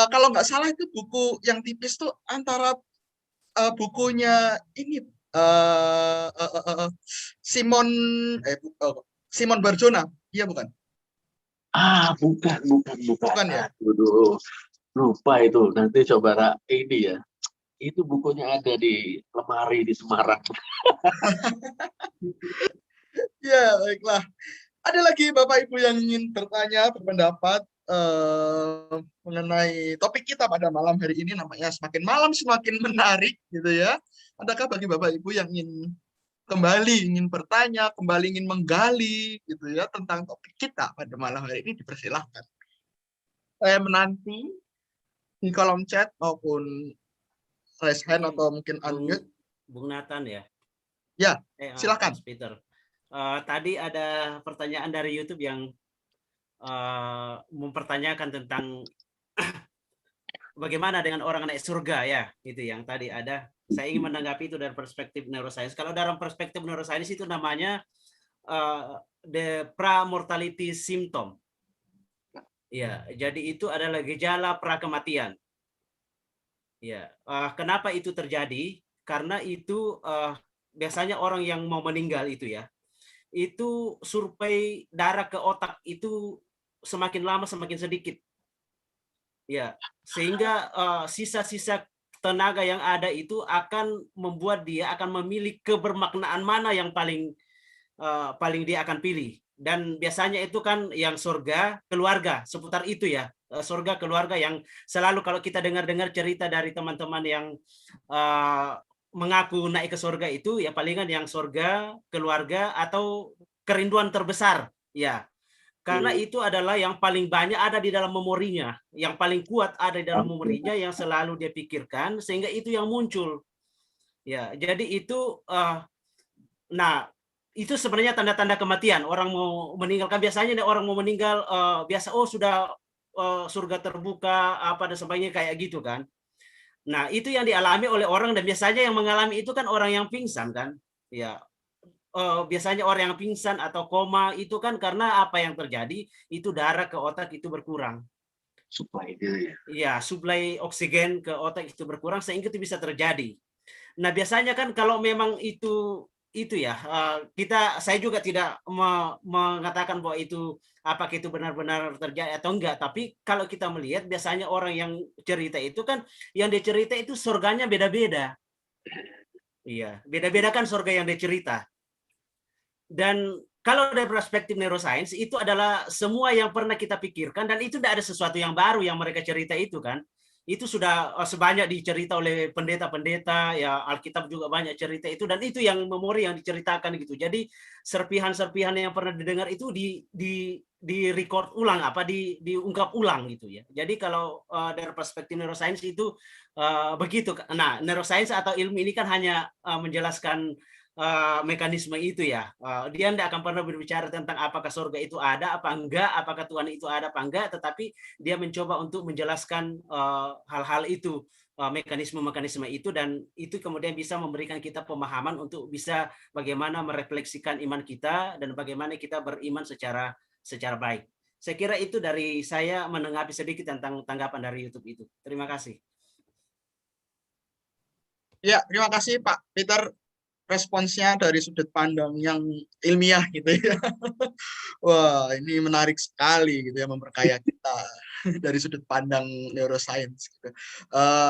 Kalau nggak salah itu buku yang tipis tuh antara bukunya ini Simon Barjona, iya bukan? Bukan ya. Aduh, lupa itu. Nanti coba ini ya. Itu bukunya ada di lemari di Semarang. Ya baiklah. Ada lagi Bapak Ibu yang ingin bertanya, berpendapat mengenai topik kita pada malam hari ini, namanya semakin malam semakin menarik gitu ya. Adakah bagi Bapak Ibu yang ingin ingin bertanya, kembali ingin menggali gitu ya tentang topik kita pada malam hari ini, dipersilahkan. Saya menanti di kolom chat maupun raise hand atau mungkin unmute. Bung Nathan ya? Ya, silakan. Peter. Tadi ada pertanyaan dari YouTube yang mempertanyakan tentang bagaimana dengan orang naik surga ya, itu yang tadi ada. Saya ingin menanggapi itu dari perspektif neuroscience. Kalau dalam perspektif neuroscience itu namanya the pra-mortality symptom. Ya, jadi itu adalah gejala prakematian. Ya, kenapa itu terjadi? Karena itu biasanya orang yang mau meninggal itu ya, itu survei darah ke otak itu semakin lama semakin sedikit. Ya, sehingga sisa-sisa tenaga yang ada itu akan membuat dia akan memilih kebermaknaan mana yang paling dia akan pilih. Dan biasanya itu kan yang surga, keluarga, seputar itu ya. Surga, keluarga yang selalu kalau kita dengar-dengar cerita dari teman-teman yang mengaku naik ke surga itu, ya palingan yang surga, keluarga, atau kerinduan terbesar. Ya, karena itu adalah yang paling banyak ada di dalam memorinya, yang paling kuat ada di dalam memorinya, yang selalu dia pikirkan, sehingga itu yang muncul. Ya, jadi itu, nah itu sebenarnya tanda-tanda kematian. Orang mau meninggalkan, biasanya orang mau meninggal biasa sudah surga terbuka apa dan sebagainya kayak gitu kan. Nah itu yang dialami oleh orang, dan biasanya yang mengalami itu kan orang yang pingsan kan. Ya. Biasanya orang yang pingsan atau koma itu kan karena apa yang terjadi, itu darah ke otak itu berkurang. Suplainya ya. Ya, suplai oksigen ke otak itu berkurang sehingga itu bisa terjadi. Nah, biasanya kan kalau memang itu ya, saya juga tidak mengatakan bahwa itu apakah itu benar-benar terjadi atau enggak, tapi kalau kita melihat biasanya orang yang cerita itu kan, yang dia cerita itu surganya beda-beda. Iya, beda-beda kan surga yang dia cerita. Dan kalau dari perspektif neuroscience itu adalah semua yang pernah kita pikirkan, dan itu tidak ada sesuatu yang baru yang mereka cerita itu kan. Itu sudah sebanyak dicerita oleh pendeta-pendeta, ya Alkitab juga banyak cerita itu, dan itu yang memori yang diceritakan gitu. Jadi serpihan-serpihan yang pernah didengar itu di record ulang, diungkap ulang gitu ya. Jadi kalau dari perspektif neuroscience itu begitu. Nah, neuroscience atau ilmu ini kan hanya menjelaskan mekanisme itu ya. Dia tidak akan pernah berbicara tentang apakah surga itu ada apa enggak, apakah Tuhan itu ada apa enggak, tetapi dia mencoba untuk menjelaskan hal-hal itu, mekanisme-mekanisme itu, dan itu kemudian bisa memberikan kita pemahaman untuk bisa bagaimana merefleksikan iman kita dan bagaimana kita beriman secara baik. Saya kira itu dari saya menanggapi sedikit tentang tanggapan dari YouTube itu. Terima kasih. Ya, terima kasih Pak Peter. Responsnya dari sudut pandang yang ilmiah gitu ya. Wah, ini menarik sekali gitu ya, memperkaya kita dari sudut pandang neuroscience gitu.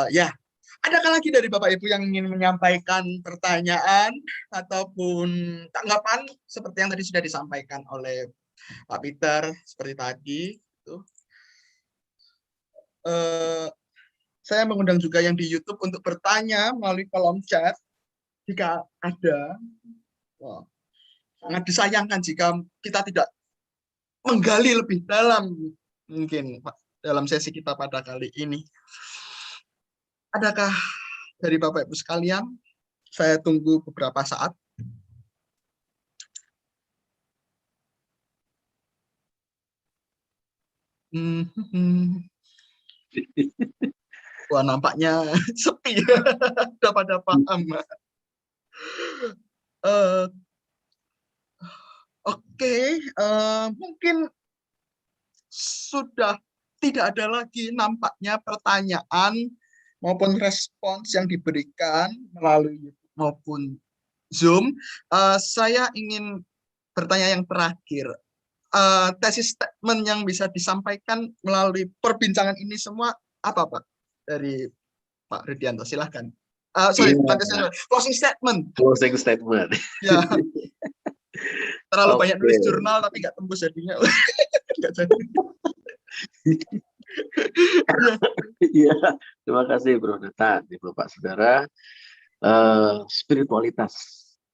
Ya, adakah lagi dari Bapak Ibu yang ingin menyampaikan pertanyaan ataupun tanggapan seperti yang tadi sudah disampaikan oleh Pak Peter seperti tadi gitu. Saya mengundang juga yang di YouTube untuk bertanya melalui kolom chat. Jika ada, sangat disayangkan jika kita tidak menggali lebih dalam mungkin dalam sesi kita pada kali ini. Adakah dari Bapak Ibu sekalian? Saya tunggu beberapa saat. Wah, nampaknya sepi. Udah pada paham. Oke, mungkin sudah tidak ada lagi nampaknya pertanyaan maupun respons yang diberikan melalui YouTube maupun Zoom. Saya ingin bertanya yang terakhir. Tesis statement yang bisa disampaikan melalui perbincangan ini semua apa, Pak? Dari Pak Rudianto, silahkan. Closing statement. Closing statement. Ya. Terlalu banyak nulis jurnal tapi nggak tembus jadinya. Nggak jadi. Iya, terima kasih Bro Nathan, Bapak Saudara. Spiritualitas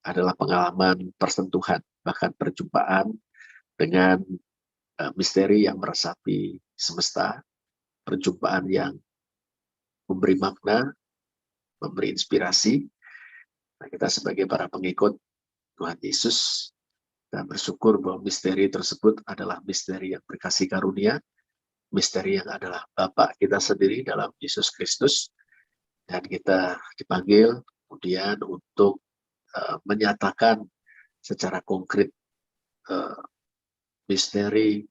adalah pengalaman persentuhan, bahkan perjumpaan dengan misteri yang meresapi semesta, perjumpaan yang memberi makna, memberi inspirasi. Nah, kita sebagai para pengikut Tuhan Yesus, kita bersyukur bahwa misteri tersebut adalah misteri yang berkasih karunia, misteri yang adalah Bapa kita sendiri dalam Yesus Kristus, dan kita dipanggil kemudian untuk menyatakan secara konkret misteri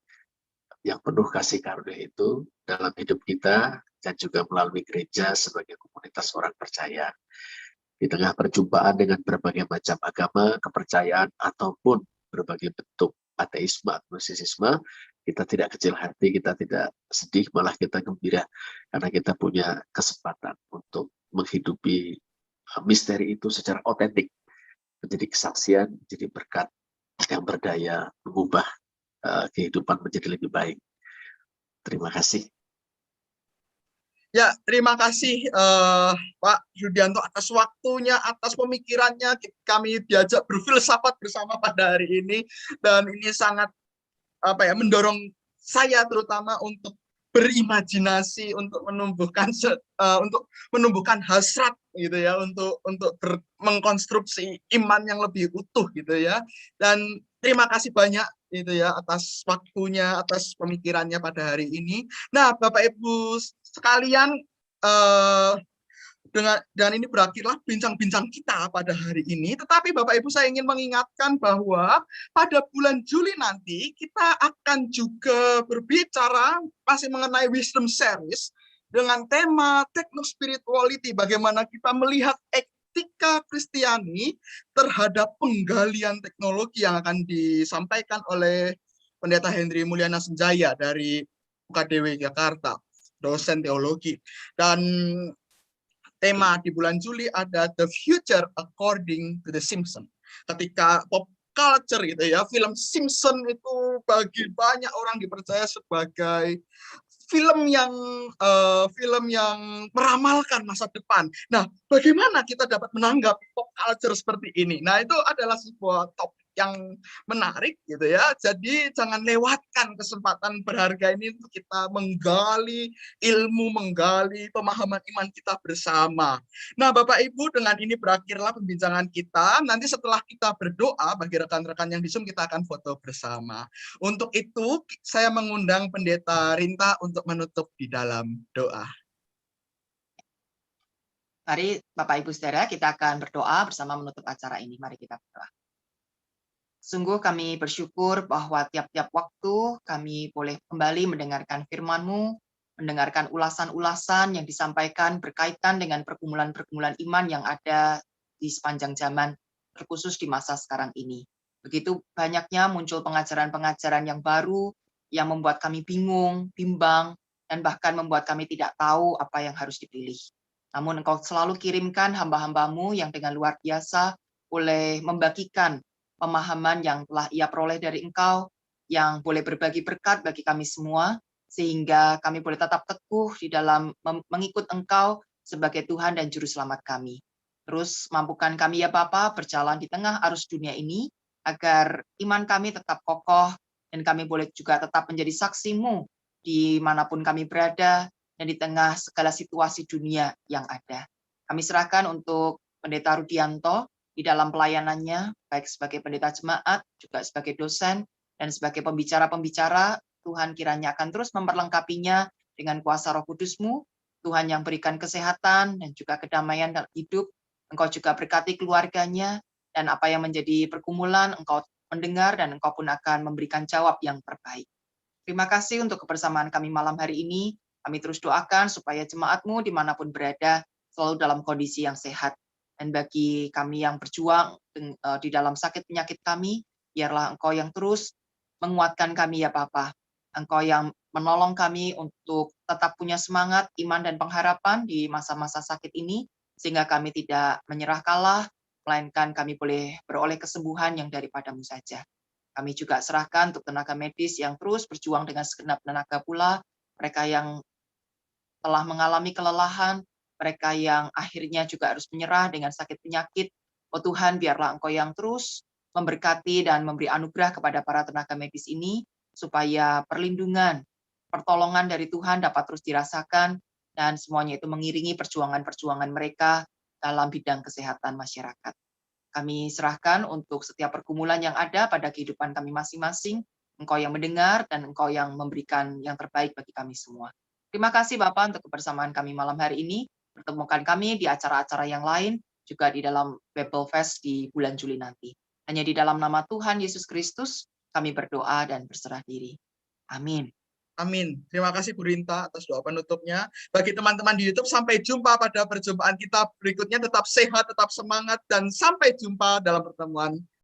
yang penuh kasih karunia itu dalam hidup kita dan juga melalui gereja sebagai komunitas orang percaya. Di tengah perjumpaan dengan berbagai macam agama, kepercayaan, ataupun berbagai bentuk ateisme, agnosisisme, kita tidak kecil hati, kita tidak sedih, malah kita gembira karena kita punya kesempatan untuk menghidupi misteri itu secara otentik, menjadi kesaksian, menjadi berkat yang berdaya mengubah kehidupan menjadi lebih baik. Terima kasih. Ya, terima kasih Pak Rudianto atas waktunya, atas pemikirannya. Kami diajak berfilsafat bersama pada hari ini, dan ini sangat mendorong saya terutama untuk berimajinasi, untuk menumbuhkan hasrat gitu ya, untuk mengkonstruksi iman yang lebih utuh gitu ya. Dan terima kasih banyak gitu ya atas waktunya, atas pemikirannya pada hari ini. Nah, Bapak Ibu sekalian, dengan ini berakhirlah bincang-bincang kita pada hari ini. Tetapi Bapak Ibu, saya ingin mengingatkan bahwa pada bulan Juli nanti kita akan juga berbicara masih mengenai Wisdom Series dengan tema Techno-Spirituality, bagaimana kita melihat etika Kristiani terhadap penggalian teknologi yang akan disampaikan oleh Pendeta Henry Mulyana Senjaya dari UKDW Jakarta, dosen teologi. Dan tema di bulan Juli ada The Future According to the Simpsons. Ketika pop culture gitu ya, film Simpson itu bagi banyak orang dipercaya sebagai film yang meramalkan masa depan. Nah, bagaimana kita dapat menanggapi pop culture seperti ini? Nah, itu adalah sebuah topik yang menarik gitu ya. Jadi jangan lewatkan kesempatan berharga ini untuk kita menggali ilmu, menggali pemahaman iman kita bersama. Nah, Bapak Ibu, dengan ini berakhirlah pembincangan kita. Nanti setelah kita berdoa bagi rekan-rekan yang di Zoom, kita akan foto bersama. Untuk itu, saya mengundang Pendeta Rinta untuk menutup di dalam doa. Mari Bapak Ibu Saudara, kita akan berdoa bersama menutup acara ini. Mari kita berdoa. Sungguh kami bersyukur bahwa tiap-tiap waktu kami boleh kembali mendengarkan firman-Mu, mendengarkan ulasan-ulasan yang disampaikan berkaitan dengan pergumulan-pergumulan iman yang ada di sepanjang zaman, terkhusus di masa sekarang ini. Begitu banyaknya muncul pengajaran-pengajaran yang baru, yang membuat kami bingung, bimbang, dan bahkan membuat kami tidak tahu apa yang harus dipilih. Namun Engkau selalu kirimkan hamba-hamba-Mu yang dengan luar biasa boleh membagikan pemahaman yang telah Ia peroleh dari Engkau, yang boleh berbagi berkat bagi kami semua, sehingga kami boleh tetap teguh di dalam mengikut Engkau sebagai Tuhan dan Juru Selamat kami. Terus mampukan kami ya Bapa berjalan di tengah arus dunia ini, agar iman kami tetap kokoh, dan kami boleh juga tetap menjadi saksi-Mu dimanapun kami berada, dan di tengah segala situasi dunia yang ada. Kami serahkan untuk Pendeta Rudianto di dalam pelayanannya, baik sebagai pendeta jemaat, juga sebagai dosen, dan sebagai pembicara-pembicara. Tuhan kiranya akan terus memperlengkapinya dengan kuasa Roh Kudus-Mu, Tuhan yang berikan kesehatan dan juga kedamaian dalam hidup. Engkau juga berkati keluarganya, dan apa yang menjadi pergumulan, Engkau mendengar, dan Engkau pun akan memberikan jawab yang terbaik. Terima kasih untuk kebersamaan kami malam hari ini. Kami terus doakan supaya jemaat-Mu dimanapun berada selalu dalam kondisi yang sehat. Dan bagi kami yang berjuang di dalam sakit penyakit kami, biarlah Engkau yang terus menguatkan kami ya Bapa. Engkau yang menolong kami untuk tetap punya semangat, iman, dan pengharapan di masa-masa sakit ini, sehingga kami tidak menyerah kalah, melainkan kami boleh beroleh kesembuhan yang daripada-Mu saja. Kami juga serahkan untuk tenaga medis yang terus berjuang dengan segenap tenaga pula, mereka yang telah mengalami kelelahan, mereka yang akhirnya juga harus menyerah dengan sakit penyakit. Oh Tuhan, biarlah Engkau yang terus memberkati dan memberi anugerah kepada para tenaga medis ini, supaya perlindungan, pertolongan dari Tuhan dapat terus dirasakan, dan semuanya itu mengiringi perjuangan-perjuangan mereka dalam bidang kesehatan masyarakat. Kami serahkan untuk setiap pergumulan yang ada pada kehidupan kami masing-masing, Engkau yang mendengar dan Engkau yang memberikan yang terbaik bagi kami semua. Terima kasih Bapak untuk kebersamaan kami malam hari ini. Pertemukan kami di acara-acara yang lain, juga di dalam Bebel Fest di bulan Juli nanti. Hanya di dalam nama Tuhan Yesus Kristus, kami berdoa dan berserah diri. Amin. Amin. Terima kasih Bu Rinta atas doa penutupnya. Bagi teman-teman di YouTube, sampai jumpa pada perjumpaan kita berikutnya. Tetap sehat, tetap semangat, dan sampai jumpa dalam pertemuan